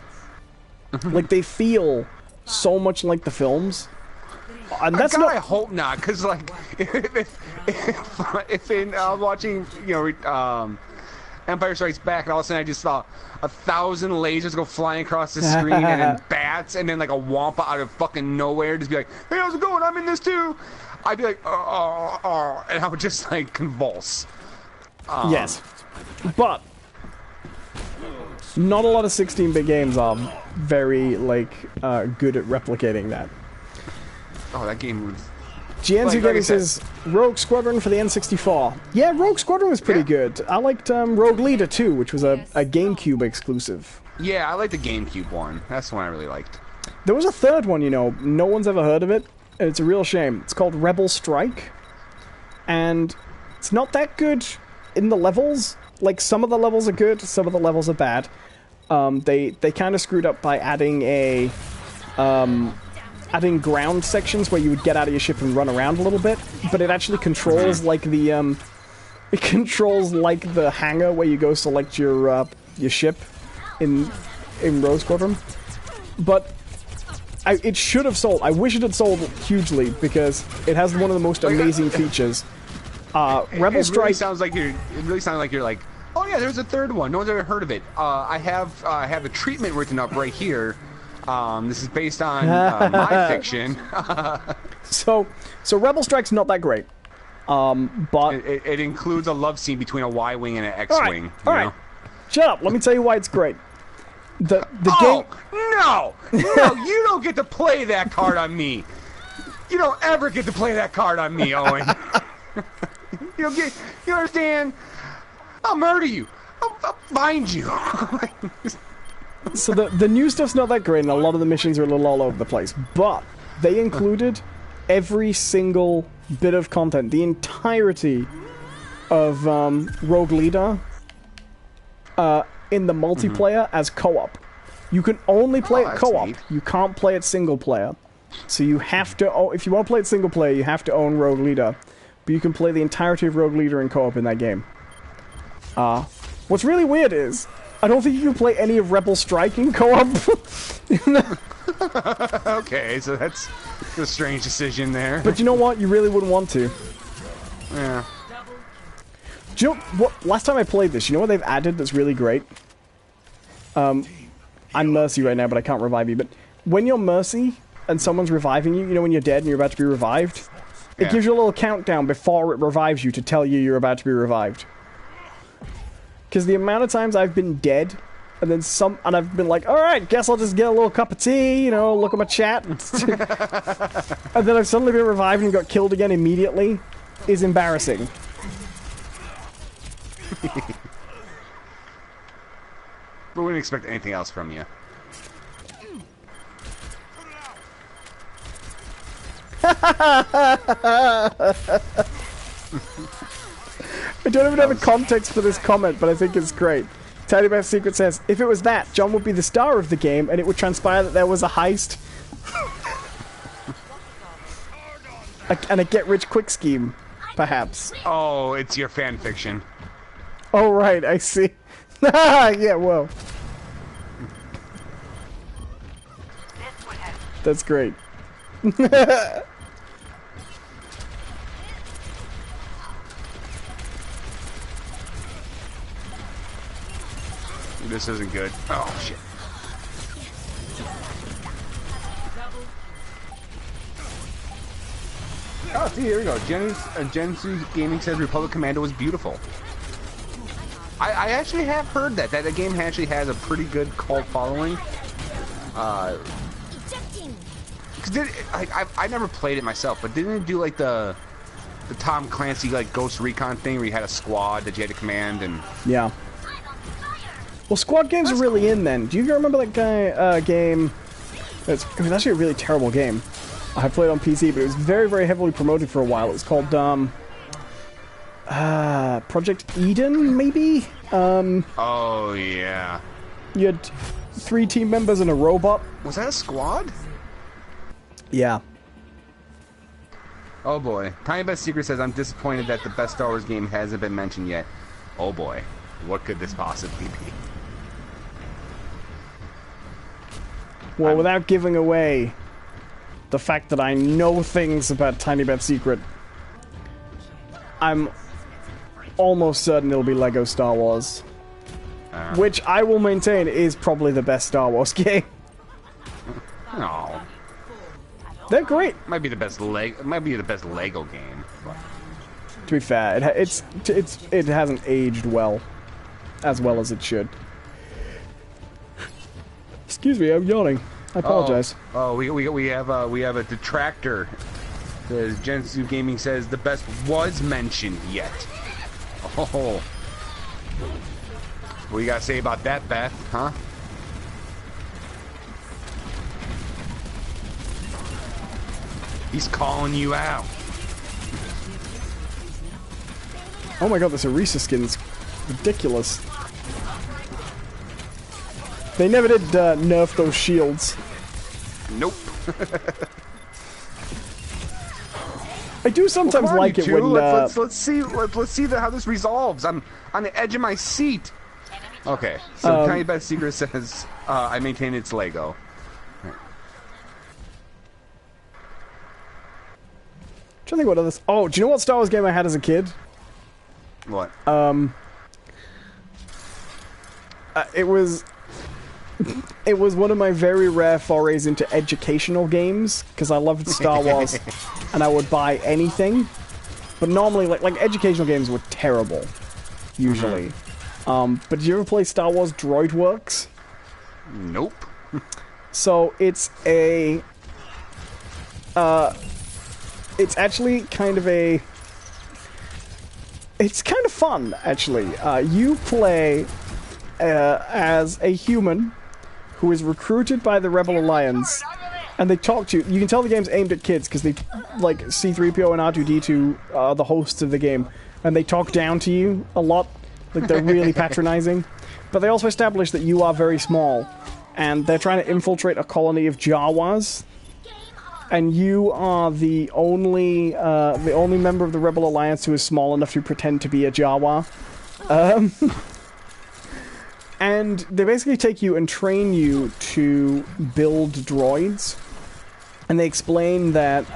Like, they feel so much like the films. And that's I hope not, because, like, if in watching, you know, Empire Strikes Back, and all of a sudden I just saw 1,000 lasers go flying across the screen, and then bats, and then, like, a Wampa out of fucking nowhere just be like, hey, how's it going? I'm in this too! I'd be like, and I would just, like, convulse. Yes. But not a lot of 16-bit games are very, like, good at replicating that. Oh, that game was... Gianzu Gaming says, Rogue Squadron for the N64. Yeah, Rogue Squadron was pretty good. I liked Rogue Leader too, which was a GameCube exclusive. Yeah, I like the GameCube one. That's the one I really liked. There was a third one, you know. No one's ever heard of it. And it's a real shame. It's called Rebel Strike. And it's not that good in the levels. Like, some of the levels are good, some of the levels are bad. They kind of screwed up by adding adding ground sections where you would get out of your ship and run around a little bit, but it actually controls like the it controls like the hangar where you go select your ship in Rogue Squadron. But it should have sold. I wish it had sold hugely because it has one of the most amazing features. Rebel Strike really sounds like it really sounded like you're like, oh yeah, there's a third one. No one's ever heard of it. I have the treatment written up right here. This is based on my fiction. So Rebel Strike's not that great. But it includes a love scene between a Y-wing and an X-wing. All right. Shut up. Let me tell you why it's great. The game. No, you don't get to play that card on me. You don't ever get to play that card on me, Owen. You understand? I'll murder you. I'll find you. So the new stuff's not that great, and a lot of the missions are a little all over the place. But they included every single bit of content, the entirety of Rogue Leader in the multiplayer as co-op. You can only play it co-op. Neat. You can't play it single player. So you have to, if you want to play it single player, you have to own Rogue Leader. But you can play the entirety of Rogue Leader in co-op in that game. What's really weird is, I don't think you can play any of Rebel Strike in co-op. Okay, so that's a strange decision there. But you know what? You really wouldn't want to. Yeah. Do you know what? Last time I played this, you know what they've added that's really great? I'm Mercy right now, but I can't revive you. But when you're Mercy and someone's reviving you, you know when you're dead and you're about to be revived? It gives you a little countdown before it revives you to tell you you're about to be revived. Because the amount of times I've been dead, and then I've been like, alright, guess I'll just get a little cup of tea, you know, look at my chat. And then I've suddenly been revived and got killed again immediately, is embarrassing. We wouldn't expect anything else from you. I don't even have a context for this comment, but I think it's great. Tiny Bear Secret says, if it was that, John would be the star of the game, and it would transpire that there was a heist. And a get-rich-quick scheme, perhaps. Oh, it's your fan fiction. Oh, right, I see. Yeah, whoa. That's great. This isn't good. Oh, shit. Oh, see, here we go. Gensu Gaming says Republic Commando was beautiful. I actually have heard that the game actually has a pretty good cult following. Cause I never played it myself, but didn't it do like the Tom Clancy like Ghost Recon thing where you had a squad that you had to command and yeah. Well, squad games are really in then. Do you remember that game? It was actually a really terrible game. I played it on PC, but it was very, very heavily promoted for a while. It was called Project Eden, maybe? oh yeah. You had 3 team members and a robot. Was that a squad? Yeah. Oh boy. Tiny Best Secret says, I'm disappointed that the best Star Wars game hasn't been mentioned yet. Oh boy. What could this possibly be? Well, without giving away the fact that I know things about Tiny Beth Secret, I'm almost certain it'll be Lego Star Wars. Which I will maintain is probably the best Star Wars game. No. They're great. Might be the best Lego game. But. To be fair, it hasn't aged well as it should. Excuse me, I'm yawning. I apologize. Oh, we have a detractor. The Gensu Gaming says the best was mentioned yet. Oh. What you gotta say about that, Beth? Huh? He's calling you out. Oh my god, this Orisa skin's ridiculous. They never did nerf those shields. Nope. I do sometimes like it when let's see how this resolves. I'm on the edge of my seat. Okay, so Tiny Best Secret says I maintain it's Lego. I'm trying to think what others. Oh, do you know what Star Wars game I had as a kid? What? It was one of my very rare forays into educational games because I loved Star Wars and I would buy anything. But normally, like educational games were terrible, usually. But did you ever play Star Wars Droid Works? Nope. So it's a it's actually kind of a... It's kind of fun, actually. You play as a human who is recruited by the Rebel Alliance, and they talk to you. You can tell the game's aimed at kids, because they, like, C-3PO and R2-D2 are the hosts of the game, and they talk down to you a lot. Like, they're really patronizing. But they also establish that you are very small, and they're trying to infiltrate a colony of Jawas, and you are the only member of the Rebel Alliance who is small enough to pretend to be a Jawa. And they basically take you and train you to build droids. And they explain that,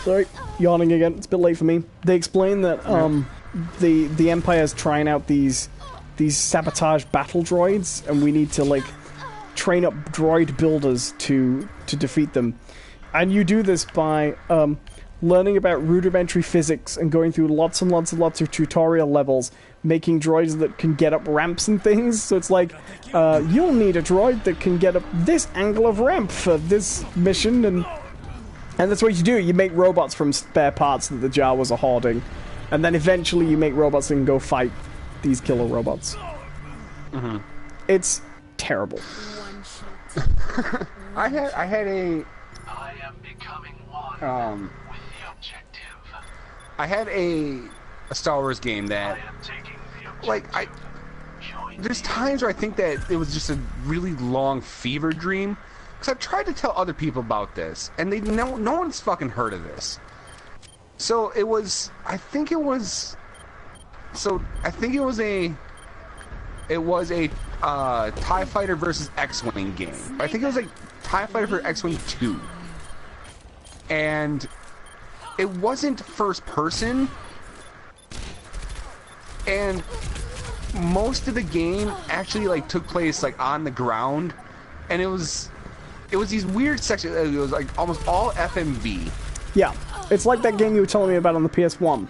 sorry, yawning again, it's a bit late for me. They explain that, the Empire's trying out these sabotage battle droids, and we need to, like, train up droid builders to defeat them. And you do this by learning about rudimentary physics and going through lots and lots and lots of tutorial levels, making droids that can get up ramps and things. So it's like, you'll need a droid that can get up this angle of ramp for this mission, and that's what you do. You make robots from spare parts that the Jawas are hoarding, and then eventually you make robots that can go fight these killer robots. Mm-hmm. It's terrible. I had a Star Wars game that, like, there's times where I think that it was just a really long fever dream, because I've tried to tell other people about this, and no one's fucking heard of this. So I think it was a It was a TIE Fighter versus X-Wing game. I think it was like TIE Fighter for X-Wing 2. And it wasn't first person. And most of the game actually like took place like on the ground. And it was these weird sections. It was like almost all FMV. Yeah, it's like that game you were telling me about on the PS1.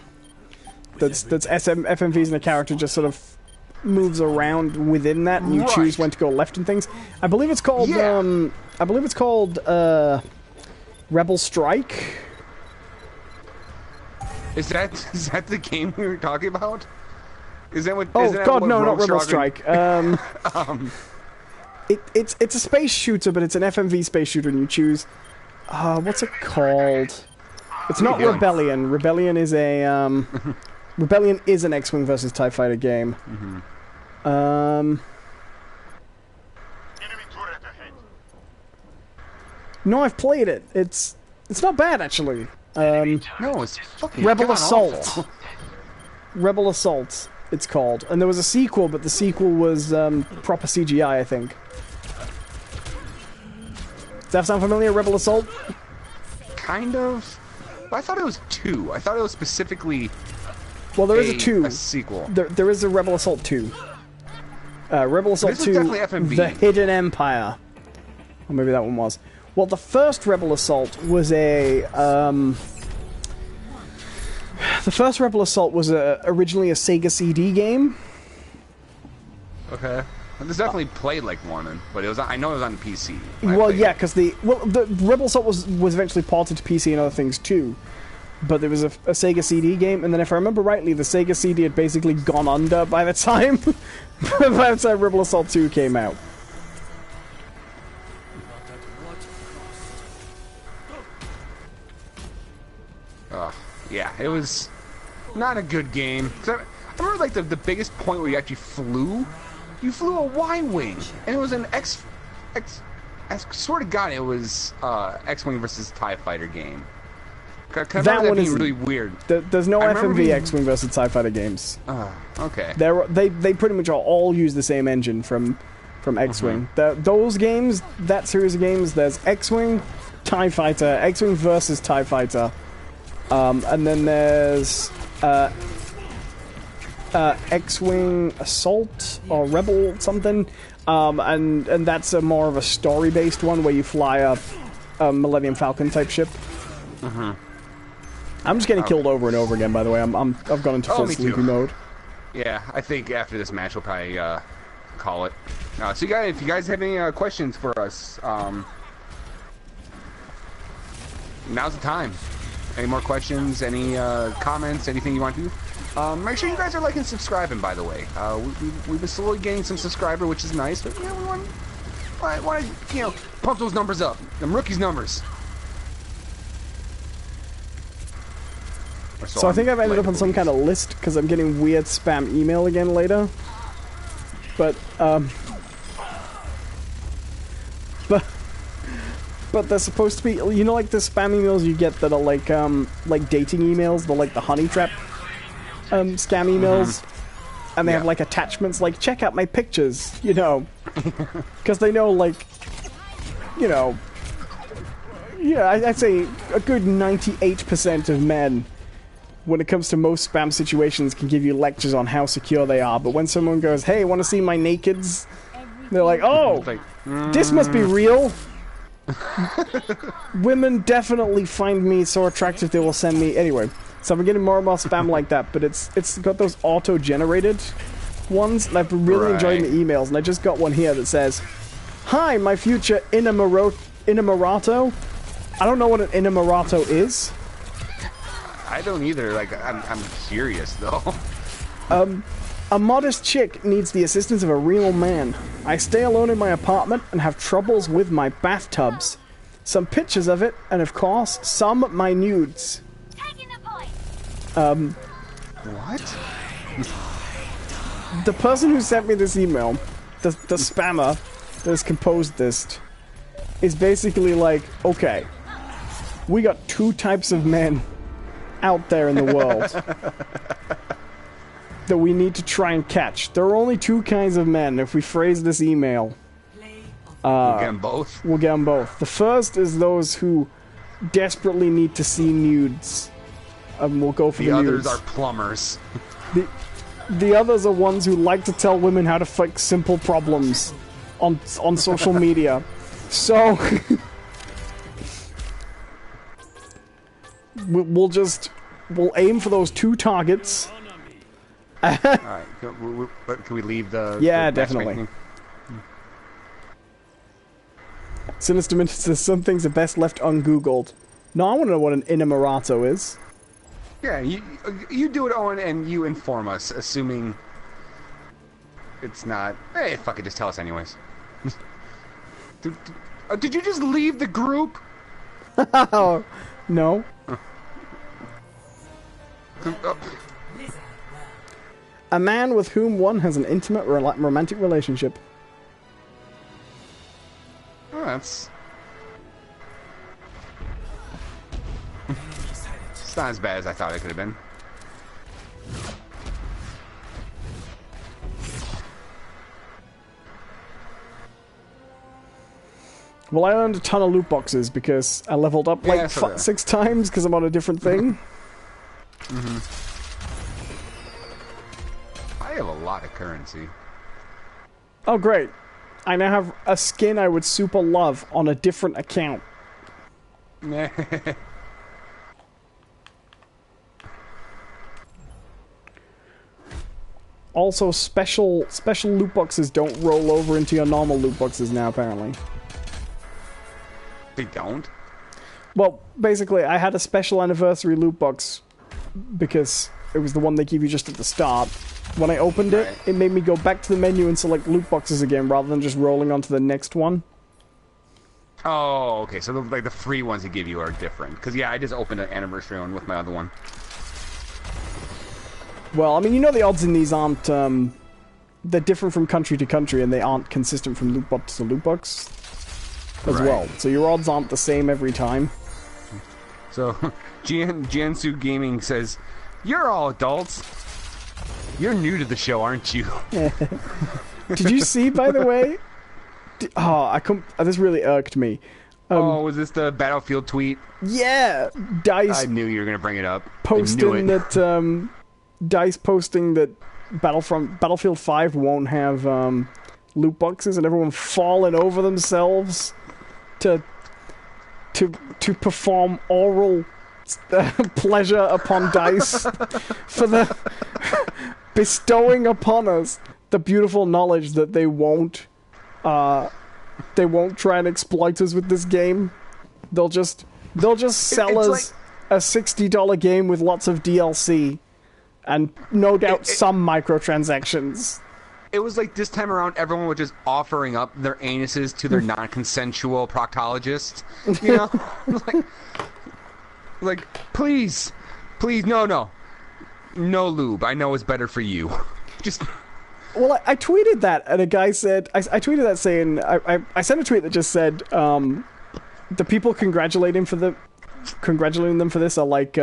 That's FMVs and the character just sort of moves around within that, and you choose when to go left and things. I believe it's called Rebel Strike. Is that the game we were talking about? Is that what? Oh is that God, what no, not Rebel Strike? Strike. It's a space shooter, but it's an FMV space shooter, and you choose. What's it called? It's not Rebellion. Rebellion is a Rebellion is an X-Wing versus TIE Fighter game. Mm-hmm. No, I've played it. It's not bad actually. No, it's fucking Rebel god Assault. awful. Rebel Assault, it's called. And there was a sequel, but the sequel was proper CGI, I think. Does that sound familiar, Rebel Assault? Kind of. But I thought it was 2. I thought it was specifically. Well, there is a 2. A sequel. There is a Rebel Assault 2. Rebel Assault This is 2, definitely FMV. The Hidden Empire. Or maybe that one was. Well, the first Rebel Assault was a... the first Rebel Assault was originally a Sega CD game. Okay. This definitely played like one, but it was. I know it was on PC. Well, yeah, because the Rebel Assault was eventually ported to PC and other things too. But there was a Sega CD game, and then if I remember rightly, the Sega CD had basically gone under by the time Rebel Assault 2 came out. Yeah, it was not a good game. I remember like the biggest point where you actually flew. You flew a Y-wing, and it was an I swear to God, it was X-wing versus TIE Fighter game. That one is really weird. There's no FMV X-wing versus TIE Fighter games. Okay. They pretty much all use the same engine from X-wing. Those games, that series of games, there's X-wing, TIE Fighter, X-wing versus TIE Fighter, and then there's X-wing Assault or Rebel something, and that's more of a story-based one where you fly a Millennium Falcon type ship. I'm just getting killed over and over again. By the way, I've gone into full sleepy mode. Yeah, I think after this match we'll probably call it. So if you guys have any questions for us, now's the time. Any more questions? Any comments? Anything you want to do? Make sure you guys are liking and subscribing, by the way. We've been slowly getting some subscriber, which is nice, but we want to, pump those numbers up. Them rookies numbers. So I think I've ended up on some kind of list, because I'm getting weird spam email again later. But they're supposed to be, like the spam emails you get that are like dating emails, the honey trap scam emails, and they have like attachments like check out my pictures, because they know I'd say a good 98% of men, when it comes to most spam situations, can give you lectures on how secure they are, but when someone goes, hey, want to see my nakeds? They're like, oh, this must be real. Women definitely find me so attractive they will send me... Anyway, so I'm getting more and more spam like that, but it's got those auto-generated ones, and I've been really enjoying the emails, and I just got one here that says, hi, my future innamorato. I don't know what an innamorato is. I don't either. I'm curious though. A modest chick needs the assistance of a real man. I stay alone in my apartment and have troubles with my bathtubs. Some pictures of it, and of course, some my nudes. What? The person who sent me this email, the spammer that has composed this, is basically like, okay, we got 2 types of men out there in the world. that we need to try and catch. There are only two kinds of men. If we phrase this email, we'll get them both. We'll get them both. The first is those who desperately need to see nudes, and we'll go for the nudes. The others are plumbers. The others are ones who like to tell women how to fix simple problems on social media. So we'll aim for those two targets. Alright, can we leave the... Yeah, definitely. Sinister Mint says some things are best left ungoogled. No, I want to know what an innamorato is. Yeah, you do it, Owen, and you inform us, assuming it's not... Hey, fuck it, just tell us anyways. Did you just leave the group? No. A man with whom one has an intimate romantic relationship. Oh, that's... It's not as bad as I thought it could have been. Well, I earned a ton of loot boxes because I leveled up like 6 times because I'm on a different thing. I have a lot of currency. Oh, great. I now have a skin I would super love on a different account. Also, special loot boxes don't roll over into your normal loot boxes now, apparently. They don't? Well, basically, I had a special anniversary loot box because it was the one they give you just at the start. When I opened it, it made me go back to the menu and select loot boxes again rather than just rolling on to the next one. Oh, okay. So the free ones they give you are different. Because, yeah, I just opened an anniversary one with my other one. Well, I mean, you know the odds in these aren't, they're different from country to country, and they aren't consistent from loot box to loot box as well. So your odds aren't the same every time. So, Jiansu Gaming says, "You're all adults. You're new to the show, aren't you?" Did you see, by the way? This really irked me. Was this the Battlefield tweet? Yeah, DICE. I knew you were gonna bring it up. Posting that DICE posting that Battlefield 5 won't have loot boxes, and everyone falling over themselves to perform oral pleasure upon DICE for the bestowing upon us the beautiful knowledge that they won't try and exploit us with this game. They'll just sell us a $60 game with lots of DLC and no doubt some microtransactions. It was like this time around, everyone was just offering up their anuses to their non-consensual proctologist. You know, like please, no lube. I know it's better for you. Just. Well, I tweeted that, and a guy said, I tweeted that saying, I sent a tweet that just said, the people congratulating them for this are like,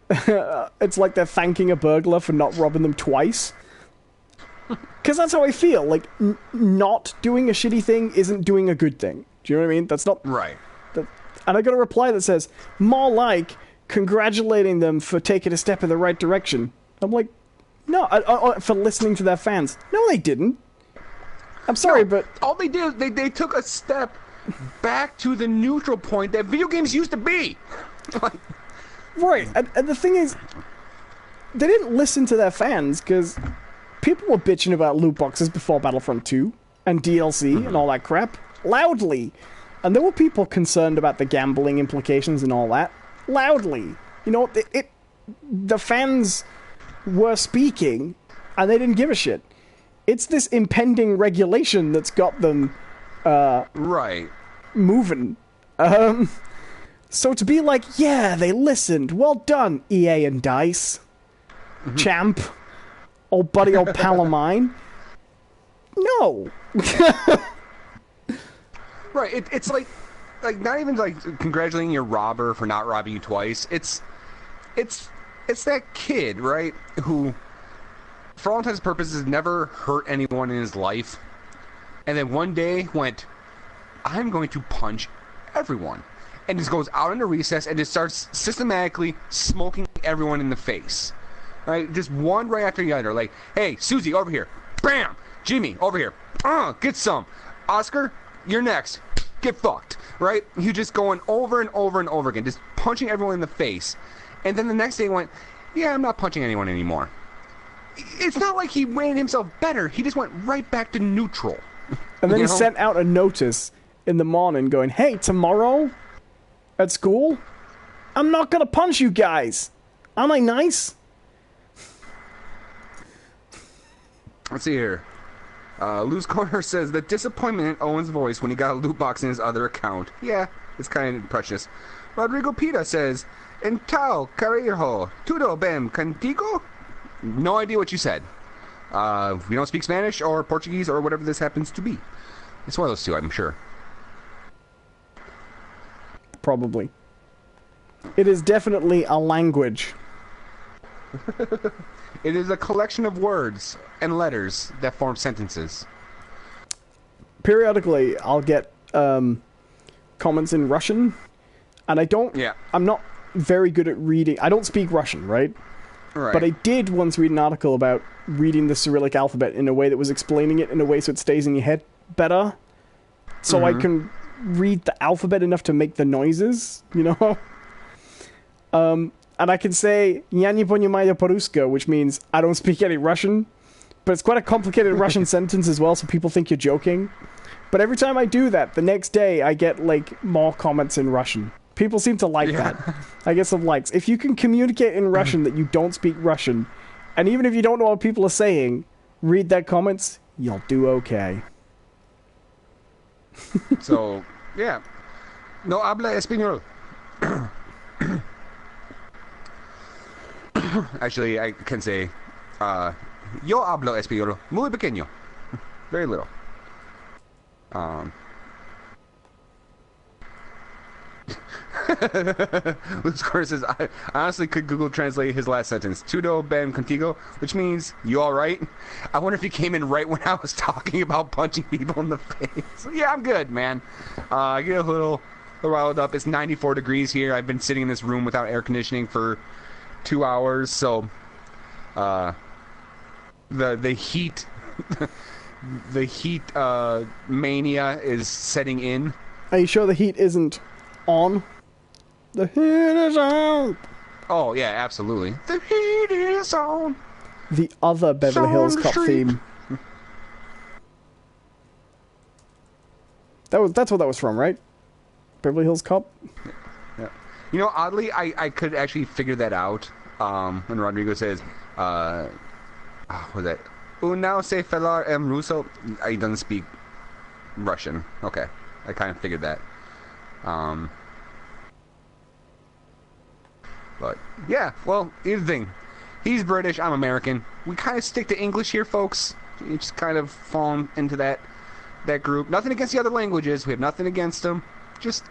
it's like they're thanking a burglar for not robbing them twice. Because that's how I feel. Like, not doing a shitty thing isn't doing a good thing. Do you know what I mean? That's not... Right. And I got a reply that says, more like congratulating them for taking a step in the right direction. I'm like, no, for listening to their fans. No, they didn't. I'm sorry, but... All they did, they took a step back to the neutral point that video games used to be. Right, and the thing is, they didn't listen to their fans, because people were bitching about loot boxes before Battlefront 2, and DLC, and all that crap, loudly. And there were people concerned about the gambling implications and all that, loudly. You know, the fans were speaking, and they didn't give a shit. It's this impending regulation that's got them, moving. So to be like, yeah, they listened, well done, EA and DICE, champ, old buddy, old pal of mine. No. Right, it's like not even like congratulating your robber for not robbing you twice. It's that kid, right, who for all intents and purposes, never hurt anyone in his life. And then one day went, I'm going to punch everyone. And just goes out into recess and just starts systematically smoking everyone in the face. Right? Just one right after the other. Like, hey, Susie, over here. Bam! Jimmy, over here. Get some. Oscar, you're next. Get fucked. Right? He just going over and over and over again. Just punching everyone in the face. And then the next day went, yeah, I'm not punching anyone anymore. It's not like he made himself better. He just went right back to neutral. And then he sent out a notice in the morning going, hey, tomorrow at school, I'm not gonna punch you guys. Am I nice? Let's see here. Lou's Corner says the disappointment in Owen's voice when he got a loot box in his other account. Yeah, it's kind of precious. Rodrigo Pita says, Entao, carajo, todo bem contigo? No idea what you said. We don't speak Spanish or Portuguese or whatever this happens to be. It's one of those two, I'm sure. Probably. It is definitely a language. It is a collection of words and letters that form sentences. Periodically, I'll get comments in Russian, and I don't... Yeah. I'm not very good at reading... I don't speak Russian, right? Right. But I did once read an article about reading the Cyrillic alphabet in a way that was explaining it in a way so it stays in your head better. So I can read the alphabet enough to make the noises, you know? And I can say, "Я не понимаю по-русски," which means I don't speak any Russian. But it's quite a complicated Russian sentence as well, so people think you're joking. But every time I do that, the next day I get, like, more comments in Russian. People seem to like that. I get some likes. If you can communicate in Russian that you don't speak Russian, and even if you don't know what people are saying, read their comments, you'll do okay. So, yeah. No habla español. Actually, I can say, yo hablo español muy pequeño. Very little. Luke's Corner says, I honestly could Google translate his last sentence. Tudo bem contigo, which means, you alright? I wonder if he came in right when I was talking about punching people in the face. Yeah, I'm good, man. I get a little riled up. It's 94 degrees here. I've been sitting in this room without air conditioning for 2 hours, so the heat the heat mania is setting in. Are you sure the heat isn't on? The heat is on! Oh, yeah, absolutely. The heat is on! The other Beverly Hills Cop theme. That's what that was from, right? Beverly Hills Cop? Yeah. You know, oddly, I could actually figure that out when Rodrigo says, what was that? Now say falar em ruso. He doesn't speak Russian. Okay. I kind of figured that. But, yeah, well, here's the thing. He's British, I'm American. We kind of stick to English here, folks. You just kind of fall into that group. Nothing against the other languages. We have nothing against them. Just,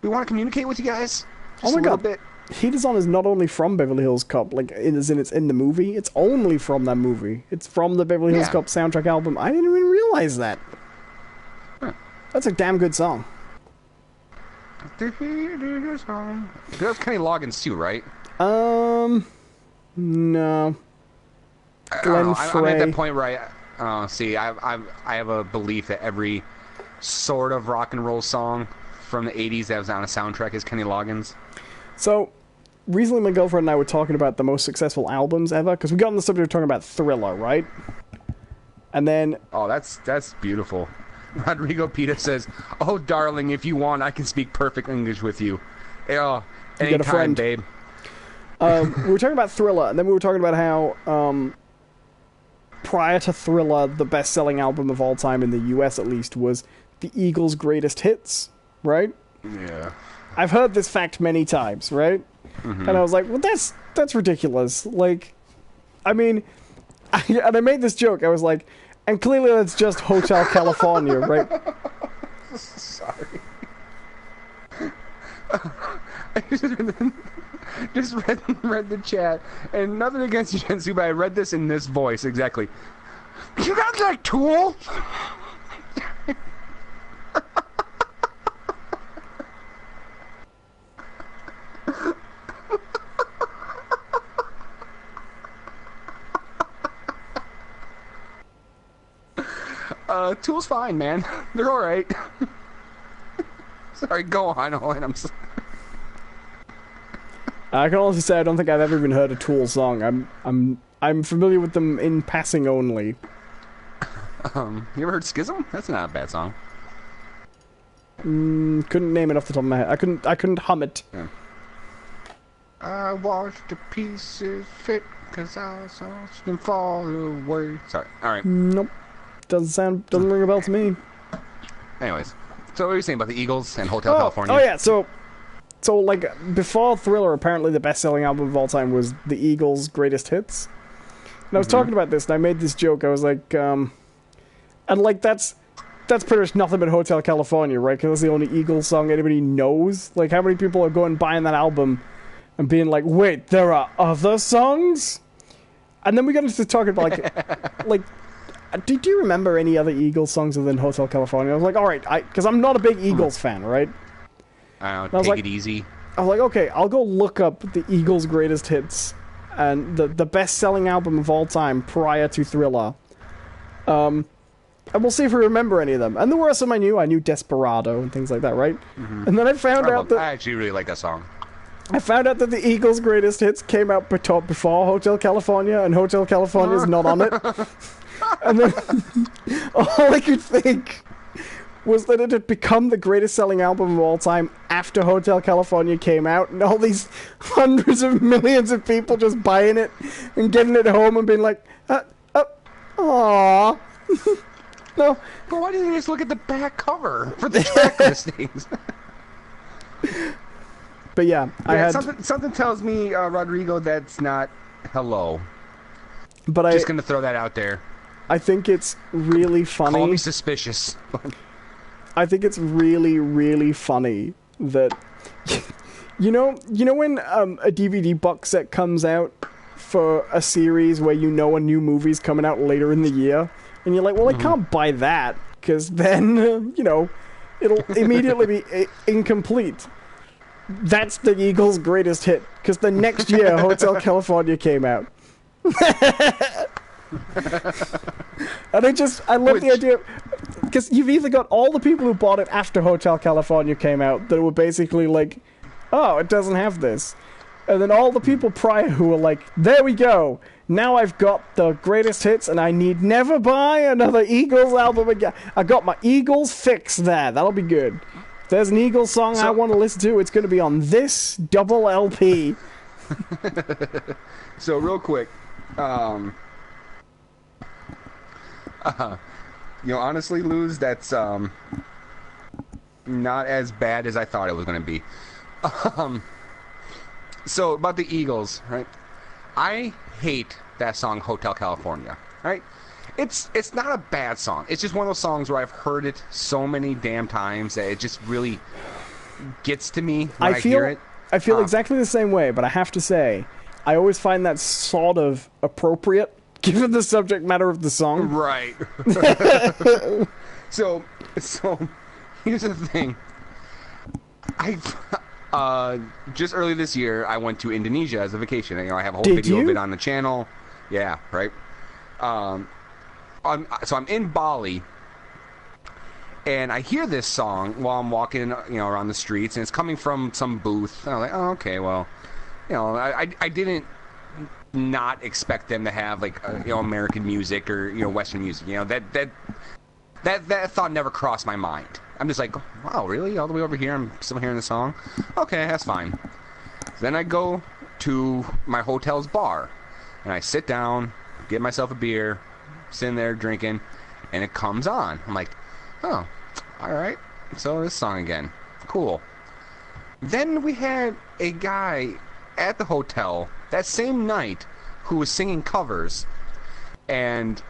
we want to communicate with you guys. Just oh my a little god. bit. Heat is On is not only from Beverly Hills Cop, like, it's in the movie. It's only from that movie. It's from the Beverly Hills Cop soundtrack album. I didn't even realize that. Huh. That's a damn good song. That was Kenny Loggins too, right? No. Glenn I'm at that point where I have a belief that every sort of rock and roll song from the 80s that was on a soundtrack is Kenny Loggins. So, recently my girlfriend and I were talking about the most successful albums ever, because we got on the subject of talking about Thriller, right? And then... Oh, that's beautiful. Rodrigo Pita says, "Oh, darling, if you want, I can speak perfect English with you. Oh, anytime, babe." We were talking about Thriller, and then we were talking about how, prior to Thriller, the best-selling album of all time, in the US at least, was the Eagles' Greatest Hits, right? Yeah. I've heard this fact many times, right? Mm-hmm. And I was like, well, that's ridiculous. Like, I mean, and I made this joke. I was like, and clearly that's just Hotel California, right? Sorry. just read the chat, and nothing against you, Jensu, but I read this in this voice exactly. You guys like Tool? Tool's fine, man. They're all right. Sorry, go on, Owen. I can honestly say I don't think I've ever even heard a Tool song. I'm familiar with them in passing only. You ever heard Schism? That's not a bad song. Couldn't name it off the top of my head. I couldn't hum it. Yeah. I watched the pieces fit because I saw them fall away. Sorry. All right. Nope. Doesn't ring a bell to me. Anyways, so what were you saying about the Eagles and Hotel California? Oh yeah, so like before Thriller, apparently the best-selling album of all time was the Eagles' Greatest Hits. And I was talking about this, and I made this joke. I was like, and like that's pretty much nothing but Hotel California, right? Because that's the only Eagles song anybody knows. Like, how many people are going buying that album and being like, wait, there are other songs? And then we got into talking about like. Do you remember any other Eagles songs other than Hotel California? I was like, all right, because I'm not a big Eagles fan, right? Take It Easy. I was like, okay, I'll go look up the Eagles' Greatest Hits and the best-selling album of all time prior to Thriller. And we'll see if we remember any of them. And there were some I knew. I knew Desperado and things like that, right? Mm-hmm. And then I found out that... I actually really like that song. I found out that the Eagles' Greatest Hits came out before Hotel California, and Hotel California is not on it. And then all I could think was that it had become the greatest selling album of all time after Hotel California came out, and all these hundreds of millions of people just buying it and getting it home and being like, aww. No. But why didn't you just look at the back cover for the track listings? But yeah, I had... Something tells me, Rodrigo, that's not Hello. But just gonna throw that out there. I think it's really funny. Call me suspicious. I think it's really, really funny that you know when a DVD box set comes out for a series where you know a new movie's coming out later in the year, and you're like, well, I can't buy that because then it'll immediately be incomplete. That's the Eagles' greatest hit because the next year Hotel California came out. And I love the idea because you've either got all the people who bought it after Hotel California came out that were basically like, oh, it doesn't have this, and then all the people prior who were like, there we go, now I've got the greatest hits and I need never buy another Eagles album again. I got my Eagles fix there, that'll be good. If there's an Eagles song I want to listen to, it's going to be on this double LP. So real quick, honestly, Luz, that's not as bad as I thought it was going to be. So about the Eagles, right? I hate that song Hotel California, right? It's not a bad song. It's just one of those songs where I've heard it so many damn times that it just really gets to me when I hear it. I feel exactly the same way, but I have to say, I always find that sort of appropriate given the subject matter of the song. Right. So here's the thing. Just early this year, I went to Indonesia as a vacation. I have a whole video of it on the channel. Yeah, right. So I'm in Bali, and I hear this song while I'm walking, around the streets, and it's coming from some booth. And I'm like, oh, okay, well, I didn't not expect them to have like American music or Western music. That thought never crossed my mind. I'm just like, wow, really? All the way over here, I'm still hearing the song? Okay, that's fine. Then I go to my hotel's bar, and I sit down, get myself a beer, sitting there drinking, and it comes on. I'm like, oh, all right. So this song again. Cool. Then we had a guy at the hotel that same night who was singing covers, and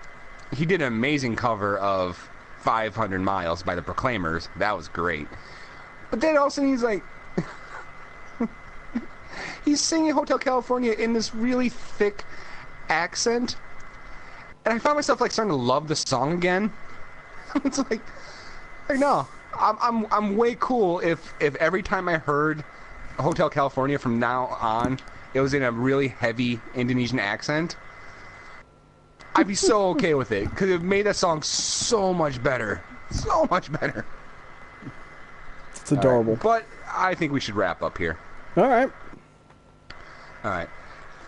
he did an amazing cover of 500 Miles by the Proclaimers. That was great. But then all of a sudden he's like he's singing Hotel California in this really thick accent, and I found myself like starting to love the song again. It's like no, I'm way cool if every time I heard Hotel California from now on, it was in a really heavy Indonesian accent. I'd be so okay with it, because it made that song so much better. So much better. It's adorable. Right, but I think we should wrap up here. Alright. Alright.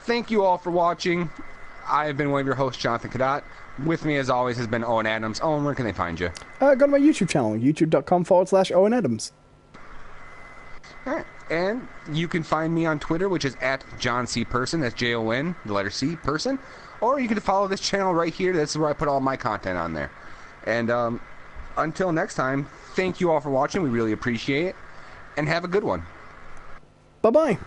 Thank you all for watching. I have been one of your hosts, Jonathan Cadotte. With me, as always, has been Owen Adams. Owen, where can they find you? Go to my YouTube channel, youtube.com/Owen Adams. Alright. And you can find me on Twitter, which is @JohnCPerson. That's Jon, the letter C, person. Or you can follow this channel right here. That's where I put all my content on there. And until next time, thank you all for watching. We really appreciate it. And have a good one. Bye-bye.